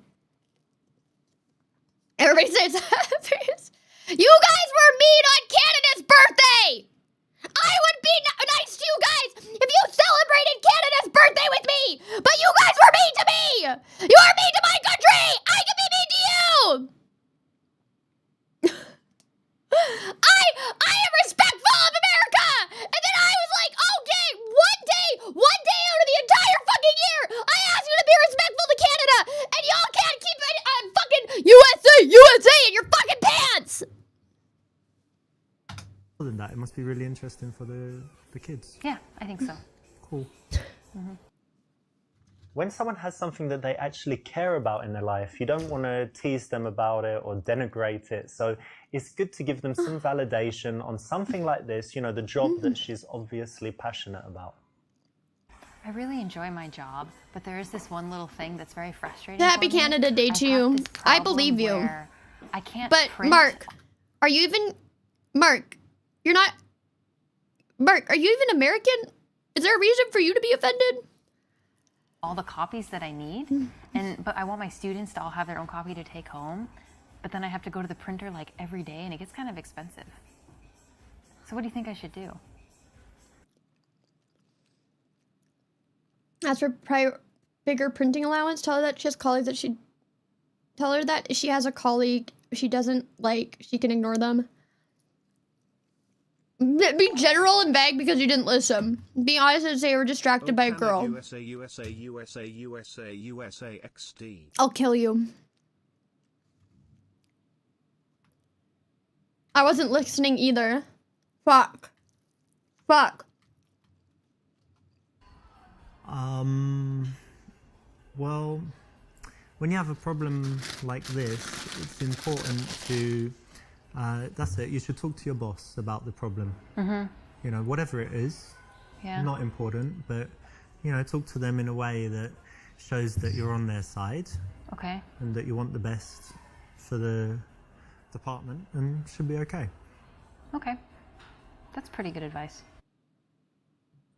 Everybody says you guys were mean on Canada's birthday! I would be nice to you guys if you celebrated Canada's birthday with me! But you guys were mean to me! You are mean to my country! I can be mean to you! I am respectful of America! And then I was like, okay, one day out of the entire fucking year, I asked you to be respectful to Canada, and y'all can't keep it fucking USA in your fucking pants! Other than that, it must be really interesting for the kids. Yeah, I think so. Cool. When someone has something that they actually care about in their life, you don't want to tease them about it or denigrate it. So it's good to give them some validation on something like this, you know, the job that she's obviously passionate about. I really enjoy my job, but there is this one little thing that's very frustrating. Happy for me. Canada Day to I have you. this I problem believe you. where I can't But print. Mark, are you even American? Is there a reason for you to be offended? All the copies that I need, but I want my students to all have their own copy to take home, but then I have to go to the printer like every day and it gets kind of expensive. So what do you think I should do? Ask for bigger printing allowance. Tell her that she has colleagues that she... Tell her that she has a colleague she doesn't like, she can ignore them. Be general and vague because you didn't listen. Be honest and say you were distracted by a girl. USA XD. I'll kill you. I wasn't listening either. Fuck. Well, when you have a problem like this, it's important to, that's it, you should talk to your boss about the problem. You know, whatever it is, not important, but, you know, talk to them in a way that shows that you're on their side. Okay. And that you want the best for the department, and should be okay. Okay. That's pretty good advice.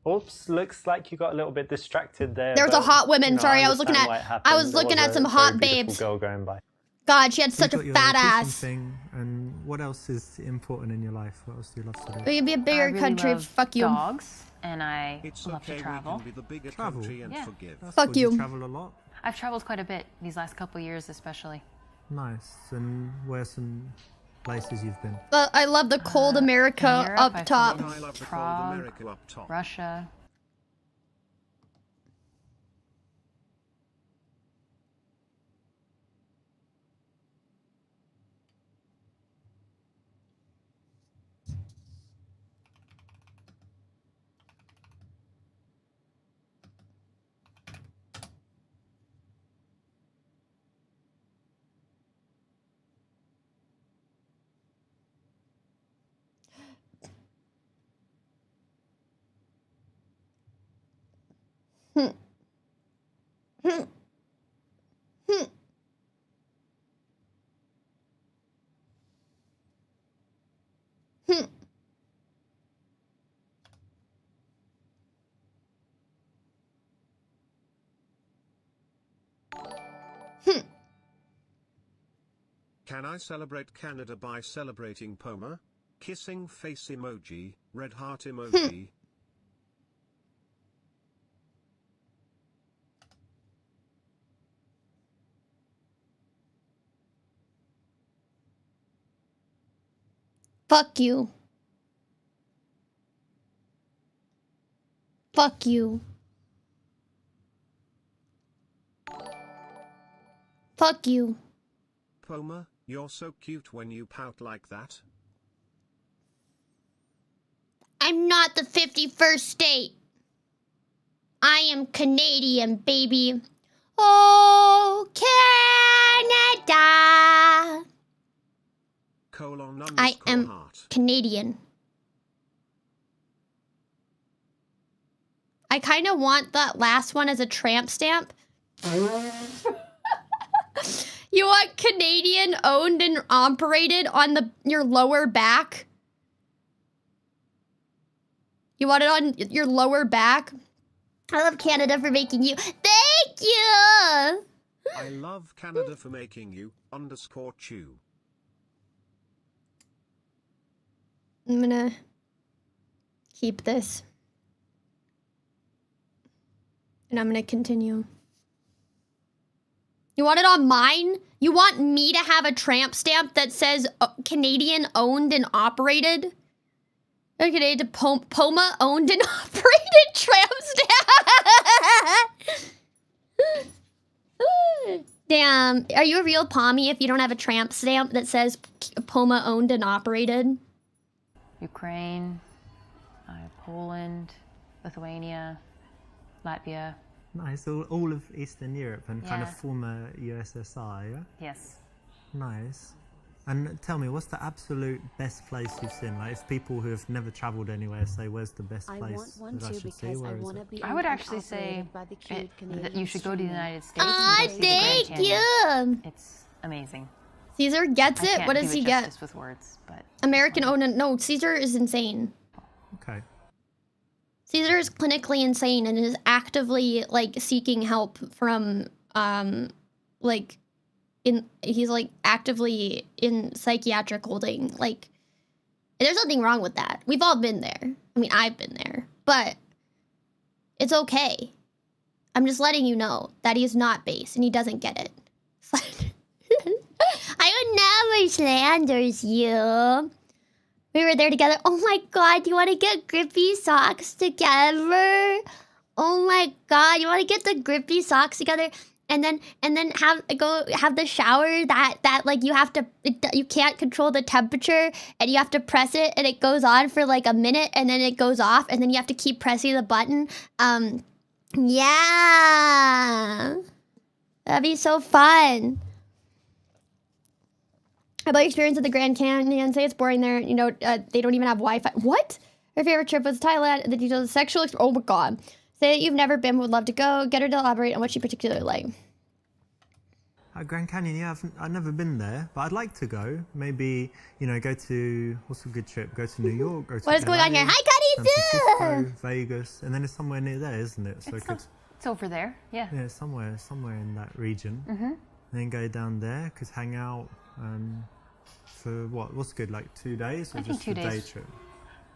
Oops, looks like you got a little bit distracted there. There was a hot woman. You know, Sorry, I was looking at some hot babes. Girl going by. God, she had such a fat ass. Thing, and what else is important in your life? What else do you love to do? We could be a bigger I really country. love Fuck you. Dogs, and I love okay, to travel. we can be the bigger Travel? country and Yeah. forgive. Fuck Do you. you travel a lot? I've traveled quite a bit these last couple years, especially. Nice. And where some places you've been? I love the cold America Europe, up I've top. been I love the cold Prague, America up top. Russia. Can I celebrate Canada by celebrating Poma? Kissing face emoji, red heart emoji. Fuck you. Fuck you. Fuck you. Poma, you're so cute when you pout like that. I'm not the 51st state. I am Canadian, baby. Oh, Canada. I am Canadian. I kind of want that last one as a tramp stamp. You want Canadian owned and operated on your lower back? You want it on your lower back? I love Canada for making you. Thank you! I love Canada for making you, _chew. I'm gonna keep this. And I'm gonna continue. You want it on mine? You want me to have a tramp stamp that says Canadian owned and operated? Okay, to Poma owned and operated tramp stamp. Damn, are you a real Pommy if you don't have a tramp stamp that says Poma owned and operated? Ukraine, Poland, Lithuania, Latvia. Nice, all of Eastern Europe and kind of former USSR, yeah? Yes. Nice. And tell me, what's the absolute best place you've seen? Like, if people who have never travelled anywhere say, where's the best place that I should see? Where is it? I would actually say that you should go to the United States. Ah, thank you! It's amazing. Caesar gets it? What does he get? Justice with words, but American owned and... No, Caesar is insane. Okay. Caesar is clinically insane and is actively, like, seeking help from, like... he's like actively in psychiatric holding. Like, there's nothing wrong with that. We've all been there. I mean, I've been there, but it's okay. I'm just letting you know that he's not base and he doesn't get it. I would never slanders you. We were there together. Oh my god, do you want to get grippy socks together? Oh my god, you want to get the grippy socks together? And then have the shower that like you can't control the temperature and you have to press it and it goes on for like a minute and then it goes off and then you have to keep pressing the button. Yeah, that'd be so fun. How about your experience at the Grand Canyon? Say it's boring there. You know, they don't even have Wi-Fi. What? Your favorite trip was Thailand. The details of sexual. Oh my god. Say that you've never been, would love to go. Get her to elaborate on what she particularly like. Grand Canyon, yeah, I've never been there, but I'd like to go. Maybe, you know, go to, what's a good trip? Go to New York, go to What is going on here? Hi, San Francisco, Vegas, and then it's somewhere near there, isn't it? So it's over there, yeah. Yeah, somewhere in that region. Mm-hmm. And then go down there, could hang out for what's good, like 2 days? Or I think just 2 a days. day trip?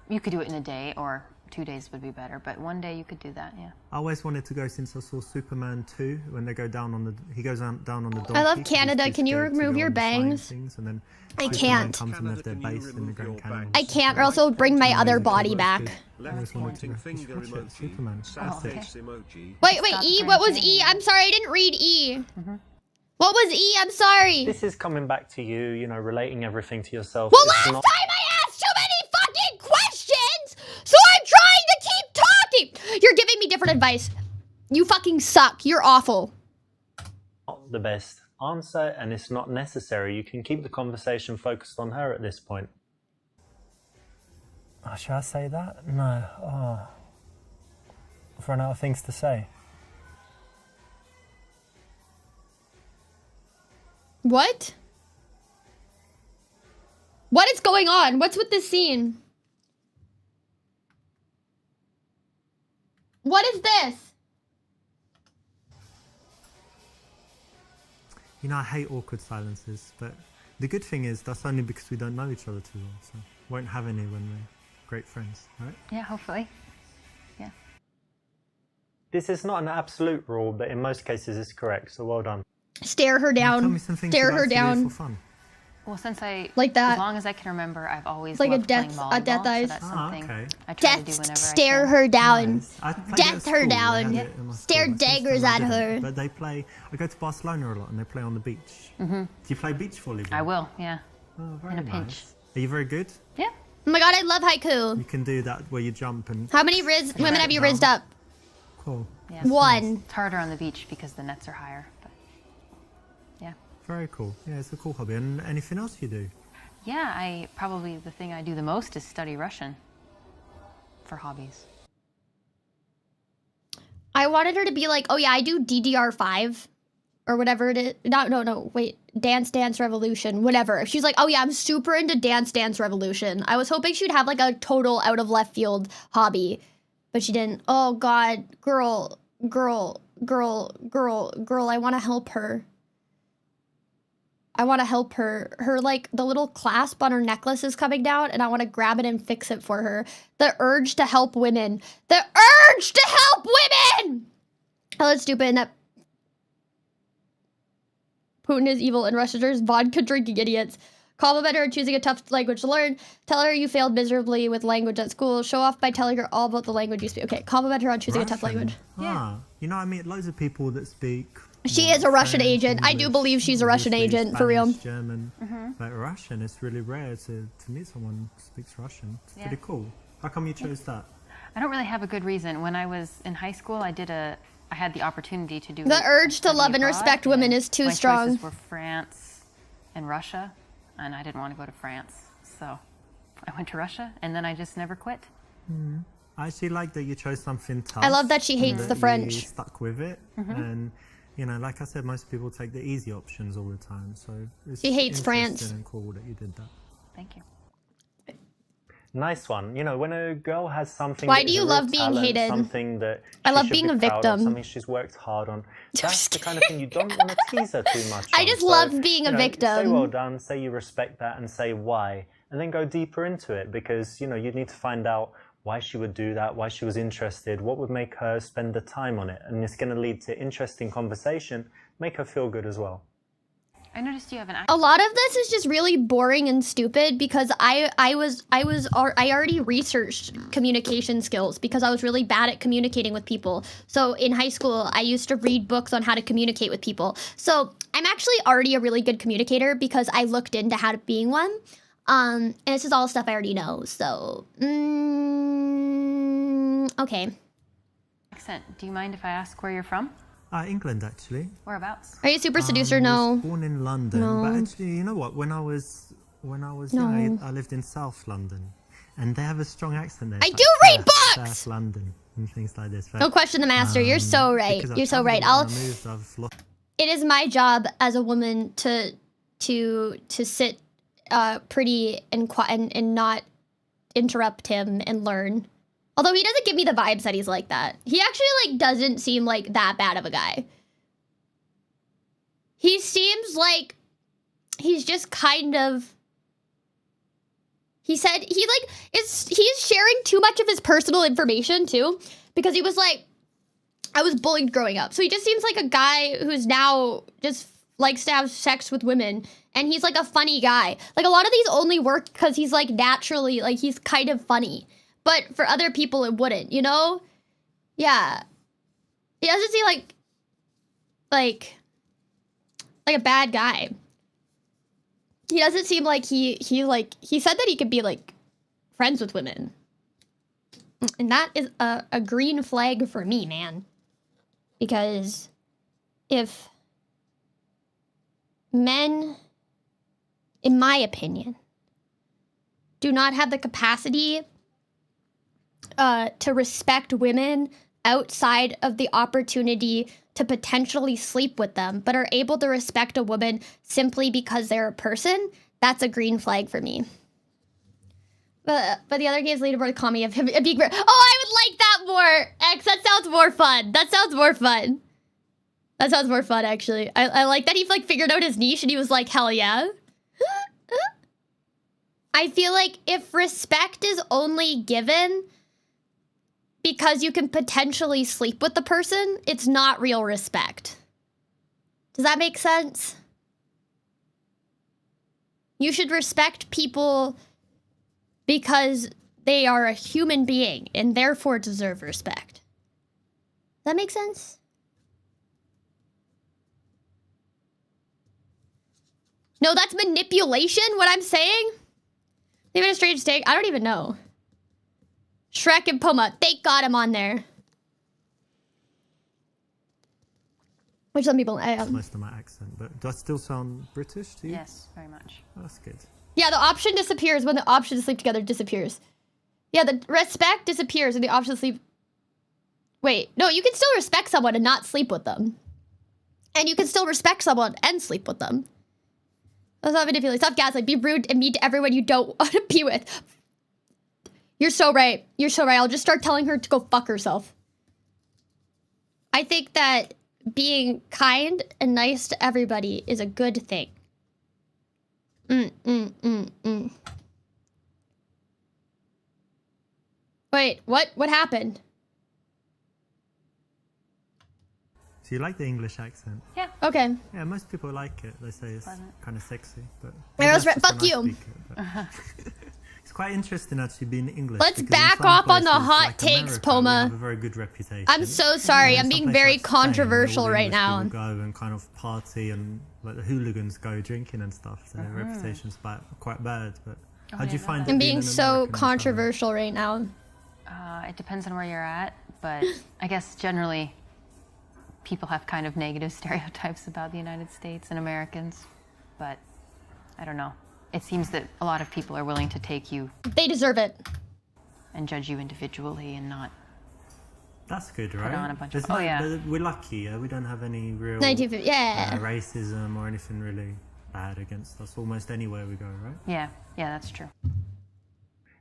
You could do it in a day, or 2 days would be better, but 1 day you could do that, yeah. I always wanted to go since I saw Superman 2 when they go down on the he goes down on the donkey. I love Canada. Can you remove your bangs? And then I Superman can't. comes and there's their base in the Grand Canyon. I can't, or else I'll bring my other body back. Left pointing finger emoji. Superman. Sad face emoji. Wait, E? What was E? I'm sorry, I didn't read E. What was E? I'm sorry. This is coming back to you, you know, relating everything to yourself. Well, last time I asked too many fucking questions, so I'm trying to keep talking. You're giving me different advice. You fucking suck. You're awful. Not the best answer, and it's not necessary. You can keep the conversation focused on her at this point. Oh, should I say that? No. Oh. I've run out of things to say. What? What is going on? What's with this scene? What is this? You know, I hate awkward silences, but the good thing is that's only because we don't know each other too well, so won't have any when we're great friends, right? Yeah, hopefully. Yeah. This is not an absolute rule, but in most cases it's correct, so well done. Stare her down. Stare her down. For fun. Well, since like that. As long as I can remember, I've always like loved a death, playing volleyball, death eyes. So that's something okay. I try to do whenever stare I can. her down. Nice. Death her down. Stare daggers at her. But they play. I go to Barcelona a lot, and they play on the beach. Do you play beach volleyball? I will. Yeah. Oh, very in a nice. pinch. Are you very good? Yeah. Oh my god, I love haiku. You can do that where you jump and. How many women have you rizzed up? Cool. Yeah. One. It's harder on the beach because the nets are higher. But yeah. Very cool. Yeah, it's a cool hobby. And anything else you do? Yeah, probably the thing I do the most is study Russian for hobbies. I wanted her to be like, oh yeah, I do DDR5 or whatever it is. No, wait, Dance Dance Revolution, whatever. She's like, oh yeah, I'm super into Dance Dance Revolution. I was hoping she'd have like a total out of left field hobby. But she didn't. Oh God, girl, I want to help her. I want to help her. Her, like, the little clasp on her necklace is coming down, and I want to grab it and fix it for her. The urge to help women. The urge to help women! Oh, that's stupid. And that Putin is evil and Russia is vodka drinking idiots. Compliment her on choosing a tough language to learn. Tell her you failed miserably with language at school. Show off by telling her all about the language you speak. Okay, compliment her on choosing a tough language. Ah, you know, I meet loads of people that speak. She is a Russian agent. I do believe she's a Russian agent, for real. German, but Russian. It's really rare to meet someone who speaks Russian. It's pretty cool. How come you chose that? I don't really have a good reason. When I was in high school, I had the opportunity to do. The urge to love and respect women is too strong. My choices were France and Russia, and I didn't want to go to France, so I went to Russia, and then I just never quit. I actually like that you chose something tough. I love that she hates the French. You stuck with it, and you know, like I said, most people take the easy options all the time. So it's she hates France. And cool that you did that. Thank you. Nice one. You know, when a girl has something. Why do you love being hated? Something that I love being a victim. Something she's worked hard on. That's the kind of thing you don't want to tease her too much. I just love being a victim. Say well done. Say you respect that, and say why, and then go deeper into it, because you know you need to find out why she would do that, why she was interested, what would make her spend the time on it, and it's going to lead to interesting conversation, make her feel good as well. I noticed you have an. A lot of this is just really boring and stupid because I already researched communication skills because I was really bad at communicating with people. So in high school, I used to read books on how to communicate with people. So I'm actually already a really good communicator because I looked into how to being one. And this is all stuff I already know. So, okay. Accent. Do you mind if I ask where you're from? England, actually. Whereabouts? Are you super seducer? I No. was born in London, No. but actually, you know what? When I was young, I lived in South London, and they have a strong accent there. I It's do like read books. South London and things like this. But, Don't question the master. You're so right. because You're so right. I've It is my job as a woman to sit pretty and not interrupt him and learn. Although he doesn't give me the vibes that he's like that. He actually like doesn't seem like that bad of a guy. He seems like he's just kind of. He said he's sharing too much of his personal information too, because he was like, I was bullied growing up. So he just seems like a guy who's now just likes to have sex with women. And he's like a funny guy. Like a lot of these only work because he's like naturally, like he's kind of funny. But for other people, it wouldn't, you know? Yeah. He doesn't seem like a bad guy. He doesn't seem like he said that he could be like friends with women. And that is a green flag for me, man. Because if men, in my opinion, do not have the capacity to respect women outside of the opportunity to potentially sleep with them, but are able to respect a woman simply because they're a person, that's a green flag for me. But the other games leaderboard call me a big... Oh, I would like that more! X, that sounds more fun. That sounds more fun. That sounds more fun, actually. I like that he like figured out his niche and he was like, hell yeah. I feel like if respect is only given because you can potentially sleep with the person, it's not real respect. Does that make sense? You should respect people because they are a human being and therefore deserve respect. Does that make sense? No, that's manipulation, what I'm saying? Leave it a strange take. I don't even know. Shrek and Puma. Thank God I'm on there. Which some people... most of my accent, but do I still sound British to you? Yes, very much. Oh, that's good. Yeah, the option disappears when the option to sleep together disappears. Yeah, the respect disappears when the option to sleep... Wait, no, you can still respect someone and not sleep with them. And you can still respect someone and sleep with them. That's not manipulate. Stop gaslighting. Be rude and mean to everyone you don't want to be with. You're so right. You're so right. I'll just start telling her to go fuck herself. I think that being kind and nice to everybody is a good thing. Wait, what? What happened? So you like the English accent? Yeah. Okay. Yeah, most people like it. They say it's kind of sexy, but Fuck you. It's quite interesting actually being English. Let's because in back some off on the places, hot like takes, America, Poma. We have a very good reputation. I'm so sorry. And I'm some being places very like Spain, where all controversial the right English now. people go and kind of party and like the hooligans go drinking and stuff. So their reputation's quite bad. But how do you find it? I'm being being an so American controversial right now. It depends on where you're at, but I guess generally people have kind of negative stereotypes about the United States and Americans, but I don't know. It seems that a lot of people are willing to take you. They deserve it. And judge you individually and not. That's good, right? Put on a bunch There's of, we're lucky, yeah? We don't have any real 1950, yeah. Racism or anything really bad against us almost anywhere we go, right? Yeah, that's true.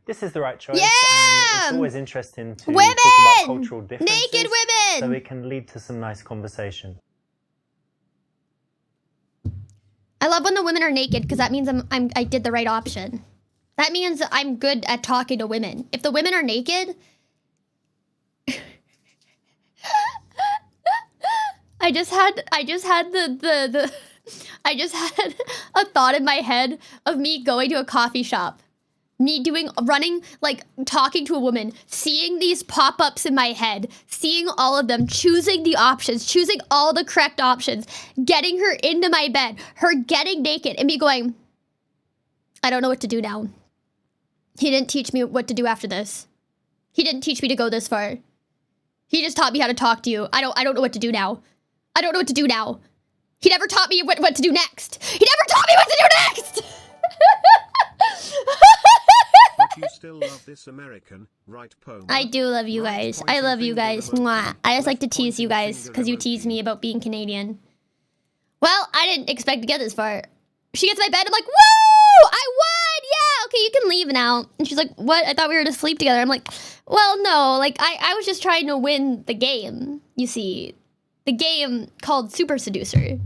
This is the right choice. Yeah! And it's always interesting to Women! talk about cultural differences. Naked women! So it can lead to some nice conversation. I love when the women are naked because that means I did the right option. That means I'm good at talking to women. If the women are naked, I just had a thought in my head of me going to a coffee shop. Me running, like, talking to a woman, seeing these pop-ups in my head, seeing all of them, choosing the options, choosing all the correct options, getting her into my bed, her getting naked, and me going, I don't know what to do now. He didn't teach me what to do after this. He didn't teach me to go this far. He just taught me how to talk to you. I don't know what to do now. I don't know what to do now. He never taught me what to do next. He never taught me what to do next! But you still love this American, right, Poma? I do love you guys. I love you guys. Mwah. I just like to tease you guys because you tease me about being Canadian. Well, I didn't expect to get this far. She gets to my bed. I'm like, woo! I won! Yeah, okay, you can leave now. And she's like, what? I thought we were to sleep together. I'm like, well, no. Like, I was just trying to win the game, you see. The game called Super Seducer.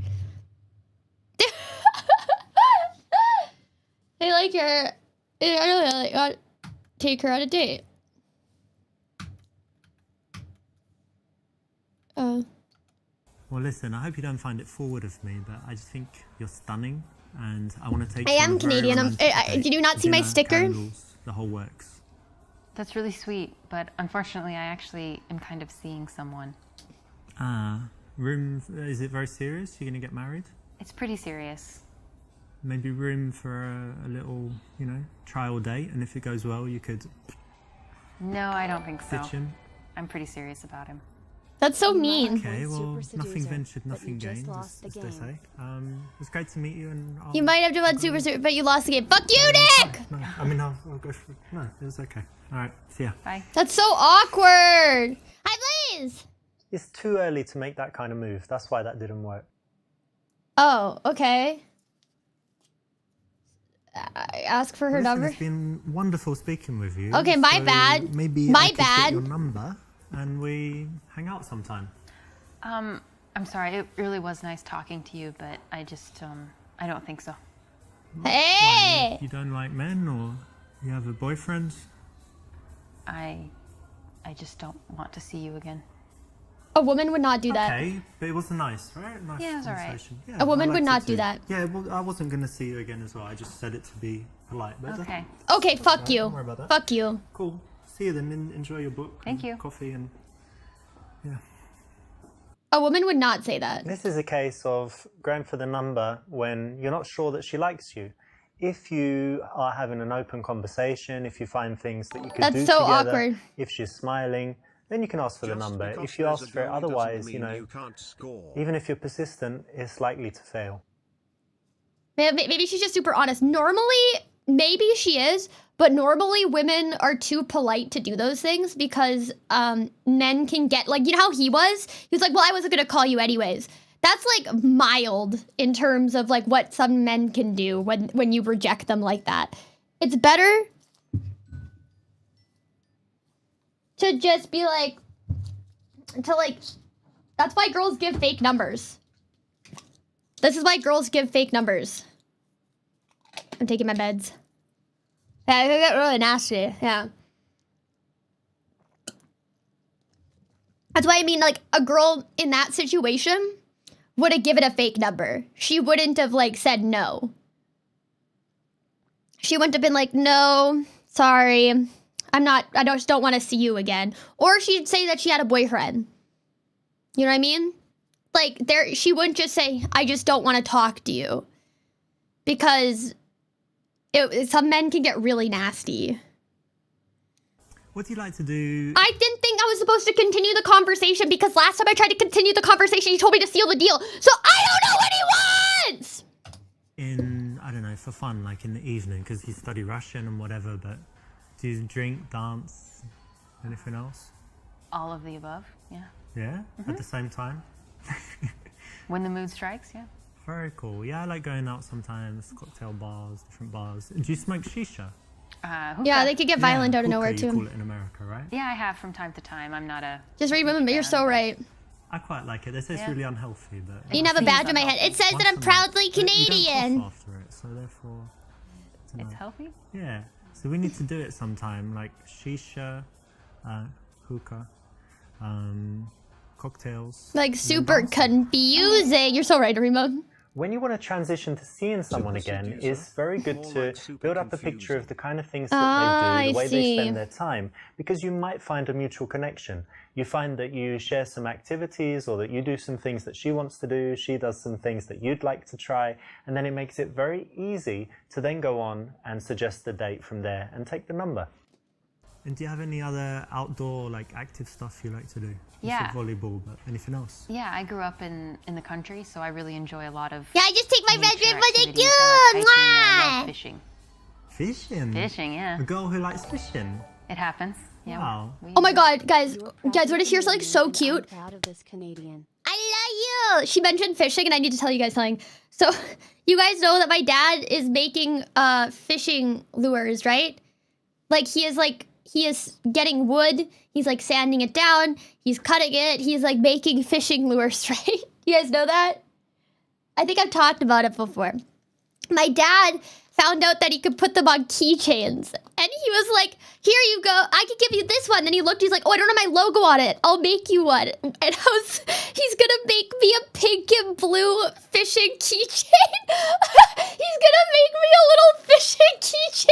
I like her. I really like take her on a date. Well, listen, I hope you don't find it forward of me, but I just think you're stunning, and I want to take. I am Canadian. Did you not see my sticker? Candles, the whole works. That's really sweet, but unfortunately, I actually am kind of seeing someone. Is it very serious? You're gonna get married? It's pretty serious. Maybe room for a little, trial date, and if it goes well, you could. No, I don't think so. Ditch him. I'm pretty serious about him. That's so mean. Okay, well, nothing ventured, nothing gained, as they say. It's great to meet you, and you might have won Super Seducer, but you lost the game. Fuck you, Nick! No, I mean, I'll go for it. No, it was okay. All right, see ya. Bye. That's so awkward. Hi, Blaze! It's too early to make that kind of move. That's why that didn't work. Oh, okay. I ask for her number. It's been wonderful speaking with you. Okay, my bad. Maybe I could get your number and we hang out sometime. I'm sorry. It really was nice talking to you, but I just I don't think so. Hey! Why, you don't like men, or you have a boyfriend? I just don't want to see you again. A woman would not do that. Okay, but it was nice, right? Nice Yeah, it was all right. conversation. Yeah, A woman I would liked not it do too. that. Yeah, well, I wasn't going to see you again as well. I just said it to be polite. But Okay. Okay, fuck Don't you. worry about that. Fuck you. Cool. See you then. Enjoy your book. Thank you. Coffee and yeah. A woman would not say that. This is a case of going for the number when you're not sure that she likes you. If you are having an open conversation, if you find things that you could That's do so together, awkward. if she's smiling, then you can ask for the number. If you ask for it otherwise, even if you're persistent, it's likely to fail. Maybe she's just super honest. Normally, maybe she is, but normally women are too polite to do those things because men can get, like, you know how he was? He was like, well, I wasn't going to call you anyways. That's, like, mild in terms of, like, what some men can do when you reject them like that. It's better to just be like, that's why girls give fake numbers. This is why girls give fake numbers. I'm taking my meds. Yeah, they get really nasty. Yeah. That's why I mean, like, a girl in that situation would have given a fake number. She wouldn't have, like, said no. She wouldn't have been like, no, sorry. I just don't want to see you again. Or she'd say that she had a boyfriend. You know what I mean? Like, she wouldn't just say, I just don't want to talk to you. Because some men can get really nasty. What do you like to do? I didn't think I was supposed to continue the conversation because last time I tried to continue the conversation, he told me to seal the deal. So I don't know what he wants! I don't know, for fun, like in the evening, because you study Russian and whatever, but do you drink, dance, anything else? All of the above, yeah. Yeah? At the same time? When the mood strikes, yeah. Very cool. Yeah, I like going out sometimes, cocktail bars, different bars. Do you smoke shisha? Yeah, they could get violent out of nowhere too. You call it in America, right? Yeah, I have from time to time. I'm not a... Just remember, you're so right. I quite like it. They say it's really unhealthy, but... You have a badge on my head. It says that I'm proudly Canadian. You don't cough after it, so therefore... It's healthy? Yeah. So we need to do it sometime, like shisha, hookah, cocktails. Like super confusing. You're so right, Rima. When you want to transition to seeing someone again, it's very good to build up a picture of the kind of things that they do, the way they spend their time, because you might find a mutual connection. You find that you share some activities, or that you do some things that she wants to do, she does some things that you'd like to try, and then it makes it very easy to then go on and suggest the date from there and take the number. And do you have any other outdoor, like, active stuff you like to do? Yeah. Volleyball, but anything else? Yeah, I grew up in the country, so I really enjoy a lot of... Yeah, I just take my bedroom for the activities. I love fishing. Fishing? Fishing, yeah. A girl who likes fishing? It happens. Yeah. Wow. Oh my god, guys, want to hear something so cute? I'm proud of this Canadian. I love you! She mentioned fishing, and I need to tell you guys something. So, you guys know that my dad is making fishing lures, right? Like, he is getting wood, he's like sanding it down, he's cutting it, he's like making fishing lures, right? You guys know that? I think I've talked about it before. My dad found out that he could put them on keychains. And he was like, here you go, I could give you this one. Then he looked, he's like, oh, I don't have my logo on it. I'll make you one. And he's gonna make me a pink and blue fishing keychain. He's gonna make me a little fishing keychain.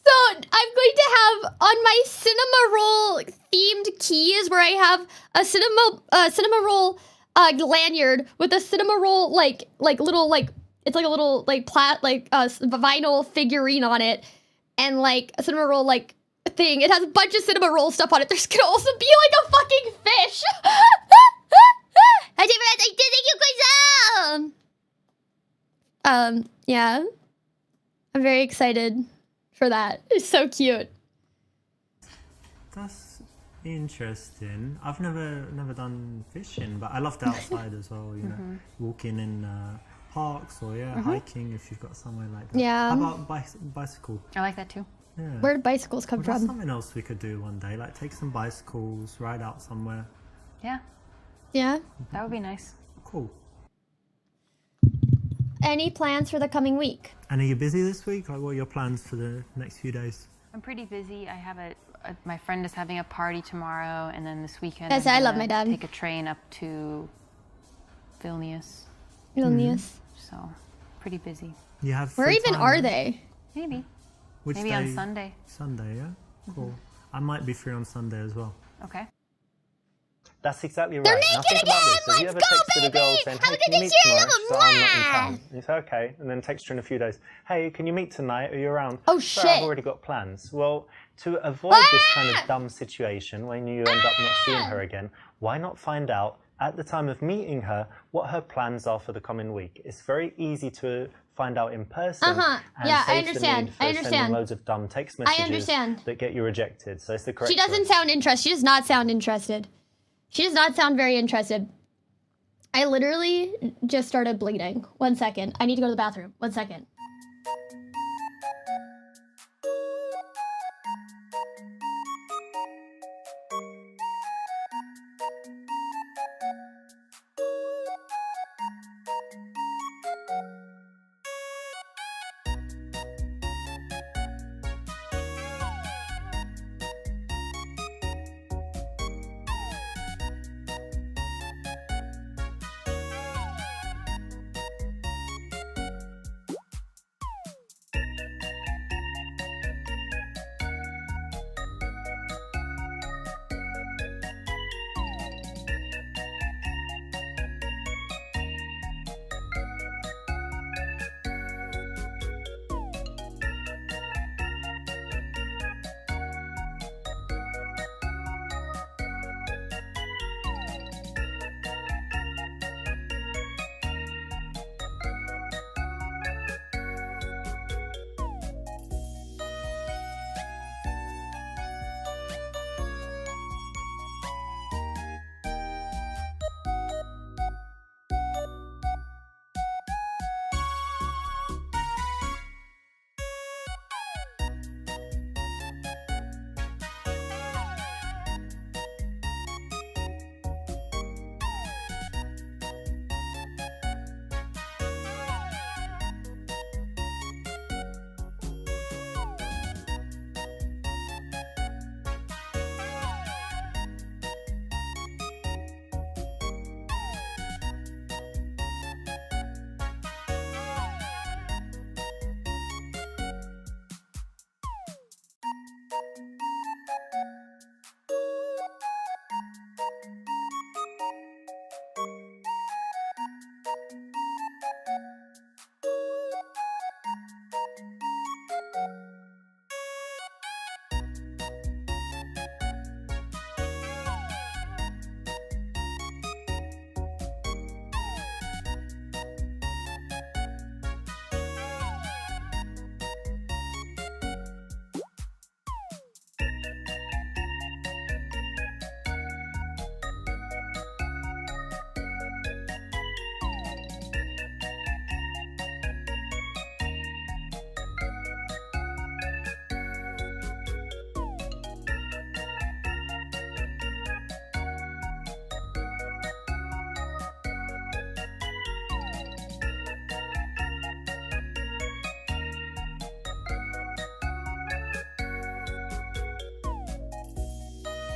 So I'm going to have on my cinema roll themed keys where I have a cinema roll lanyard with a cinema roll like little like it's like a little like vinyl figurine on it, and like a cinema roll like thing. It has a bunch of cinema roll stuff on it. There's gonna also be like a fucking fish. Yeah. I'm very excited for that. It's so cute. That's interesting. I've never done fishing, but I love the outside as well, you know, walking in parks or hiking if you've got somewhere like that. Yeah. How about bicycle? I like that too. Yeah. Where did bicycles come That's from? something else we could do one day, like take some bicycles, ride out somewhere. Yeah. Yeah. That would be nice. Cool. Any plans for the coming week? And are you busy this week? Like, what are your plans for the next few days? I'm pretty busy. I have my friend is having a party tomorrow, and then this weekend Yes, I love my dad. Take a train up to Vilnius. So, pretty busy. You have Where free even time, are right? they? Maybe. Which Maybe day? on Sunday. Sunday, yeah? Cool. I might be free on Sunday as well. Okay. That's exactly right. They're Now naked think about again! this. Have you Let's ever go, texted a girl baby! saying, Have hey, a good can you meet day, tomorrow? cheers! She's like, I'm not in Mwah! town. And you say, okay. And then text her in a few days, hey, can you meet tonight? Are you around? Oh, Sorry, I've shit. already got plans. Well, to avoid this kind of dumb situation when you end up not seeing her again, why not find out at the time of meeting her what her plans are for the coming week? It's very easy to find out in person and Yeah, I saves understand. the need for sending loads of dumb text messages understand. that get you rejected. So it's the correct She doesn't choice. sound interested. She does not sound interested. She does not sound very interested. I literally just started bleeding. 1 second. I need to go to the bathroom. 1 second.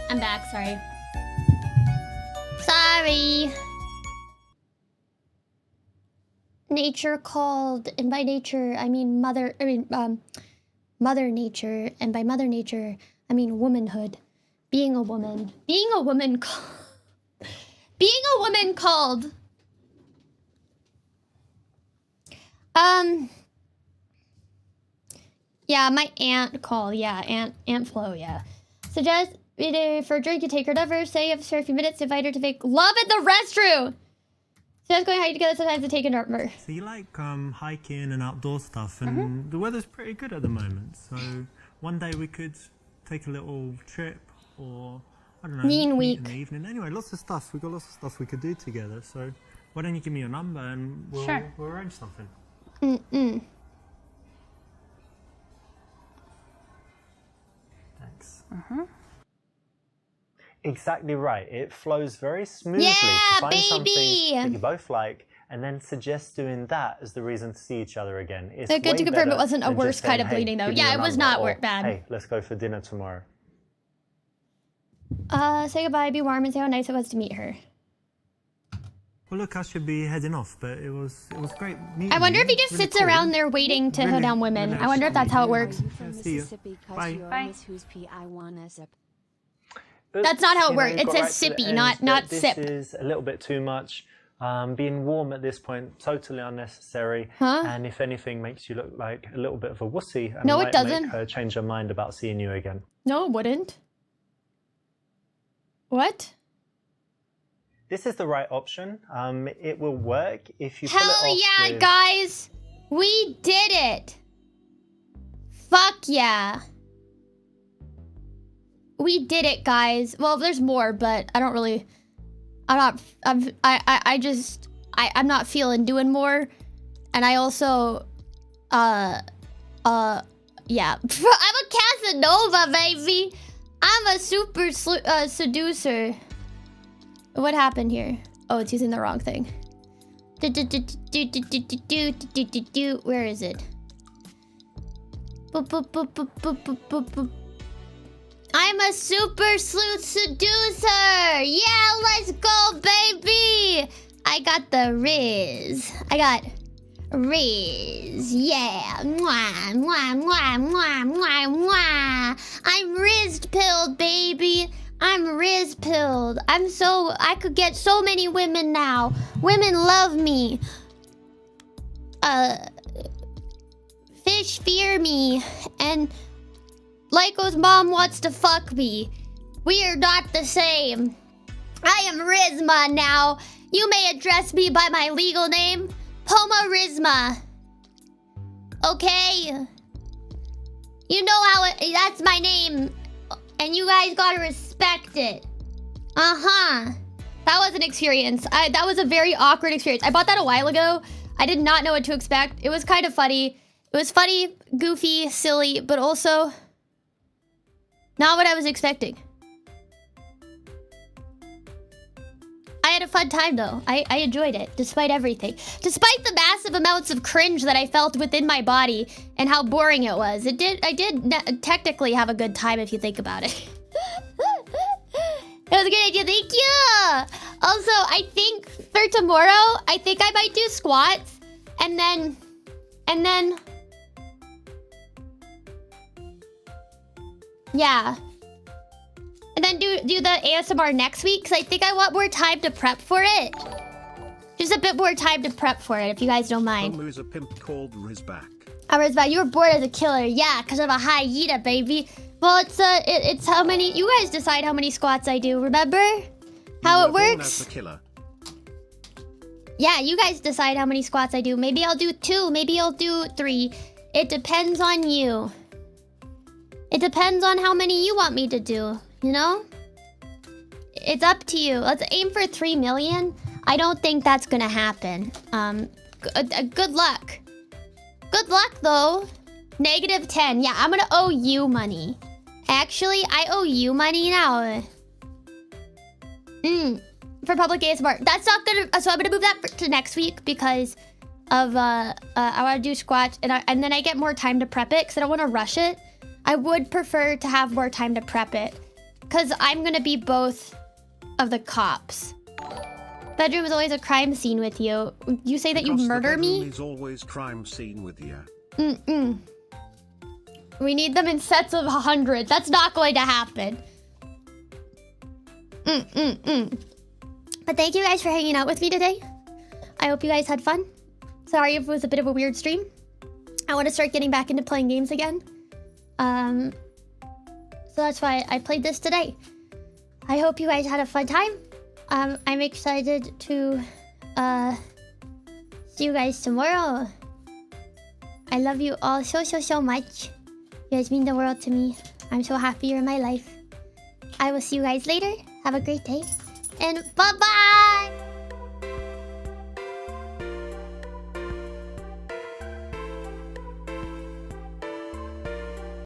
I'm back, sorry. Sorry. Nature called, and by nature, I mean Mother Nature, and by Mother Nature, I mean womanhood. Being a woman. Being a woman called. Yeah, my aunt called. Yeah, Aunt Flo, yeah. Suggest for a drink to take her over, say if for a few minutes, invite her to make love at the restroom. Suggest going hiking together sometimes to take an over. So you like hiking and outdoor stuff, and the weather's pretty good at the moment. So one day we could take a little trip, or I don't know, meet in the evening. Anyway, lots of stuff. We've got lots of stuff we could do together. So why don't you give me your number and we'll arrange something. Thanks. Exactly right. It flows very smoothly Yeah, to find something baby! that you both like, and then suggest doing that as the reason to see each other again. It's Good way to confirm it better wasn't a than worse just saying, kind of "Hey, bleeding, though." give me Yeah, your it was number," not or, bad. Hey, let's go for dinner tomorrow. Say goodbye, be warm, and say how nice it was to meet her. Well, look, I should be heading off, but it was great meeting I wonder you. if he just Really sits cool. around there waiting to hoe down women. I wonder if that's how it works. See you. Bye. That's not how it You know, works. you've it got says right to the sippy, end, not but sip. This is a little bit too much. Being warm at this point, totally unnecessary. Huh? And if anything, makes you look like a little bit of a wussy. And No, it might doesn't. Make her change her mind about seeing you again. No, it wouldn't. What? This is the right option. It will work if you pull it Hell off yeah, with... guys! We did it! Fuck yeah. We did it, guys. Well, there's more, but I don't really... I'm not feeling doing more. And I also... yeah. I'm a Casanova, baby! I'm a super seducer. What happened here? Oh, it's using the wrong thing. Where is it? I'm a super sleuth seducer! Yeah, let's go, baby! I got the Riz. I got Riz. Yeah. Mwah, mwah, mwah, mwah, mwah, mwah. I'm Riz-pilled, baby. I'm Riz-pilled. I could get so many women now. Women love me. Fish fear me. And Lyco's mom wants to fuck me. We are not the same. I am Rizma now. You may address me by my legal name, Poma Rizma. Okay? You know how that's my name. And you guys gotta respect it. Uh-huh. That was an experience. That was a very awkward experience. I bought that a while ago. I did not know what to expect. It was kind of funny. It was funny, goofy, silly, but also not what I was expecting. I had a fun time though. I enjoyed it, despite everything. Despite the massive amounts of cringe that I felt within my body and how boring it was. I did technically have a good time if you think about it. It was a good idea, thank you! Also, I think for tomorrow, I think I might do squats. And then... Yeah. And then do the ASMR next week, because I think I want more time to prep for it. Just a bit more time to prep for it, if you guys don't mind. Who's a pimp called Rizback? Rizback, you were born as a killer. Yeah, because I'm a hyena, baby. Well, it's how many... You guys decide how many squats I do, remember? How it works? As the killer. Yeah, you guys decide how many squats I do. Maybe I'll do 2, maybe I'll do 3. It depends on you. It depends on how many you want me to do, you know? It's up to you. Let's aim for 3 million. I don't think that's gonna happen. Good luck. Good luck, though. -10. Yeah, I'm gonna owe you money. Actually, I owe you money now. For public ASMR. That's not gonna... So I'm gonna move that to next week because of... I wanna do squats and then I get more time to prep it because I don't want to rush it. I would prefer to have more time to prep it. Because I'm gonna be both of the cops. Bedroom is always a crime scene with you. You say that you murder me? Is always crime scene with you. We need them in sets of 100. That's not going to happen. But thank you guys for hanging out with me today. I hope you guys had fun. Sorry if it was a bit of a weird stream. I want to start getting back into playing games again. So that's why I played this today. I hope you guys had a fun time. I'm excited to see you guys tomorrow. I love you all so much. You guys mean the world to me. I'm so happy you're in my life. I will see you guys later. Have a great day. And bye-bye!